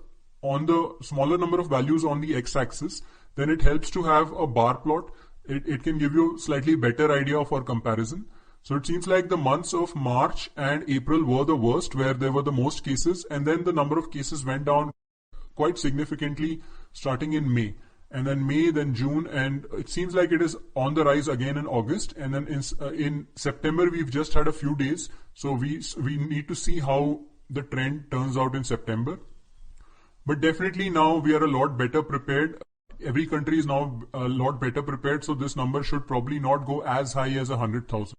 on the smaller number of values on the x-axis, then it helps to have a bar plot. It can give you slightly better idea of our comparison. So it seems like the months of March and April were the worst, where there were the most cases, and then the number of cases went down quite significantly starting in May. And then May, then June, and it seems like it is on the rise again in August. And then in September, we've just had a few days. So we need to see how the trend turns out in September. But definitely now we are a lot better prepared. Every country is now a lot better prepared. So this number should probably not go as high as 100,000.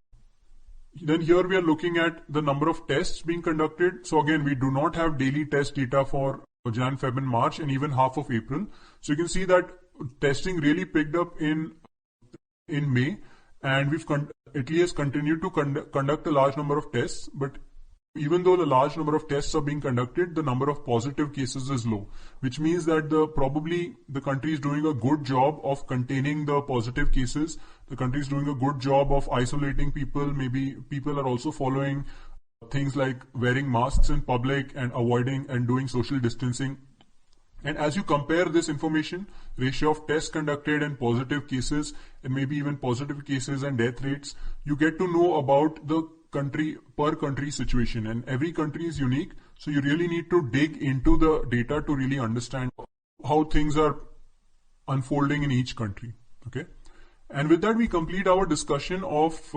Then here we are looking at the number of tests being conducted. So again, we do not have daily test data for Jan, Feb and March and even half of April. So you can see that testing really picked up in May, and Italy has continued to conduct a large number of tests. But even though the large number of tests are being conducted, the number of positive cases is low, which means that probably the country is doing a good job of containing the positive cases. The country is doing a good job of isolating people. Maybe people are also following things like wearing masks in public and avoiding and doing social distancing. And as you compare this information, ratio of tests conducted and positive cases, and maybe even positive cases and death rates, you get to know about the per country situation, and every country is unique. So you really need to dig into the data to really understand how things are unfolding in each country. Okay. And with that, we complete our discussion of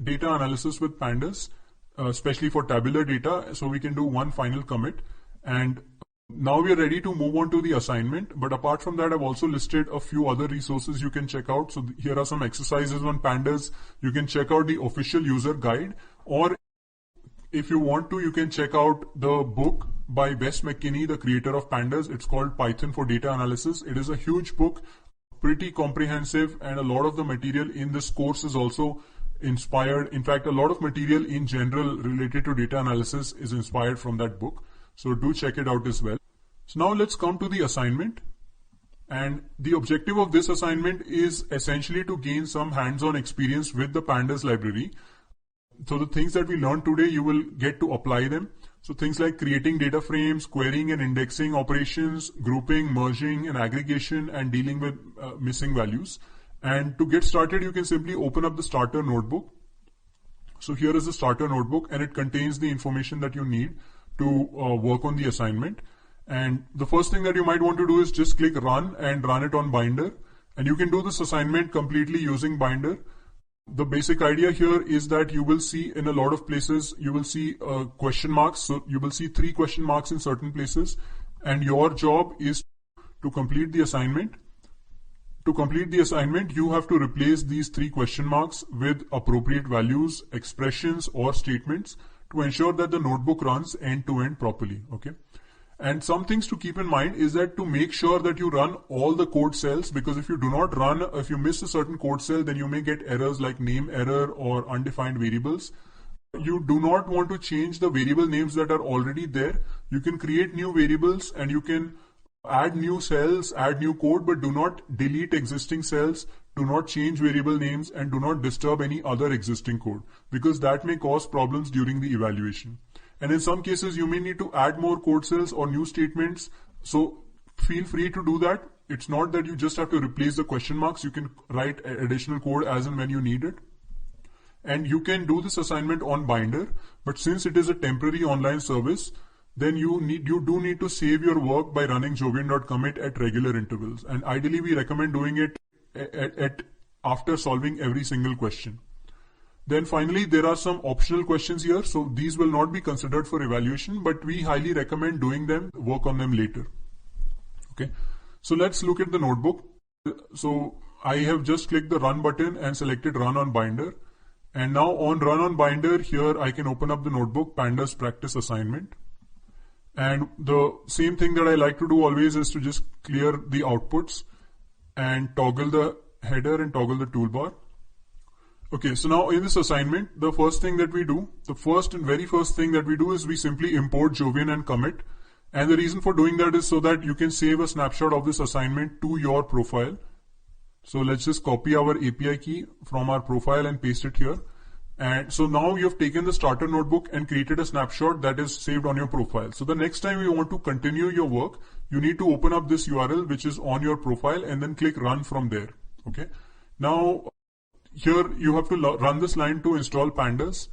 data analysis with pandas, especially for tabular data. So we can do one final commit, and now we are ready to move on to the assignment. But apart from that, I've also listed a few other resources you can check out. So here are some exercises on pandas. You can check out the official user guide, or if you want to, you can check out the book by Wes McKinney, the creator of pandas. It's called Python for Data Analysis. It is a huge book, pretty comprehensive, and a lot of the material in this course is also inspired. In fact, a lot of material in general related to data analysis is inspired from that book. So do check it out as well. So now let's come to the assignment. And the objective of this assignment is essentially to gain some hands-on experience with the pandas library. So the things that we learned today, you will get to apply them. So things like creating data frames, querying and indexing operations, grouping, merging and aggregation, and dealing with missing values. And to get started, you can simply open up the starter notebook. So here is the starter notebook, and it contains the information that you need to work on the assignment. And the first thing that you might want to do is just click run and run it on Binder. And you can do this assignment completely using Binder. The basic idea here is that you will see in a lot of places, you will see question marks. So you will see 3 question marks in certain places, and your job is to complete the assignment. To complete the assignment, you have to replace these 3 question marks with appropriate values, expressions or statements to ensure that the notebook runs end to end properly. Okay. And some things to keep in mind is that to make sure that you run all the code cells, because if you do not run, if you miss a certain code cell, then you may get errors like name error or undefined variables. You do not want to change the variable names that are already there. You can create new variables and you can add new cells, add new code, but do not delete existing cells, do not change variable names, and do not disturb any other existing code, because that may cause problems during the evaluation. And in some cases, you may need to add more code cells or new statements. So feel free to do that. It's not that you just have to replace the question marks. You can write additional code as and when you need it. And you can do this assignment on Binder. But since it is a temporary online service, then you do need to save your work by running jovian.commit at regular intervals. And ideally, we recommend doing it after solving every single question. Then finally, there are some optional questions here. So these will not be considered for evaluation, but we highly recommend doing them, work on them later. Okay. So let's look at the notebook. So I have just clicked the run button and selected run on Binder. And now on run on Binder, here I can open up the notebook, pandas practice assignment. And the same thing that I like to do always is to just clear the outputs and toggle the header and toggle the toolbar. Okay, so now in this assignment, the first thing that we do, the very first thing that we do is we simply import Jovian and commit. And the reason for doing that is so that you can save a snapshot of this assignment to your profile. So let's just copy our API key from our profile and paste it here. And so now you've taken the starter notebook and created a snapshot that is saved on your profile. So the next time you want to continue your work, you need to open up this URL which is on your profile and then click run from there. Okay. Now, here you have to run this line to install pandas.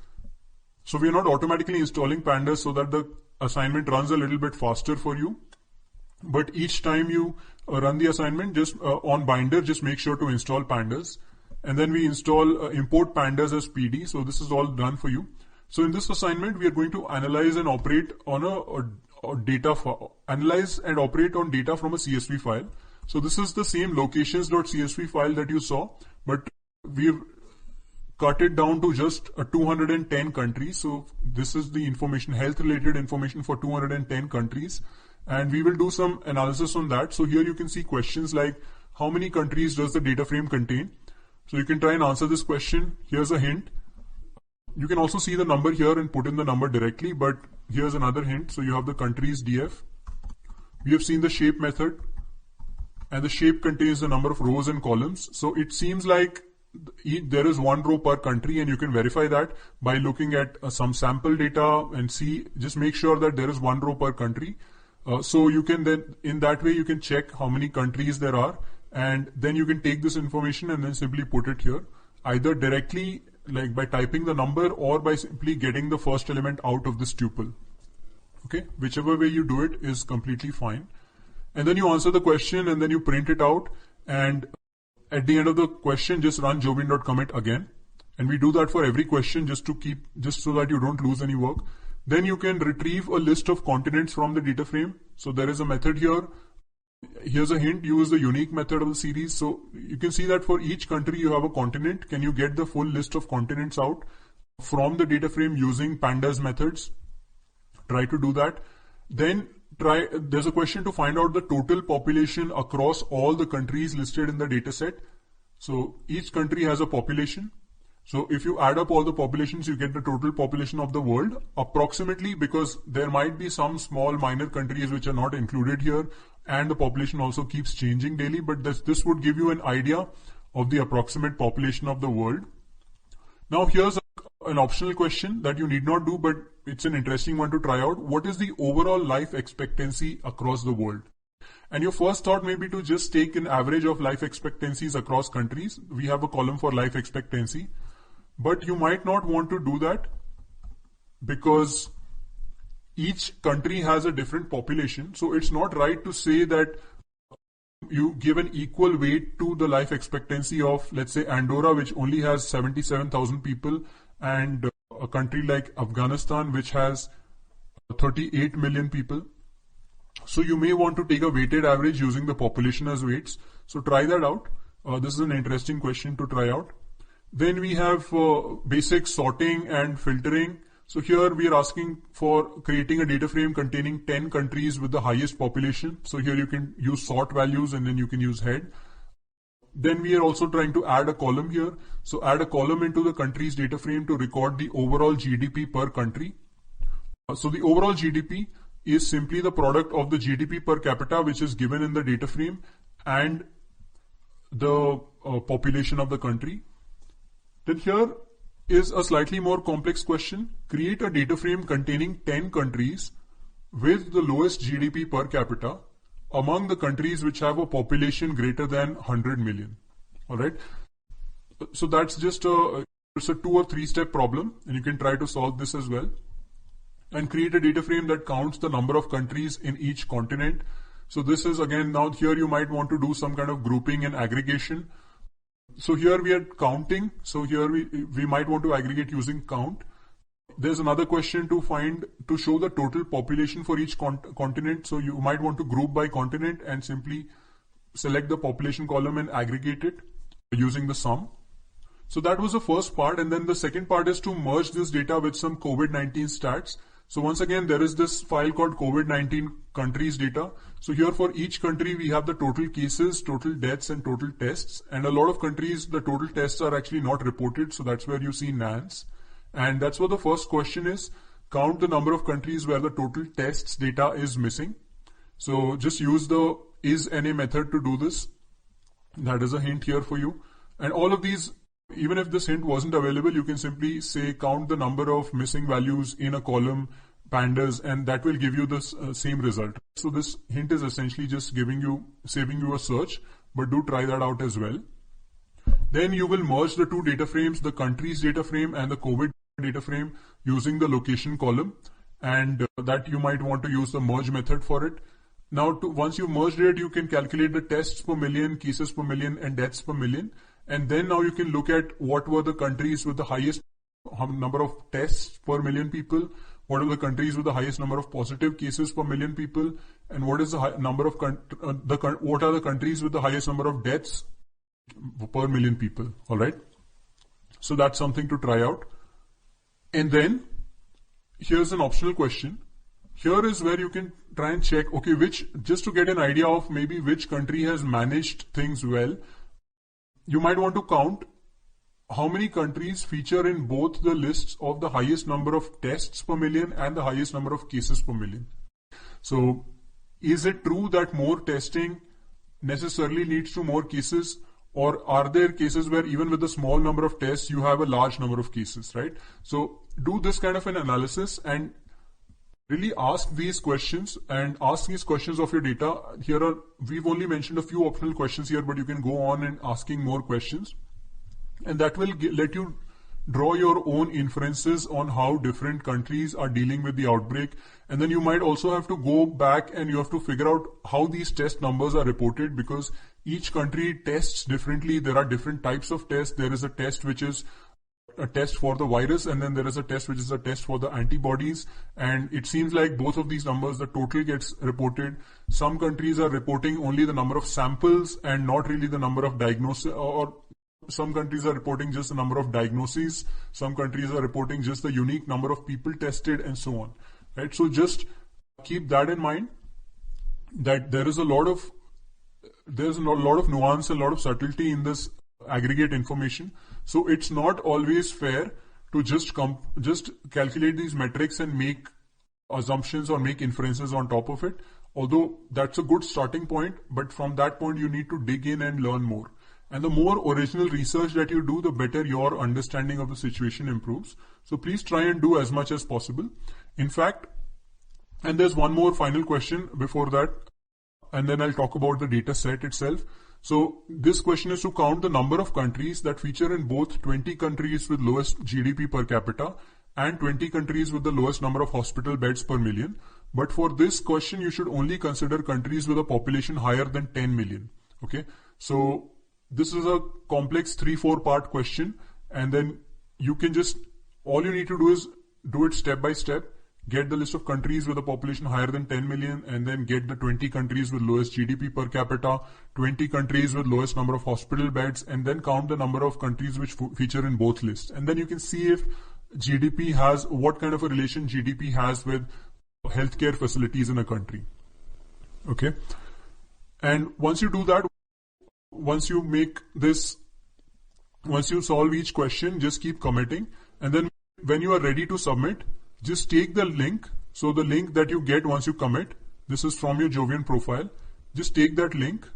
So we are not automatically installing pandas so that the assignment runs a little bit faster for you. But each time you run the assignment, just on Binder, just make sure to install pandas. And then we install import pandas as PD. So this is all done for you. So in this assignment, we are going to analyze and operate on a data analyze and operate on data from a CSV file. So this is the same locations.csv file that you saw, but we've cut it down to just 210 countries. So this is the information, health related information for 210 countries. And we will do some analysis on that. So here you can see questions like how many countries does the data frame contain? So you can try and answer this question. Here's a hint. You can also see the number here and put in the number directly, but here's another hint. So you have the countries df. We have seen the shape method, and the shape contains the number of rows and columns. So it seems like there is one row per country, and you can verify that by looking at some sample data and see, just make sure that there is one row per country. So you can then, in that way, you can check how many countries there are, and then you can take this information and then simply put it here, either directly like by typing the number or by simply getting the first element out of this tuple. Okay, whichever way you do it is completely fine. And then you answer the question and then you print it out, and at the end of the question just run jobin.commit again. And we do that for every question just so that you don't lose any work. Then you can retrieve a list of continents from the data frame. So there is a method here. Here's a hint, use the unique method of the series. So you can see that for each country you have a continent. Can you get the full list of continents out from the data frame using pandas methods? Try to do that. Then there's a question to find out the total population across all the countries listed in the data set. So each country has a population. So if you add up all the populations, you get the total population of the world approximately, because there might be some small minor countries which are not included here, and the population also keeps changing daily, but this would give you an idea of the approximate population of the world. Now here's an optional question that you need not do, but it's an interesting one to try out. What is the overall life expectancy across the world? And your first thought may be to just take an average of life expectancies across countries. We have a column for life expectancy, but you might not want to do that because each country has a different population. So it's not right to say that you give an equal weight to the life expectancy of, let's say, Andorra, which only has 77,000 people, and a country like Afghanistan, which has 38 million people. So you may want to take a weighted average using the population as weights. So try that out. This is an interesting question to try out. Then we have basic sorting and filtering. So here we are asking for creating a data frame containing 10 countries with the highest population. So here you can use sort values and then you can use head. Then we are also trying to add a column here. So add a column into the country's data frame to record the overall GDP per country. So the overall GDP is simply the product of the GDP per capita, which is given in the data frame, and the population of the country. Then here is a slightly more complex question. Create a data frame containing 10 countries with the lowest GDP per capita among the countries which have a population greater than 100 million. All right. So that's just it's a 2 or 3 step problem, and you can try to solve this as well. And create a data frame that counts the number of countries in each continent. So this is again, now here you might want to do some kind of grouping and aggregation. So here we are counting. So here we might want to aggregate using count. There's another question to show the total population for each continent. So you might want to group by continent and simply select the population column and aggregate it using the sum. So that was the first part. And then the second part is to merge this data with some COVID-19 stats. So once again, there is this file called COVID-19 countries data. So here for each country, we have the total cases, total deaths, and total tests. And a lot of countries, the total tests are actually not reported. So that's where you see nans. And that's what the first question is. Count the number of countries where the total tests data is missing. So just use the isNA method to do this. That is a hint here for you. And all of these, even if this hint wasn't available, you can simply say count the number of missing values in a column, pandas, and that will give you this same result. So this hint is essentially just saving you a search, but do try that out as well. Then you will merge the two data frames, the countries data frame and the COVID data frame, using the location column, and that you might want to use the merge method for it. Now, once you've merged it, you can calculate the tests per million, cases per million, and deaths per million. And then now you can look at what were the countries with the highest number of tests per million people, what are the countries with the highest number of positive cases per million people, and what is the number of what are the countries with the highest number of deaths per million people. All right. So that's something to try out. And then here's an optional question. Here is where you can try and check, okay, just to get an idea of maybe which country has managed things well. You might want to count how many countries feature in both the lists of the highest number of tests per million and the highest number of cases per million. So is it true that more testing necessarily leads to more cases, or are there cases where even with a small number of tests you have a large number of cases, right? So do this kind of an analysis and really ask these questions, and ask these questions of your data. We've only mentioned a few optional questions here, but you can go on and asking more questions, and that will let you draw your own inferences on how different countries are dealing with the outbreak. And then you might also have to go back and you have to figure out how these test numbers are reported, because each country tests differently. There are different types of tests. There is a test which is a test for the virus, and then there is a test which is a test for the antibodies, and it seems like both of these numbers, the total gets reported. Some countries are reporting only the number of samples and not really the number of diagnoses, or some countries are reporting just the number of diagnoses, some countries are reporting just the unique number of people tested, and so on, right? So just keep that in mind, that there's a lot of nuance, a lot of subtlety in this aggregate information. So it's not always fair to just calculate these metrics and make assumptions or make inferences on top of it. Although that's a good starting point, but from that point you need to dig in and learn more. And the more original research that you do, the better your understanding of the situation improves. So please try and do as much as possible. In fact, and there's one more final question before that, and then I'll talk about the data set itself. So this question is to count the number of countries that feature in both 20 countries with lowest GDP per capita and 20 countries with the lowest number of hospital beds per million. But for this question, you should only consider countries with a population higher than 10 million. Okay. So this is a complex 3-4 part question, and then you can all you need to do is do it step by step. Get the list of countries with a population higher than 10 million, and then get the 20 countries with lowest GDP per capita, 20 countries with lowest number of hospital beds, and then count the number of countries which feature in both lists. And then you can see if GDP has, what kind of a relation GDP has with healthcare facilities in a country. Okay. And once you do that, once you solve each question, just keep committing. And then when you are ready to submit, just take the link. So the link that you get once you commit, this is from your Jovian profile. Just take that link.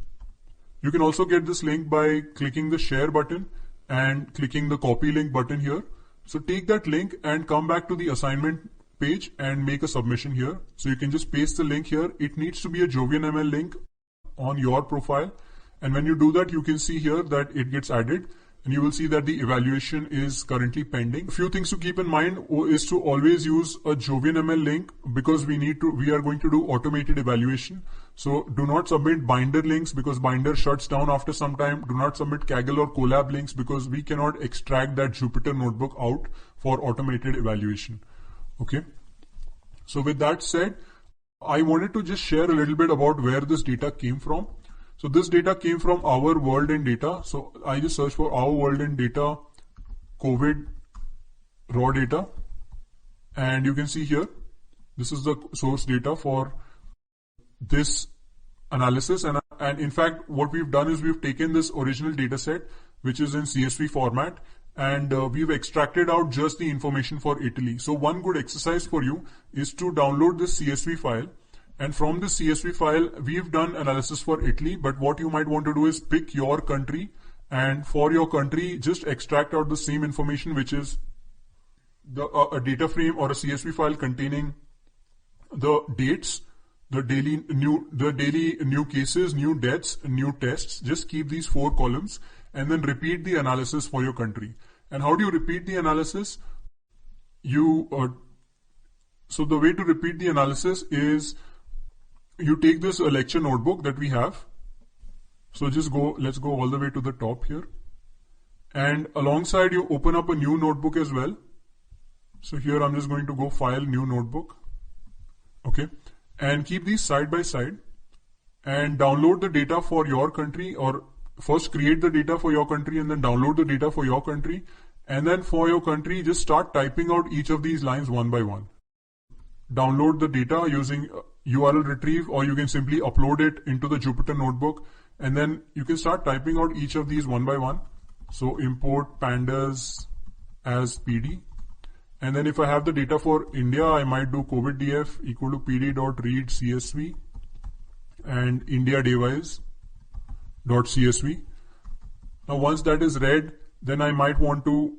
You can also get this link by clicking the share button and clicking the copy link button here. So take that link and come back to the assignment page and make a submission here. So you can just paste the link here. It needs to be a Jovian ML link on your profile. And when you do that, you can see here that it gets added. And you will see that the evaluation is currently pending. A few things to keep in mind is to always use a Jovian ML link, because we are going to do automated evaluation. So do not submit Binder links, because Binder shuts down after some time. Do not submit Kaggle or Colab links, because we cannot extract that Jupyter notebook out for automated evaluation. Okay. So with that said, I wanted to just share a little bit about where this data came from. So this data came from Our World in Data. So I just searched for Our World in Data, COVID raw data. And you can see here, this is the source data for this analysis. And in fact, what we've done is we've taken this original data set, which is in CSV format, and we've extracted out just the information for Italy. So one good exercise for you is to download this CSV file. And from this CSV file, we've done analysis for Italy, but what you might want to do is pick your country, and for your country, just extract out the same information, which is a data frame or a CSV file containing the dates, the daily new cases, new deaths, new tests. Just keep these 4 columns and then repeat the analysis for your country. And how do you repeat the analysis? So the way to repeat the analysis is you take this lecture notebook that we have. So let's go all the way to the top here. And alongside you open up a new notebook as well. So here I'm just going to go File, New Notebook. Okay. And keep these side by side and download the data for your country, or first create the data for your country and then download the data for your country. And then for your country, just start typing out each of these lines one by one. Download the data using URL retrieve, or you can simply upload it into the Jupyter notebook, and then you can start typing out each of these one by one. So import pandas as PD. And then if I have the data for India, I might do COVID-df equal to pd.read CSV and India device.csv. Now once that is read, then I might want to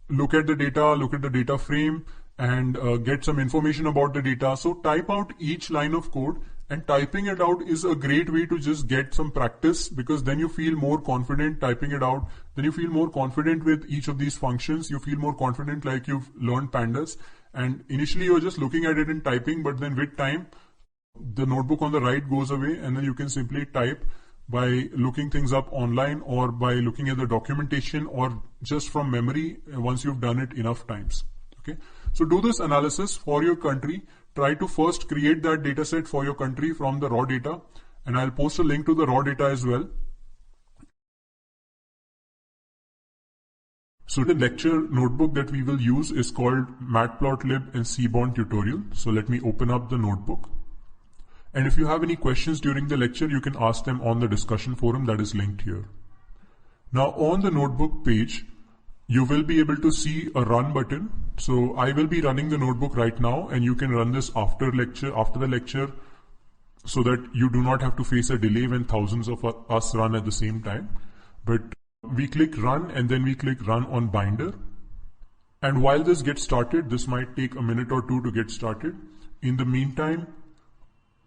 look at the data frame, and get some information about the data. So type out each line of code, and typing it out is a great way to just get some practice, because then you feel more confident typing it out. Then you feel more confident with each of these functions. You feel more confident like you've learned pandas. And initially you're just looking at it and typing, but then with time, the notebook on the right goes away, and then you can simply type by looking things up online, or by looking at the documentation, or just from memory once you've done it enough times. Okay. So do this analysis for your country. Try to first create that data set for your country from the raw data, and I'll post a link to the raw data as well. So the lecture notebook that we will use is called Matplotlib and Seaborn tutorial. So let me open up the notebook. And if you have any questions during the lecture, you can ask them on the discussion forum that is linked here. Now on the notebook page, you will be able to see a run button. So I will be running the notebook right now, and you can run this after the lecture, so that you do not have to face a delay when thousands of us run at the same time. But we click run, and then we click run on binder. And while this gets started, this might take a minute or two to get started. In the meantime,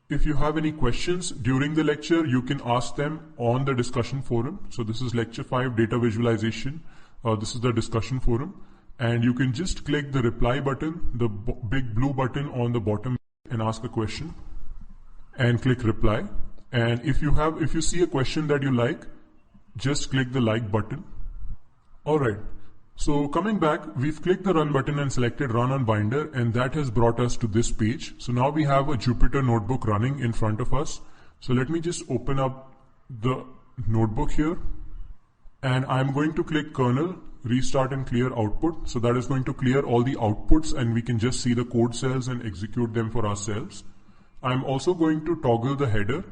if you have any questions during the lecture, you can ask them on the discussion forum. So this is lecture 5, data visualization. This is the discussion forum, and you can just click the reply button, the big blue button on the bottom, and ask a question and click reply. And if you see a question that you like, just click the like button. Alright, so coming back, we've clicked the run button and selected run on binder, and that has brought us to this page. So now we have a Jupyter notebook running in front of us. So let me just open up the notebook here. And I'm going to click kernel, restart and clear output. So that is going to clear all the outputs, and we can just see the code cells and execute them for ourselves. I'm also going to toggle the header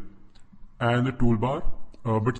and the toolbar, but